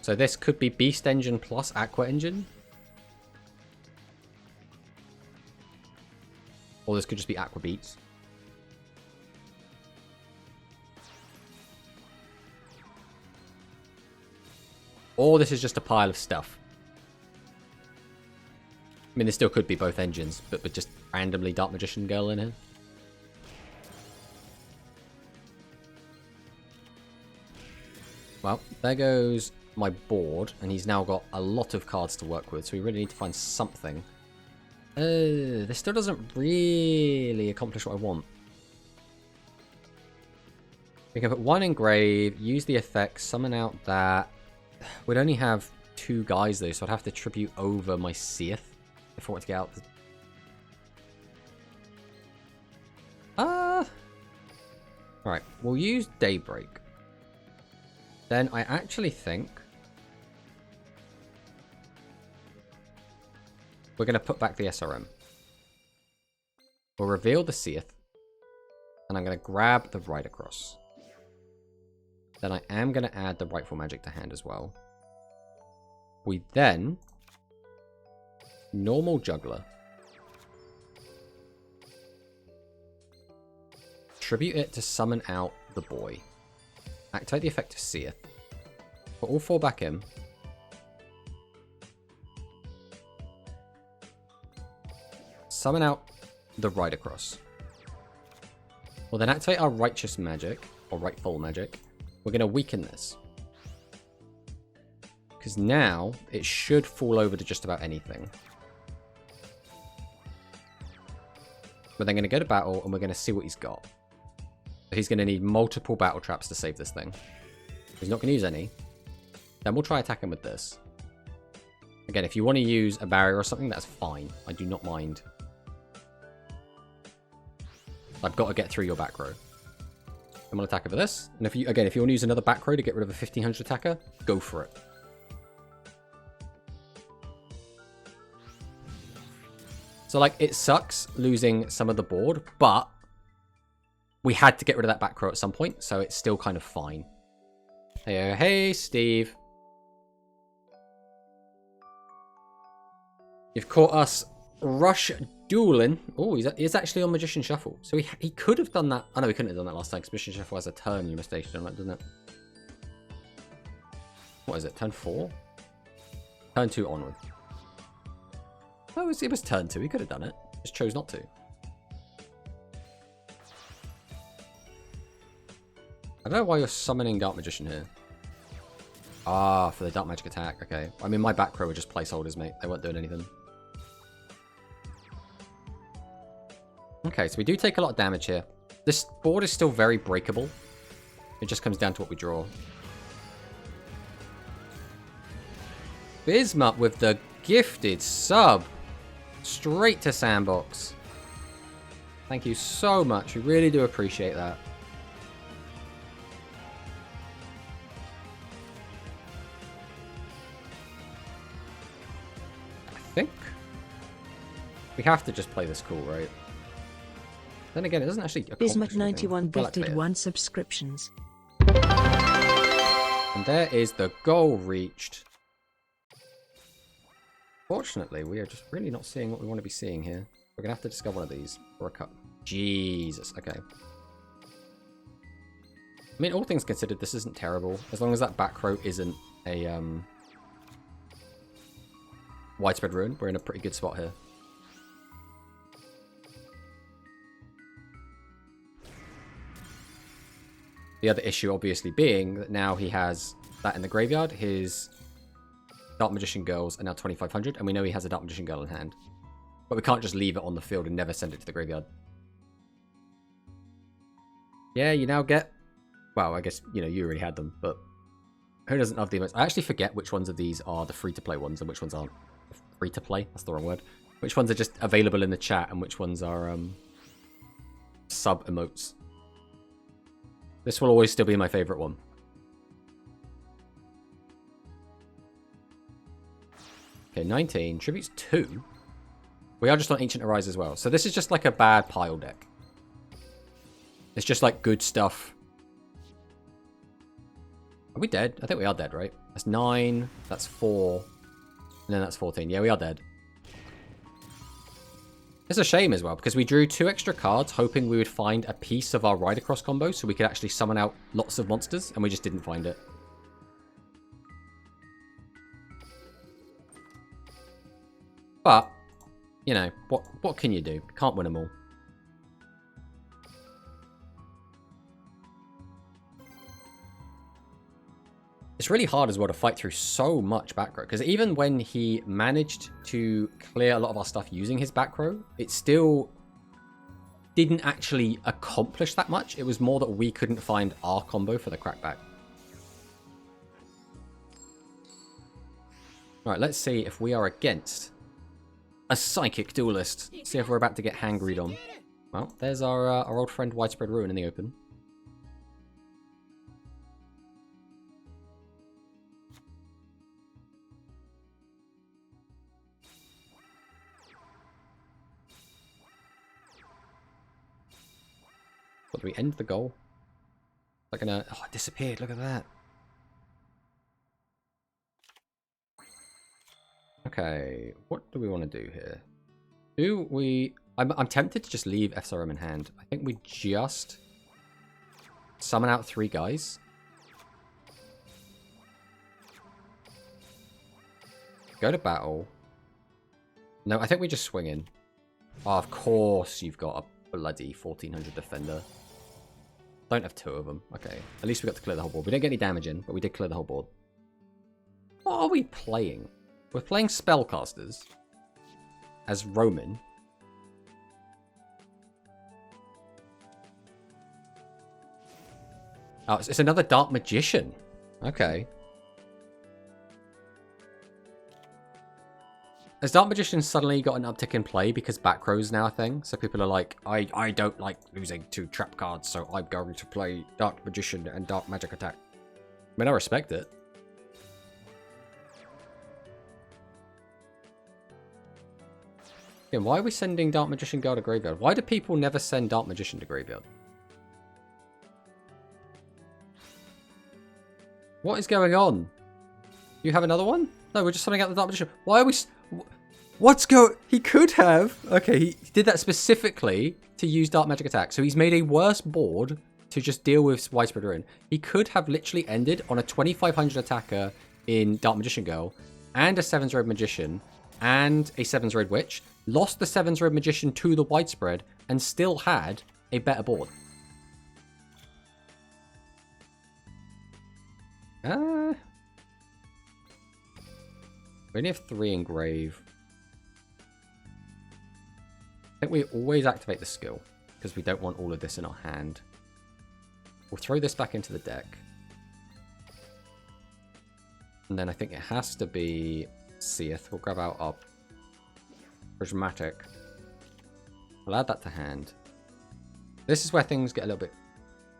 A: So this could be Beast Engine plus Aqua Engine. Or this could just be Aqua Beats. Or this is just a pile of stuff. I mean, there still could be both engines, but just randomly Dark Magician Girl in here. Well, there goes my board, and he's now got a lot of cards to work with, so we really need to find something. This still doesn't really accomplish what I want. We can put 1 Engrave, use the effect, summon out that. We'd only have 2 guys though, so I'd have to tribute over my Seath if I want to get out. Alright, we'll use Daybreak. Then I actually think we're going to put back the SRM. We'll reveal the Seath. And I'm going to grab the Ride Across. Then I am going to add the Rightful Magic to hand as well. We then normal Juggler. Tribute it to summon out the boy. Activate the effect of Seath. Put all 4 back in. Summon out the Ride Across. We'll then activate our Righteous Magic, or Rightful Magic. We're going to weaken this. Because now, it should fall over to just about anything. We're then going to go to battle, and we're going to see what he's got. He's going to need multiple battle traps to save this thing. He's not going to use any. Then we'll try attacking with this. Again, if you want to use a barrier or something, that's fine. I do not mind. I've got to get through your back row. I'm going to attack over this. And if you want to use another back row to get rid of a 1500 attacker, go for it. So, like, it sucks losing some of the board, but we had to get rid of that back row at some point, so it's still kind of fine. Hey, Steve. You've caught us rush dueling. Oh, he's actually on Magician Shuffle. So he could have done that. Oh, no, he couldn't have done that last time, because Magician Shuffle has a turn limitation on that, doesn't it? What is it, turn 4? Turn 2 onward. Oh, it was turn 2. He could have done it. Just chose not to. I don't know why you're summoning Dark Magician here. Ah, for the Dark Magic attack. Okay. I mean, my back row were just placeholders, mate. They weren't doing anything. Okay, so we do take a lot of damage here. This board is still very breakable. It just comes down to what we draw. Bismuth with the gifted sub. Straight to Sandbox. Thank you so much. We really do appreciate that. I think we have to just play this cool, right? Then again, it doesn't actually accomplish
B: Bismuth91 gifted 1 subscriptions.
A: And there is the goal reached. Fortunately, we are just really not seeing what we want to be seeing here. We're going to have to discover one of these for a cup. Jesus, okay. I mean, all things considered, this isn't terrible. As long as that back row isn't a widespread ruin, we're in a pretty good spot here. The other issue, obviously, being that now he has that in the graveyard. His Dark Magician Girls are now 2500, and we know he has a Dark Magician Girl in hand. But we can't just leave it on the field and never send it to the graveyard. Yeah, you now get... Well, I guess, you know, you already had them, but... Who doesn't have the emotes? I actually forget which ones of these are the free-to-play ones and which ones aren't. Free-to-play? That's the wrong word. Which ones are just available in the chat and which ones are sub-emotes. This will always still be my favourite one. Okay, 19. Tributes 2. We are just on Ancient Arise as well. So this is just like a bad pile deck. It's just like good stuff. Are we dead? I think we are dead, right? That's 9. That's 4. And then that's 14. Yeah, we are dead. It's a shame as well, because we drew 2 extra cards hoping we would find a piece of our Ride Across combo so we could actually summon out lots of monsters, and we just didn't find it. But, you know, what can you do? Can't win them all. It's really hard as well to fight through so much back row, because even when he managed to clear a lot of our stuff using his back row, it still didn't actually accomplish that much. It was more that we couldn't find our combo for the crackback. Alright, let's see if we are against a Psychic Duelist. See if we're about to get hangried on. Well, there's our old friend Widespread Ruin in the open. What, do we end the goal? Is that gonna... Oh, it disappeared. Look at that. Okay, what do we want to do here? Do we... I'm tempted to just leave SRM in hand. I think we just summon out 3 guys. Go to battle. No, I think we just swing in. Oh, of course you've got a bloody 1400 defender. Don't have 2 of them. Okay, at least we got to clear the whole board. We didn't get any damage in, but we did clear the whole board. What are we playing? We're playing Spellcasters as Roman. Oh, it's another Dark Magician. Okay. Has Dark Magician suddenly got an uptick in play because back row is now a thing? So people are like, I don't like losing 2 trap cards, so I'm going to play Dark Magician and Dark Magic Attack. I mean, I respect it. Again, why are we sending Dark Magician Girl to Graveyard? Why do people never send Dark Magician to Graveyard? What is going on? You have another one? No, we're just sending out the Dark Magician. Why are we... What's going... He could have... Okay, he did that specifically to use Dark Magic Attack. So he's made a worse board to just deal with Widespread Ruin. He could have literally ended on a 2500 attacker in Dark Magician Girl and a 7's Road Magician and a 7's Road Witch, lost the 7's Road Magician to the Widespread, and still had a better board. We only have 3 engrave. I think we always activate the skill, because we don't want all of this in our hand. We'll throw this back into the deck. And then I think it has to be Seath. We'll grab out our Prismatic. We'll add that to hand. This is where things get a little bit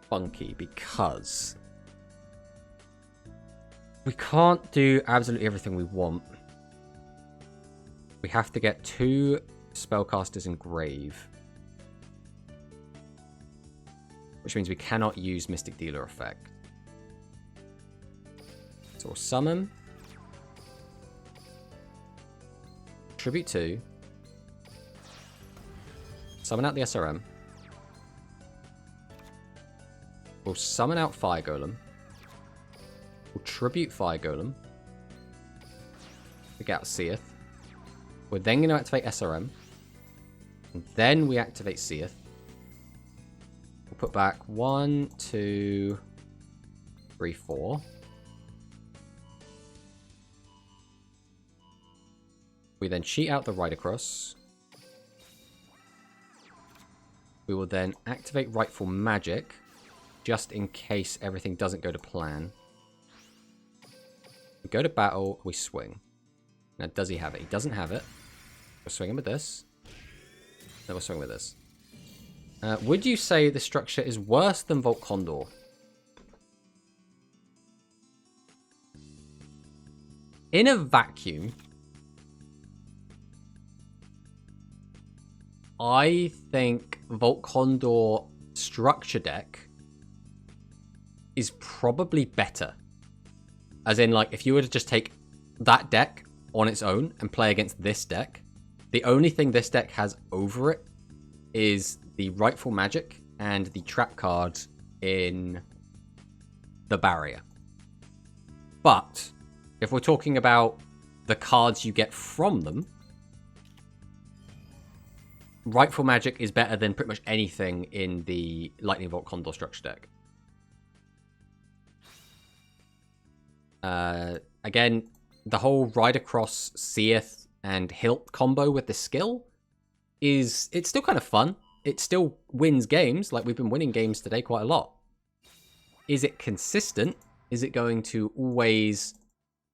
A: funky, because we can't do absolutely everything we want. We have to get 2 Spellcasters in Grave. Which means we cannot use Mystic Dealer effect. So we'll summon. Tribute 2. Summon out the SRM. We'll summon out Fire Golem. We'll tribute Fire Golem. We get out Seath. We're then going to activate SRM. And then we activate Seath. We'll put back 1, 2, 3, 4. We then cheat out the Ride Across. We will then activate Rightful Magic, just in case everything doesn't go to plan. We go to battle, we swing. Now, does he have it? He doesn't have it. We're swinging with this. Then we're swinging with this. Would you say the structure is worse than Volt Condor? In a vacuum, I think Volt Condor structure deck is probably better. As in, like, if you were to just take that deck on its own and play against this deck, the only thing this deck has over it is the Rightful Magic and the trap cards in the barrier. But if we're talking about the cards you get from them, Rightful Magic is better than pretty much anything in the Lightning Bolt Condor structure deck. Again, the whole Ride Across, Seath, and Hilt combo with the skill it's still kind of fun. It still wins games. Like, we've been winning games today quite a lot. Is it consistent? Is it going to always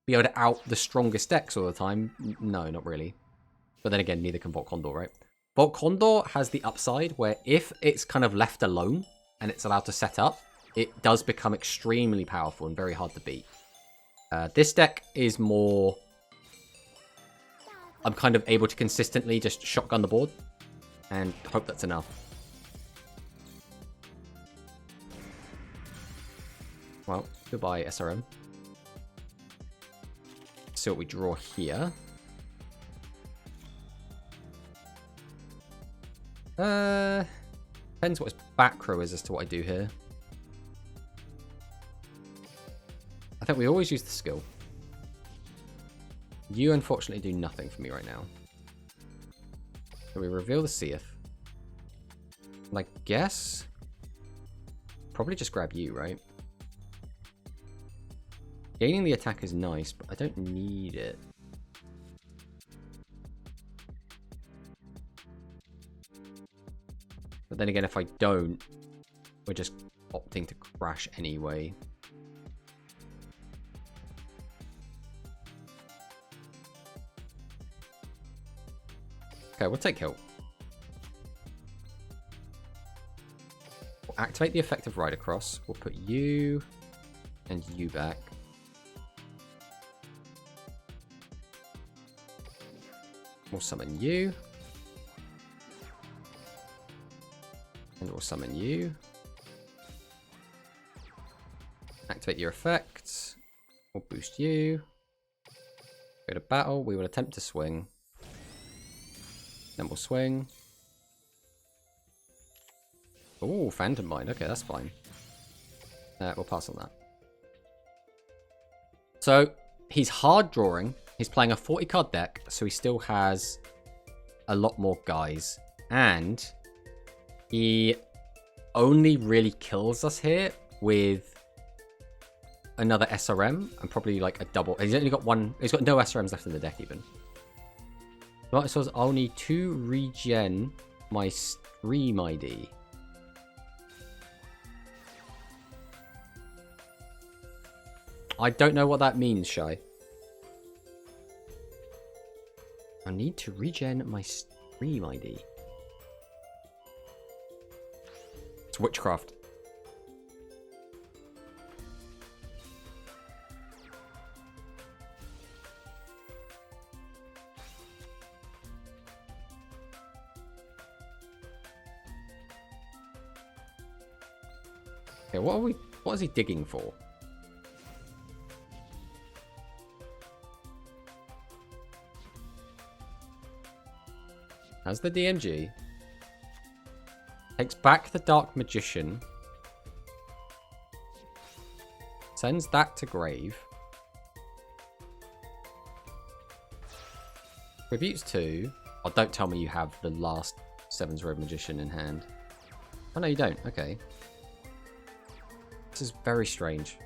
A: be able to out the strongest decks all the time? No, not really. But then again, neither can Volt Condor, right? Volt Condor has the upside where if it's kind of left alone and it's allowed to set up, it does become extremely powerful and very hard to beat. This deck is more... I'm kind of able to consistently just shotgun the board and hope that's enough. Well, goodbye, SRM. See what we draw here. Depends what his back row is as to what I do here. I think we always use the skill. You unfortunately do nothing for me right now. So we reveal the Seath. And I guess... probably just grab you, right? Gaining the attack is nice, but I don't need it. But then again, if I don't, we're just opting to crash anyway. Okay, we'll take Hilt. We'll activate the effect of Ride Across. We'll put you and you back. We'll summon you. And we'll summon you. Activate your effect. We'll boost you. Go to battle. We will attempt to swing. Then we'll swing. Oh, Phantom Mind. Okay, that's fine. We'll pass on that. So, he's hard drawing. He's playing a 40-card deck, so he still has a lot more guys. And he only really kills us here with another SRM and probably like a double. He's only got one. He's got no SRMs left in the deck even. But so I'll need to regen my stream ID. I don't know what that means, Shy. I need to regen my stream ID. It's witchcraft. Okay, what is he digging for? Has the DMG. Takes back the Dark Magician. Sends that to grave. Tributes 2. Oh, don't tell me you have the last 7's Road Magician in hand. Oh, no, you don't. Okay. This is very strange.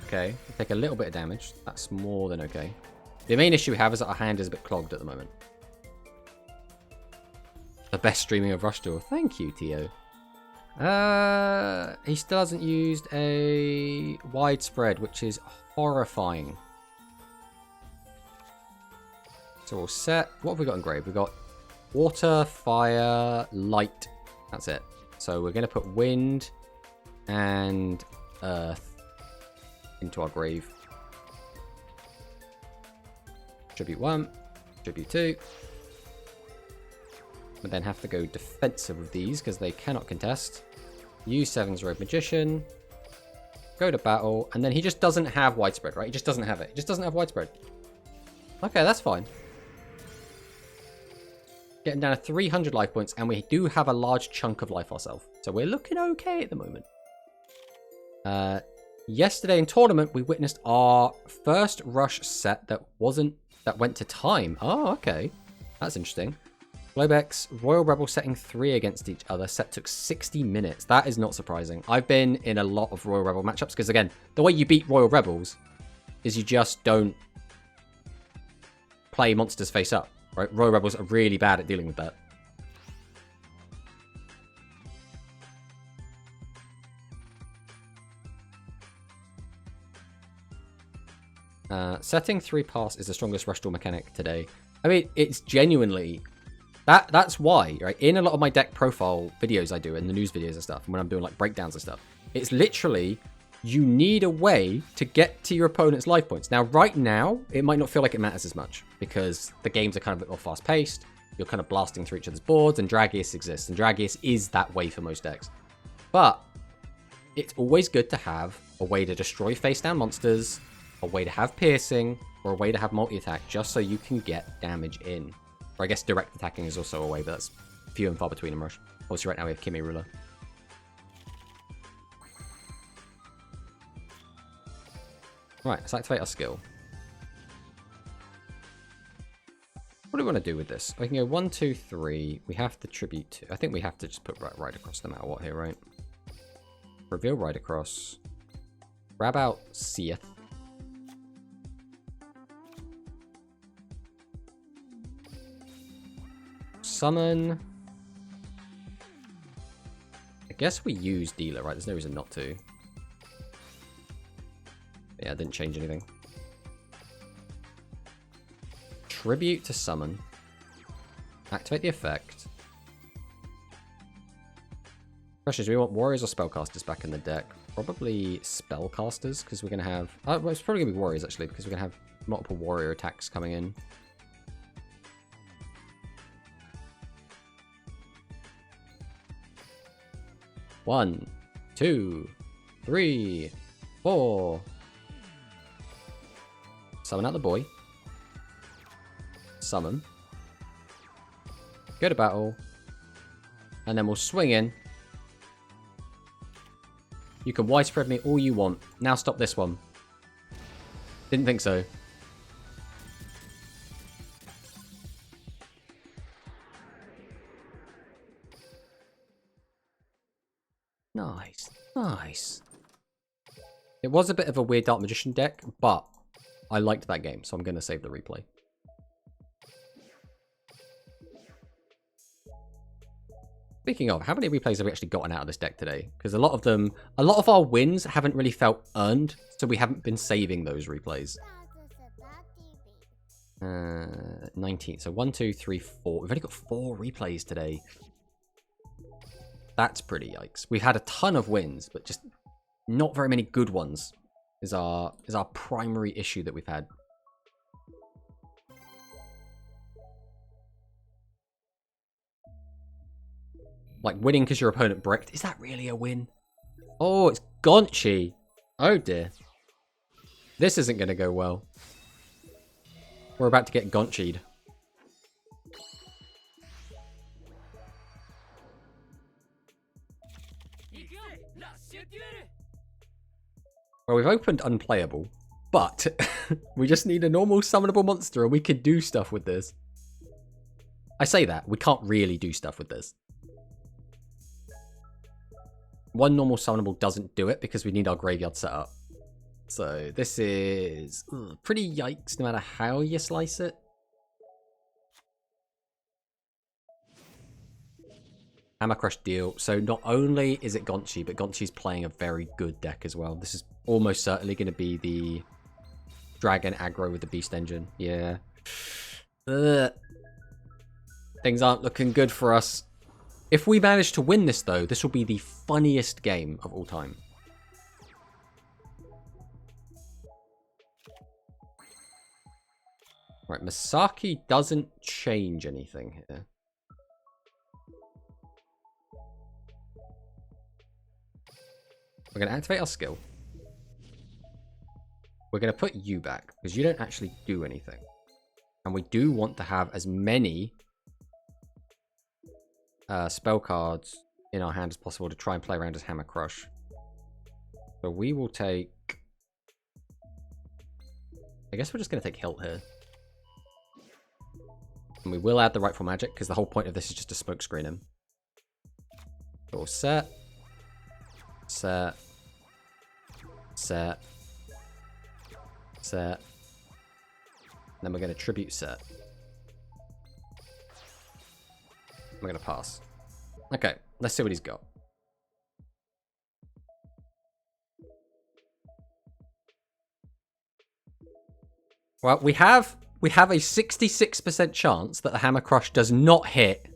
A: Okay, we take a little bit of damage. That's more than okay. The main issue we have is that our hand is a bit clogged at the moment. The best streaming of Rush Duel. Thank you, Tio. He still hasn't used a widespread, which is horrifying. So all set. What have we got engraved? We've got water, fire, light. That's it. So we're going to put wind and earth into our grave. Tribute 1, tribute 2. We then have to go defensive with these because they cannot contest. Use Seven's Rogue Magician. Go to battle. And then he just doesn't have widespread, right? He just doesn't have it. He just doesn't have widespread. Okay, that's fine. Getting down to 300 life points. And we do have a large chunk of life ourselves. So we're looking okay at the moment. Yesterday in tournament, we witnessed our first rush set that went to time. Oh, okay. That's interesting. Globex, Royal Rebel setting 3 against each other. Set took 60 minutes. That is not surprising. I've been in a lot of Royal Rebel matchups because, again, the way you beat Royal Rebels is you just don't play monsters face up, right? Royal Rebels are really bad at dealing with that. Setting 3 pass is the strongest Rush Duel mechanic today. I mean, it's genuinely... That's why, right? In a lot of my deck profile videos I do, and the news videos and stuff, and when I'm doing like breakdowns and stuff, it's literally, you need a way to get to your opponent's life points. Now, right now, it might not feel like it matters as much, because the games are kind of a bit more fast-paced, you're kind of blasting through each other's boards, and Dragius exists, and Dragius is that way for most decks. But, it's always good to have a way to destroy face-down monsters, a way to have piercing, or a way to have multi-attack, just so you can get damage in. Or I guess direct attacking is also a way, but that's few and far between in Rush. Obviously right now we have Kimi Ruler. Right, let's activate our skill. What do we want to do with this? We can go 1, 2, 3. We have to tribute 2. I think we have to just put right across no matter what here, right? Reveal right across. Grab out Seath. Summon. I guess we use Dealer, right? There's no reason not to. Yeah, it didn't change anything. Tribute to summon. Activate the effect. Question is, do we want warriors or spellcasters back in the deck? Probably spellcasters, because we're going to have... well, it's probably going to be warriors, actually, because we're going to have multiple warrior attacks coming in. One, 2, 3, 4. Summon out the boy. Summon. Go to battle. And then we'll swing in. You can widespread me all you want. Now stop this one. Didn't think so. Nice. Nice. It was a bit of a weird Dark Magician deck, but I liked that game, so I'm going to save the replay. Speaking of, how many replays have we actually gotten out of this deck today? Because a lot of our wins haven't really felt earned, so we haven't been saving those replays. 19. So 1, 2, 3, 4. We've only got 4 replays today. That's pretty yikes. We've had a ton of wins, but just not very many good ones is our primary issue that we've had. Like winning because your opponent bricked. Is that really a win? Oh, it's Gonchi. Oh dear. This isn't going to go well. We're about to get Gonchi'd. Well, we've opened unplayable, but we just need a normal summonable monster and we can do stuff with this. I say that, we can't really do stuff with this. One normal summonable doesn't do it because we need our graveyard set up. So this is pretty yikes no matter how you slice it. Hammer Crush deal. So not only is it Gonchi, but Gonchi's playing a very good deck as well. This is almost certainly going to be the Dragon aggro with the Beast Engine. Yeah. Ugh. Things aren't looking good for us. If we manage to win this, though, this will be the funniest game of all time. Right, Masaki doesn't change anything here. We're going to activate our skill. We're going to put you back, because you don't actually do anything. And we do want to have as many spell cards in our hand as possible to try and play around as Hammer Crush. So we will take... I guess we're just going to take Hilt here. And we will add the Rightful Magic, because the whole point of this is just to smokescreen him. So we'll set. Set. Set. Set. Then we're going to tribute set. We're going to pass. Okay, let's see what he's got. Well, we have a 66% chance that the Hammer Crush does not hit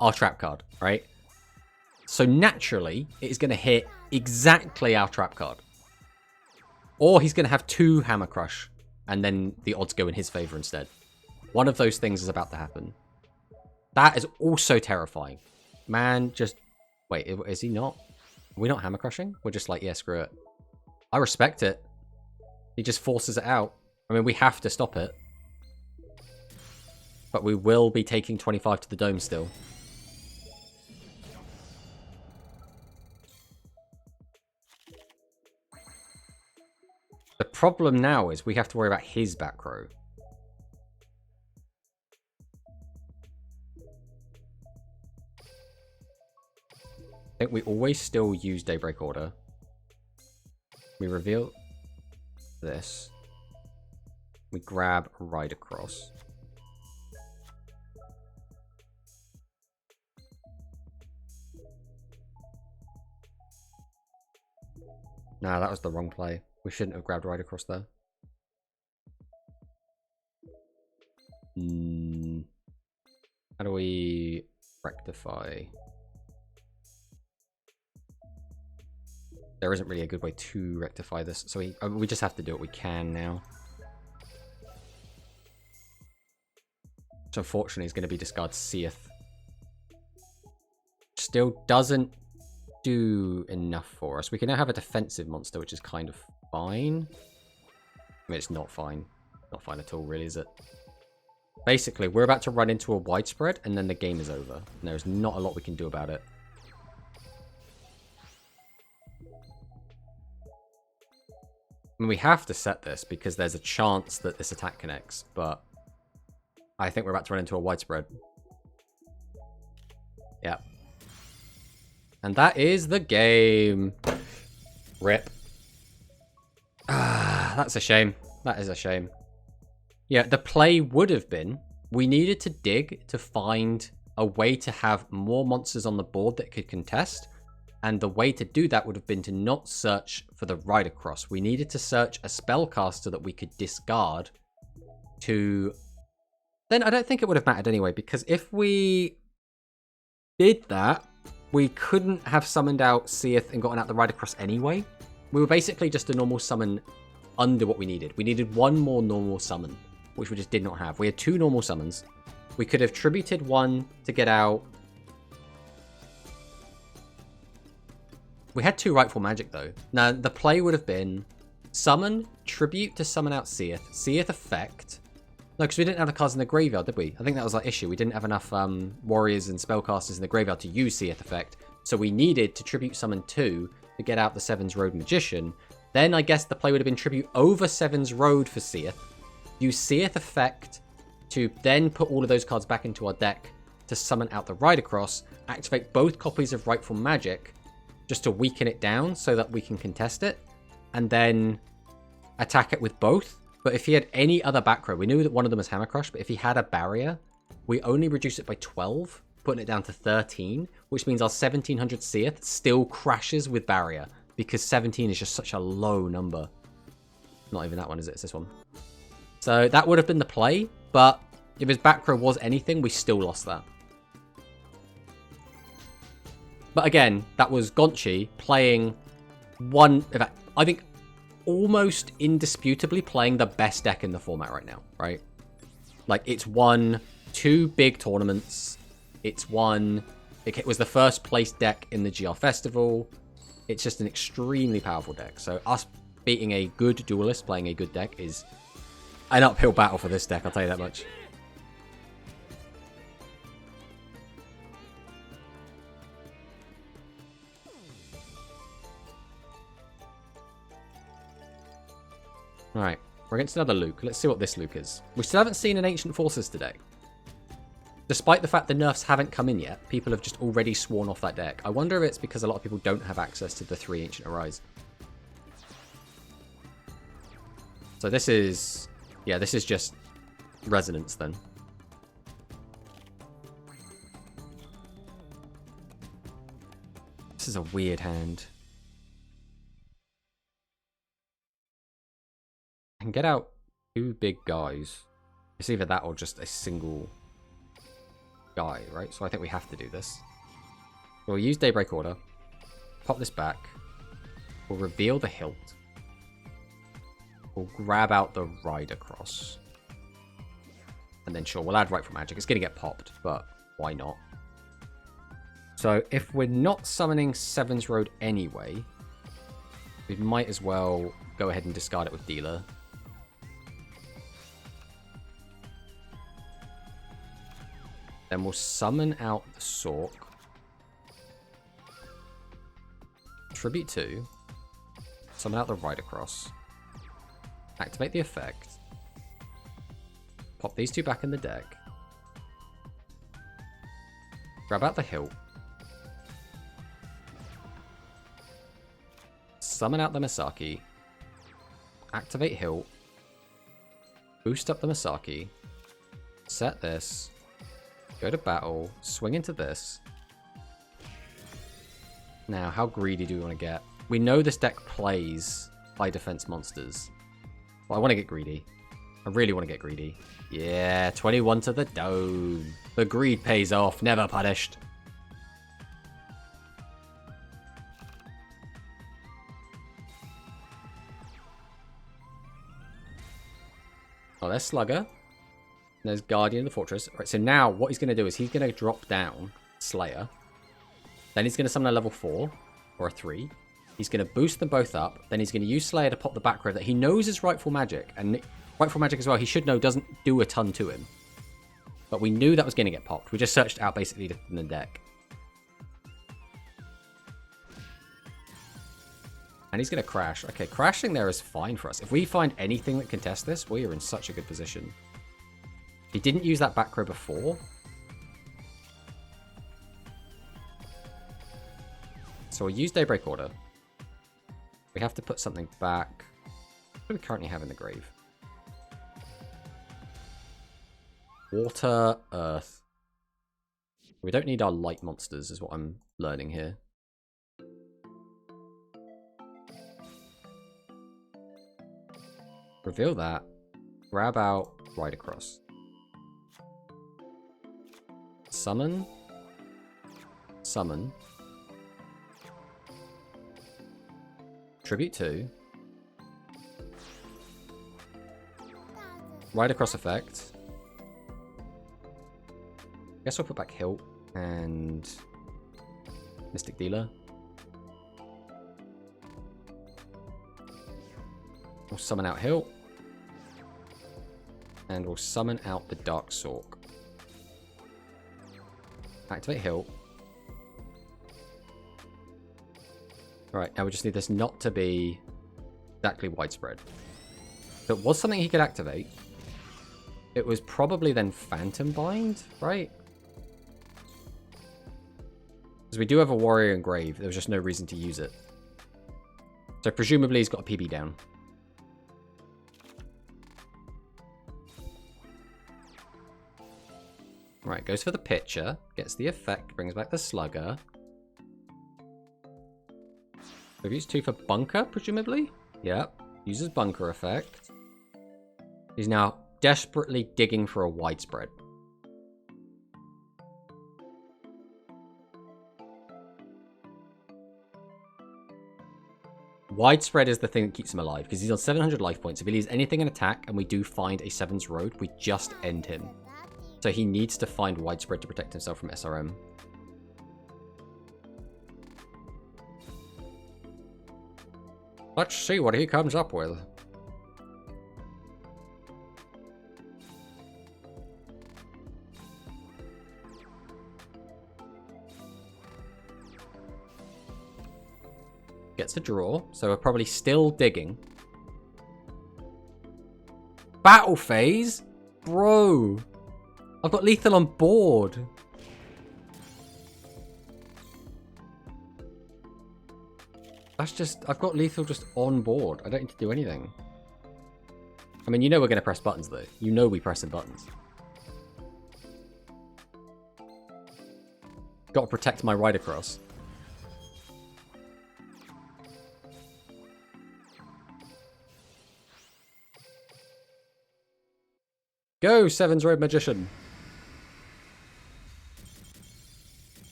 A: our trap card, right? So naturally, it is going to hit exactly our trap card. Or he's going to have 2 Hammer Crush, and then the odds go in his favor instead. One of those things is about to happen. That is also terrifying. Man, just... Wait, is he not? Are we not Hammer Crushing? We're just like, yeah, screw it. I respect it. He just forces it out. I mean, we have to stop it. But we will be taking 25 to the dome still. The problem now is we have to worry about his back row. I think we always still use Daybreak Order. We reveal this. We grab Ride Across. Nah, that was the wrong play. We shouldn't have grabbed Ride Across there. How do we rectify? There isn't really a good way to rectify this, so we just have to do what we can now. Which unfortunately is going to be discard Seath. Still doesn't do enough for us. We can now have a defensive monster, which is kind of fine. I mean, it's not fine. Not fine at all, really, is it? Basically, we're about to run into a widespread, and then the game is over. And there's not a lot we can do about it. I mean, we have to set this, because there's a chance that this attack connects, but I think we're about to run into a widespread. Yeah. And that is the game. Rip. Ah, that's a shame. That is a shame. Yeah, the play would have been, we needed to dig to find a way to have more monsters on the board that could contest. And the way to do that would have been to not search for the Ride Across. We needed to search a spellcaster that we could discard to... Then I don't think it would have mattered anyway, because if we did that, we couldn't have summoned out Seath and gotten out the Ride Across anyway. We were basically just a normal summon under what we needed. We needed one more normal summon, which we just did not have. We had 2 normal summons. We could have tributed one to get out. We had 2 Rightful Magic, though. Now, the play would have been summon, tribute to summon out Seath, Seath effect. No, because we didn't have the cards in the graveyard, did we? I think that was our issue. We didn't have enough warriors and spellcasters in the graveyard to use Seath effect. So we needed to tribute summon 2 to get out the Seven's Road Magician. Then I guess the play would have been tribute over Seven's Road for Seath. Use Seath effect to then put all of those cards back into our deck to summon out the Ride Across. Activate both copies of Rightful Magic just to weaken it down so that we can contest it. And then attack it with both. But if he had any other back row, we knew that one of them was Hammer Crush, but if he had a barrier, we only reduce it by 12. putting it down to 13, which means our 1700 Seath still crashes with barrier because 17 is just such a low number. Not even that one, is it? It's this one. So that would have been the play, but if his back row was anything, we still lost that. But again, that was Gonchi playing one, in fact, I think almost indisputably playing the best deck in the format right now, right? Like, it's won 2 big tournaments. It was the first place deck in the GR Festival. It's just an extremely powerful deck. So us beating a good duelist playing a good deck is an uphill battle for this deck, I'll tell you that much. Alright, we're against another Luke. Let's see what this Luke is. We still haven't seen an Ancient Forces today. Despite the fact the nerfs haven't come in yet, people have just already sworn off that deck. I wonder if it's because a lot of people don't have access to the 3 Ancient Arise. So this is... yeah, this is just Resonance then. This is a weird hand. I can get out 2 big guys. It's either that or just a single guy, right? So I think we have to do this. We'll use Daybreak Order. Pop this back. We'll reveal the hilt. We'll grab out the Rider Cross. And then sure, we'll add Rightful Magic. It's going to get popped, but why not? So if we're not summoning Seven's Road anyway, we might as well go ahead and discard it with Dealer. Then we'll summon out the Sork. Tribute 2. Summon out the Rider Cross. Activate the effect. Pop these 2 back in the deck. Grab out the hilt. Summon out the Misaki. Activate hilt. Boost up the Misaki. Set this. Go to battle, swing into this. Now, how greedy do we want to get? We know this deck plays high defense monsters. But I want to get greedy. I really want to get greedy. Yeah, 21 to the dome. The greed pays off, never punished. Oh, there's Slugger. There's Guardian of the Fortress. Right, so now what he's going to do is he's going to drop down Slayer. Then he's going to summon a level 4 or a 3. He's going to boost them both up. Then he's going to use Slayer to pop the back row that he knows is Rightful Magic. And Rightful Magic as well, he should know doesn't do a ton to him. But we knew that was going to get popped. We just searched out basically in the deck. And he's going to crash. Okay, crashing there is fine for us. If we find anything that can test this, we are in such a good position. He didn't use that back row before. So we'll use Daybreak Order. We have to put something back. What do we currently have in the grave? Water, Earth. We don't need our light monsters, is what I'm learning here. Reveal that. Grab out Rider Cross. Summon. Summon. Tribute 2. Rider Cross effect. Guess I'll put back Hilt and Mystic Dealer. We'll summon out Hilt. And we'll summon out the Dark Sork. Activate Hilt. Right, now we just need this not to be exactly widespread. If it was something he could activate, it was probably then Phantom Bind, right? Because we do have a Warrior Engrave, there was just no reason to use it. So presumably he's got a PB down. Right, goes for the pitcher. Gets the effect. Brings back the slugger. We've used 2 for bunker, presumably? Yep. Uses bunker effect. He's now desperately digging for a widespread. Widespread is the thing that keeps him alive, because he's on 700 life points. If he leaves anything in attack and we do find a 7's road, we just end him. So he needs to find widespread to protect himself from SRM. Let's see what he comes up with. Gets a draw, so we're probably still digging. Battle phase? Bro! I've got lethal on board. That's just... I've got lethal just on board. I don't need to do anything. I mean, you know we're going to press buttons, though. You know we pressing buttons. Got to protect my ride across. Go, 7's Road Magician.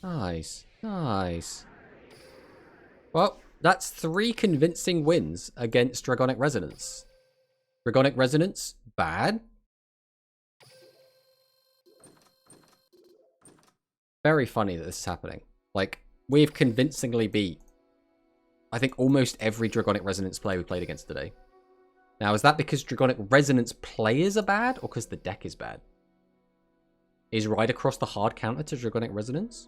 A: Nice. Nice. Well, that's 3 convincing wins against Dragonic Resonance. Dragonic Resonance, bad. Very funny that this is happening. Like, we've convincingly beat, I think, almost every Dragonic Resonance player we played against today. Now, is that because Dragonic Resonance players are bad, or because the deck is bad? Is Ride Across the hard counter to Dragonic Resonance?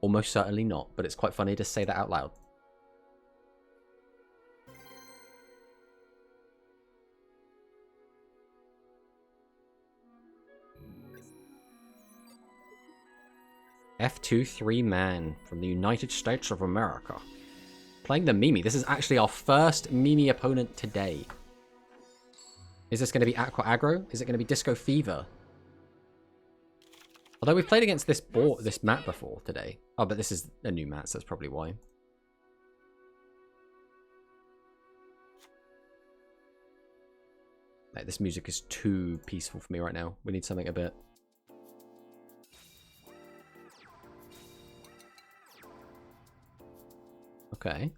A: Almost certainly not, but it's quite funny to say that out loud. F2 3-man from the United States of America. Playing the Mimi. This is actually our first Mimi opponent today. Is this going to be Aqua Aggro? Is it going to be Disco Fever? Although we've played against this map before today. Oh, but this is a new map, so that's probably why. Like, this music is too peaceful for me right now. We need something a bit... Okay.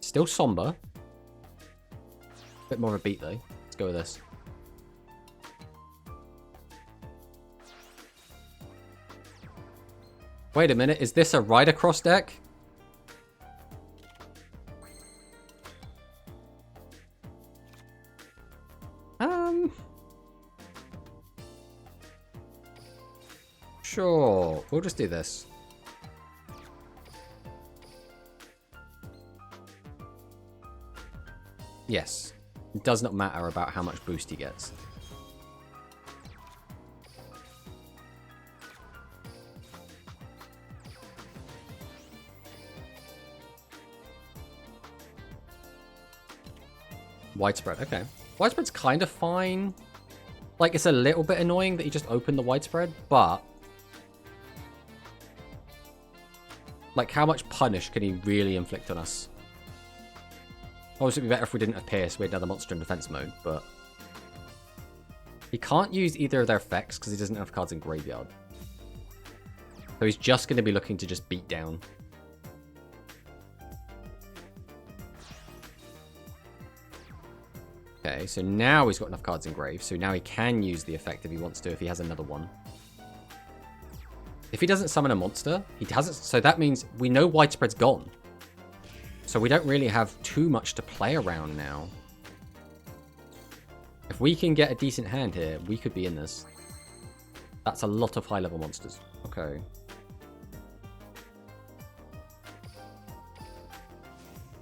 A: Still somber. Bit more of a beat though. Let's go with this. Wait a minute, is this a Ride Across deck? Sure, we'll just do this. Yes. It does not matter about how much boost he gets. Widespread, okay. Widespread's kind of fine. Like, it's a little bit annoying that he just opened the widespread, but... like, how much punish can he really inflict on us? Obviously, it'd be better if we didn't have Pierce. We had another monster in defense mode, but... he can't use either of their effects because he doesn't have cards in graveyard. So he's just going to be looking to just beat down. Okay, so now he's got enough cards in grave, so now he can use the effect if he wants to, if he has another one. If he doesn't summon a monster, he hasn't... so that means we know Widespread's gone. So we don't really have too much to play around now. If we can get a decent hand here, we could be in this. That's a lot of high-level monsters. Okay.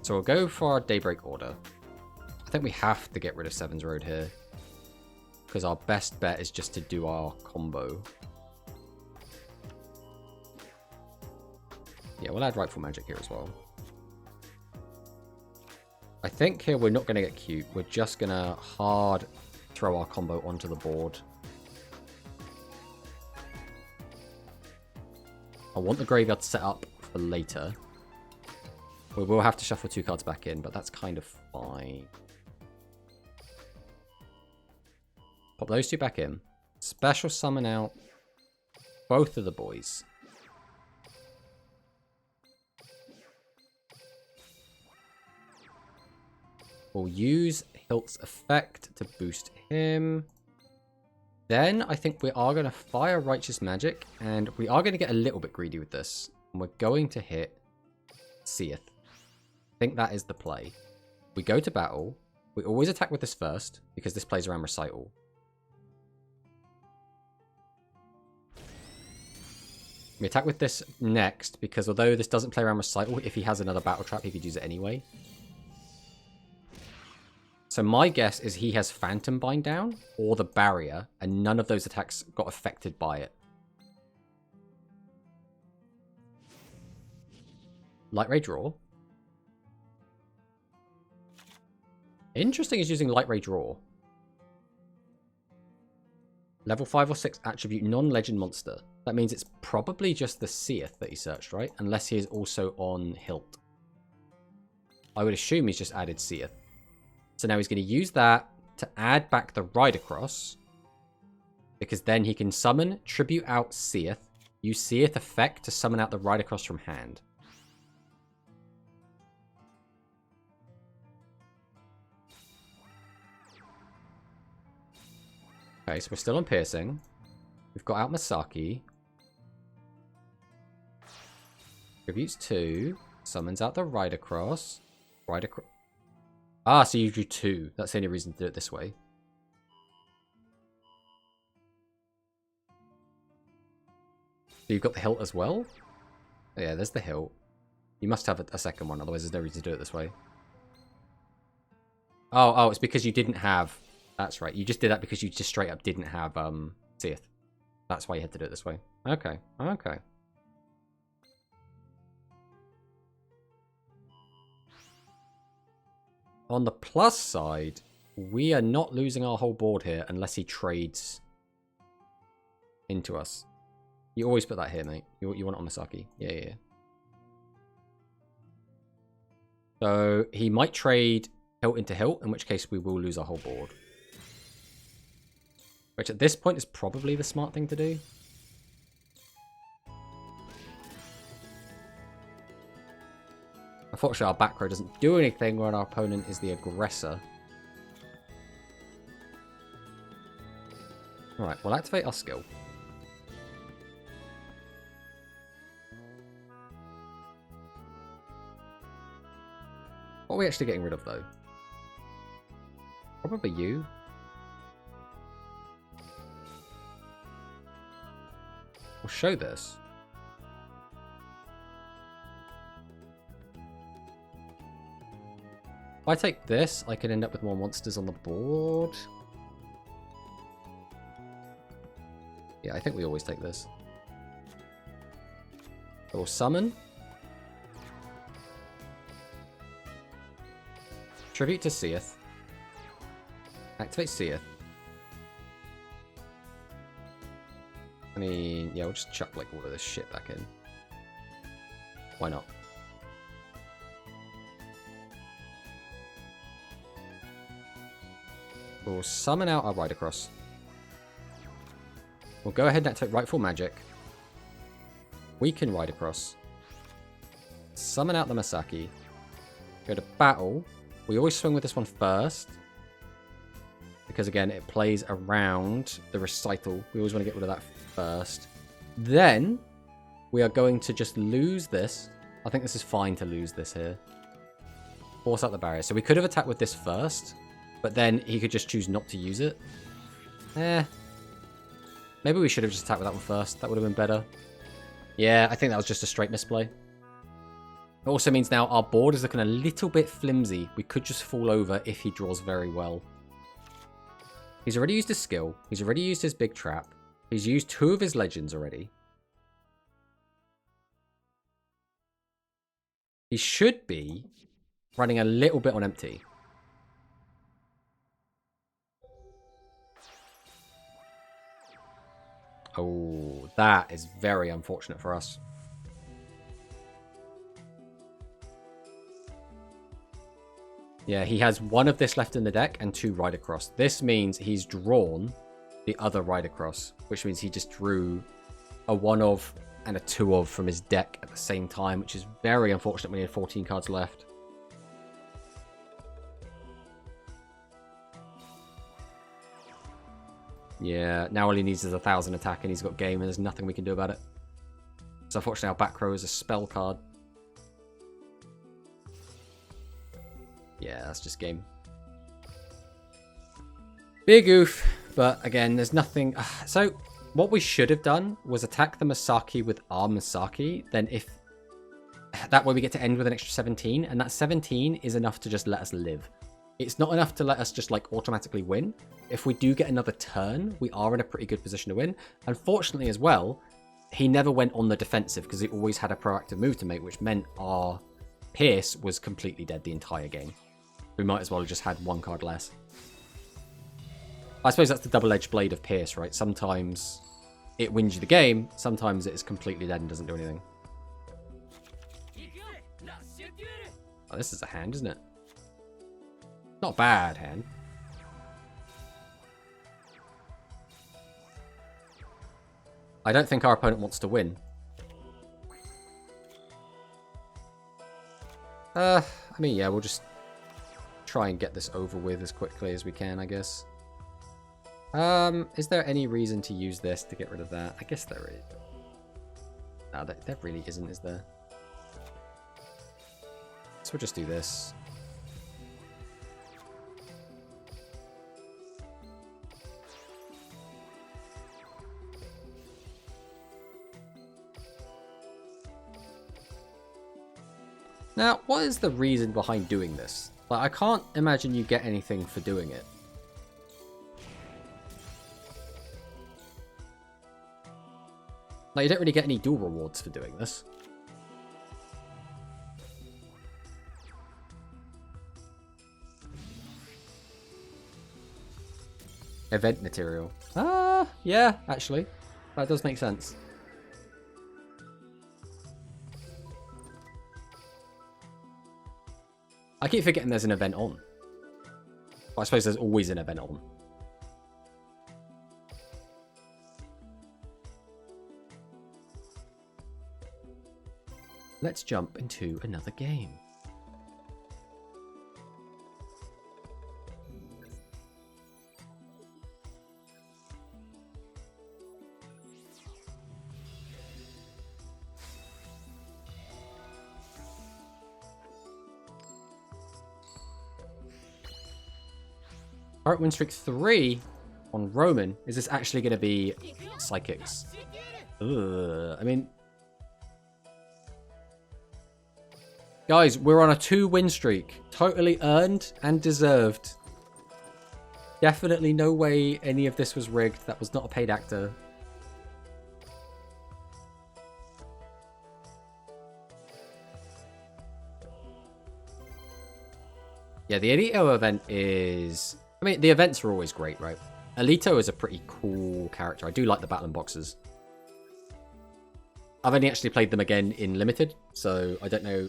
A: So we'll go for our Daybreak Order. I think we have to get rid of 7's Road here. Because our best bet is just to do our combo. Yeah, we'll add Rightful Magic here as well. I think here we're not going to get cute. We're just going to hard throw our combo onto the board. I want the graveyard set up for later. We will have to shuffle 2 cards back in, but that's kind of fine. Pop those 2 back in. Special summon out both of the boys. We'll use Hilt's effect to boost him. Then I think we are going to fire Righteous Magic, and we are going to get a little bit greedy with this. And we're going to hit Seath. I think that is the play. We go to battle. We always attack with this first, because this plays around Recital. We attack with this next, because although this doesn't play around Recital, if he has another Battle Trap, he could use it anyway. So my guess is he has Phantom Bind down, or the Barrier, and none of those attacks got affected by it. Light Ray draw. Interesting is using Light Ray draw. Level 5 or 6 attribute non-legend monster. That means it's probably just the Seath that he searched, right? Unless he is also on Hilt. I would assume he's just added Seath. So now he's going to use that to add back the Ride Across. Because then he can summon, tribute out Seath, use Seath effect to summon out the Ride Across from hand. Okay, so we're still on Piercing. We've got out Masaki. Tributes 2. Summons out the Ride Across. Ride Across. Ah, so you drew 2. That's the only reason to do it this way. So you've got the Hilt as well? Oh, yeah, there's the Hilt. You must have a second one, otherwise there's no reason to do it this way. Oh, it's because you didn't have... That's right, you just did that because you just straight up didn't have Seath. That's why you had to do it this way. Okay, okay. On the plus side, we are not losing our whole board here unless he trades into us. You always put that here, mate. You want it on Masaki. Yeah. So he might trade Hilt into Hilt, in which case we will lose our whole board. Which at this point is probably the smart thing to do. Unfortunately, our back row doesn't do anything when our opponent is the aggressor. Alright, we'll activate our skill. What are we actually getting rid of, though? Probably you. We'll show this. If I take this, I can end up with more monsters on the board. Yeah, I think we always take this. So we'll summon. Tribute to Seath. Activate Seath. I mean, yeah, we'll just chuck like all of this shit back in. Why not? We'll summon out our Ride Across. We'll go ahead and activate Rightful Magic. We can Ride Across. Summon out the Masaki. Go to battle. We always swing with this one first. Because again, it plays around the Recital. We always want to get rid of that first. Then, we are going to just lose this. I think this is fine to lose this here. Force out the barrier. So we could have attacked with this first. But then he could just choose not to use it. Maybe we should have just attacked with that one first. That would have been better. Yeah, I think that was just a straight misplay. It also means now our board is looking a little bit flimsy. We could just fall over if he draws very well. He's already used his skill. He's already used his big trap. He's used 2 of his legends already. He should be running a little bit on empty. Oh, that is very unfortunate for us. Yeah, he has one of this left in the deck and 2 Ride Across. This means he's drawn the other Ride Across, which means he just drew a 1 of and a 2 of from his deck at the same time, which is very unfortunate when he had 14 cards left. Yeah, now all he needs is 1,000 attack and he's got game and there's nothing we can do about it. So unfortunately our back row is a spell card. Yeah, that's just game. Big oof, but again, there's nothing... So, what we should have done was attack the Masaki with our Masaki, then if... That way we get to end with an extra 17, and that 17 is enough to just let us live. It's not enough to let us just, like, automatically win. If we do get another turn, we are in a pretty good position to win. Unfortunately, as well, he never went on the defensive, because he always had a proactive move to make, which meant our Pierce was completely dead the entire game. We might as well have just had 1 card less. I suppose that's the double-edged blade of Pierce, right? Sometimes it wins you the game, sometimes it is completely dead and doesn't do anything. Oh, this is a hand, isn't it? Not a bad hand. I don't think our opponent wants to win. I mean, yeah, we'll just try and get this over with as quickly as we can, I guess. Is there any reason to use this to get rid of that? I guess there is. No, there really isn't, is there? So we'll just do this. Now, what is the reason behind doing this? Like, I can't imagine you get anything for doing it. Like, you don't really get any dual rewards for doing this. Event material. Yeah, actually. That does make sense. I keep forgetting there's an event on. Well, I suppose there's always an event on. Let's jump into another game. Alright, win streak 3 on Roman. Is this actually going to be Psychics? Ugh, I mean... Guys, we're on a 2-win streak. Totally earned and deserved. Definitely no way any of this was rigged. That was not a paid actor. Yeah, the Alito event is... I mean, the events are always great, right? Alito is a pretty cool character. I do like the Battling Boxes. I've only actually played them again in Limited, so I don't know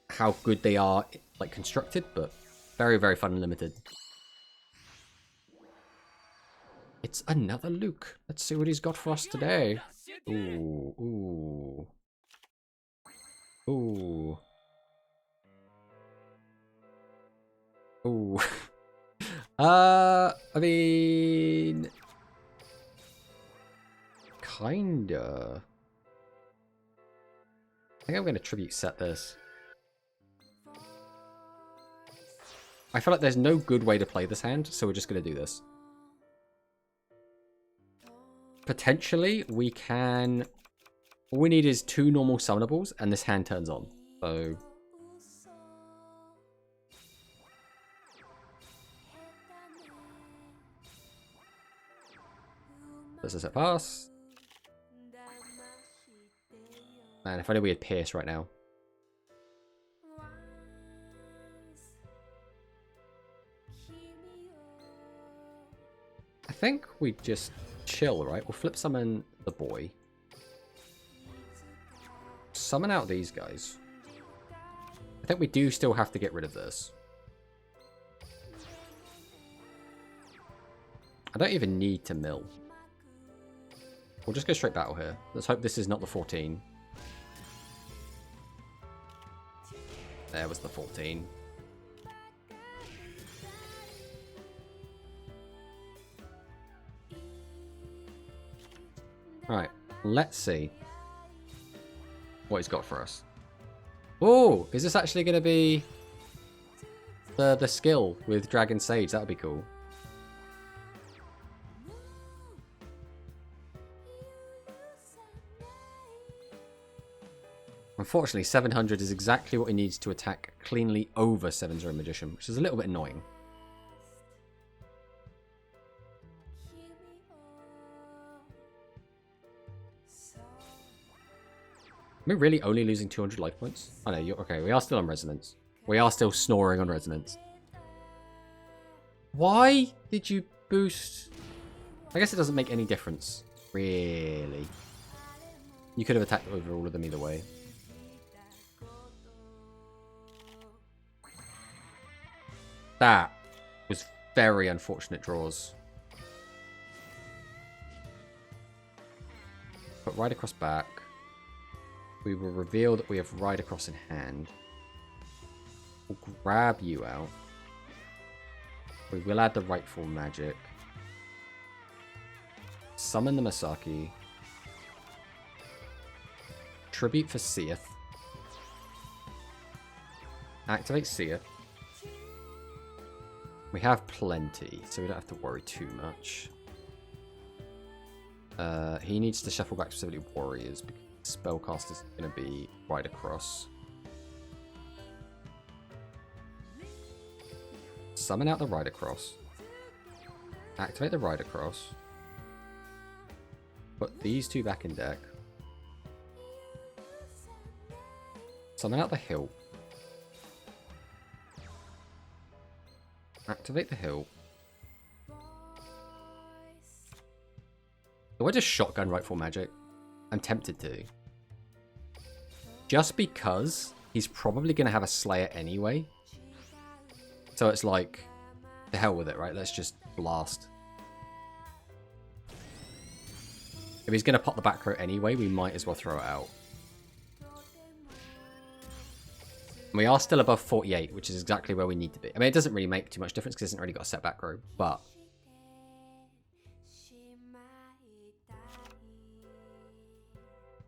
A: how good they are, like, constructed, but very, very fun and Limited. It's another Luke. Let's see what he's got for us today. Ooh, ooh. Ooh. Ooh. I mean... Kinda. I think I'm going to tribute set this. I feel like there's no good way to play this hand, so we're just going to do this. Potentially, we can... All we need is 2 normal summonables, and this hand turns on. So... This is a pass. Man, if only we had Pierce right now. I think we just chill, right? We'll flip summon the boy. Summon out these guys. I think we do still have to get rid of this. I don't even need to mill. We'll just go straight battle here. Let's hope this is not the 14. There was the 14. Alright, let's see what he's got for us. Oh, is this actually going to be the skill with Dragon Sage? That would be cool. Unfortunately, 700 is exactly what he needs to attack cleanly over 7-0 Magician, which is a little bit annoying. Are we really only losing 200 life points? Oh no, you're okay. We are still on Resonance. We are still snoring on Resonance. Why did you boost? I guess it doesn't make any difference, really. You could have attacked over all of them either way. That was very unfortunate draws. Put Ride Across back. We will reveal that we have Ride Across in hand. We'll grab you out. We will add the Rightful Magic. Summon the Masaki. Tribute for Seath. Activate Seath. We have plenty, so we don't have to worry too much. He needs to shuffle back specifically Warriors, because Spellcast is going to be Ride Across. Summon out the Ride Across. Activate the Ride Across. Put these two back in deck. Summon out the Hill. Activate the Hill. Do I just shotgun Rightful Magic? I'm tempted to. Just because he's probably going to have a Slayer anyway. So it's like, the hell with it, right? Let's just blast. If he's going to pop the back row anyway, we might as well throw it out. We are still above 48, which is exactly where we need to be. I mean, it doesn't really make too much difference because it hasn't really got a set back row, but...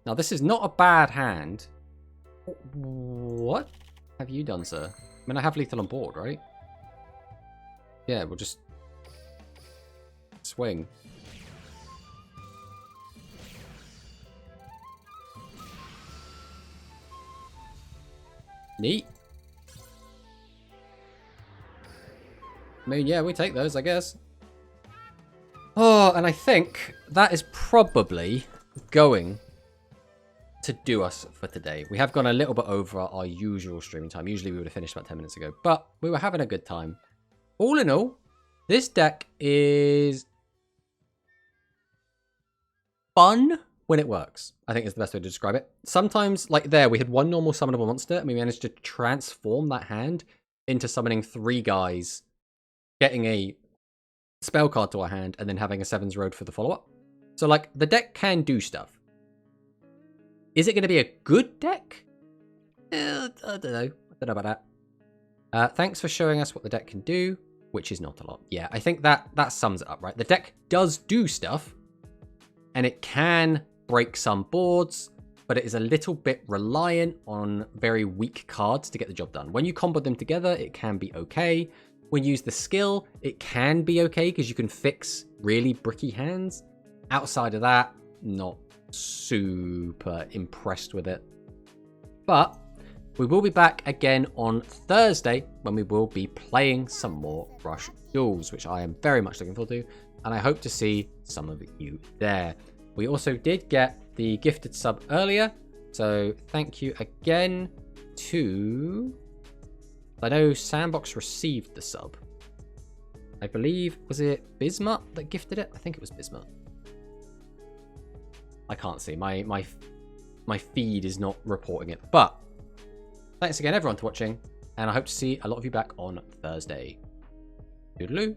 A: Now, this is not a bad hand. What have you done, sir? I mean, I have lethal on board, right? Yeah, we'll just... swing. Neat. I mean, yeah, we take those, I guess. Oh, and I think that is probably going to do us for today. We have gone a little bit over our usual streaming time. Usually we would have finished about 10 minutes ago, but we were having a good time. All in all, this deck is fun when it works, I think is the best way to describe it. Sometimes, like there, we had one normal summonable monster, and we managed to transform that hand into summoning 3 guys, getting a spell card to our hand, and then having a 7's Road for the follow-up. So, like, the deck can do stuff. Is it going to be a good deck? I don't know. I don't know about that. Thanks for showing us what the deck can do, which is not a lot. Yeah, I think that sums it up, right? The deck does do stuff, and it can break some boards, but it is a little bit reliant on very weak cards to get the job done. When you combo them together, it can be okay. When you use the skill, it can be okay because you can fix really bricky hands. Outside of that, not super impressed with it. But we will be back again on Thursday when we will be playing some more Rush Duels, which I am very much looking forward to, and I hope to see some of you there. We also did get the gifted sub earlier, so thank you again to... I know Sandbox received the sub. I believe, was it Bismuth that gifted it? I think it was Bismuth. I can't see. My feed is not reporting it. But thanks again, everyone, for watching. And I hope to see a lot of you back on Thursday. Toodaloo.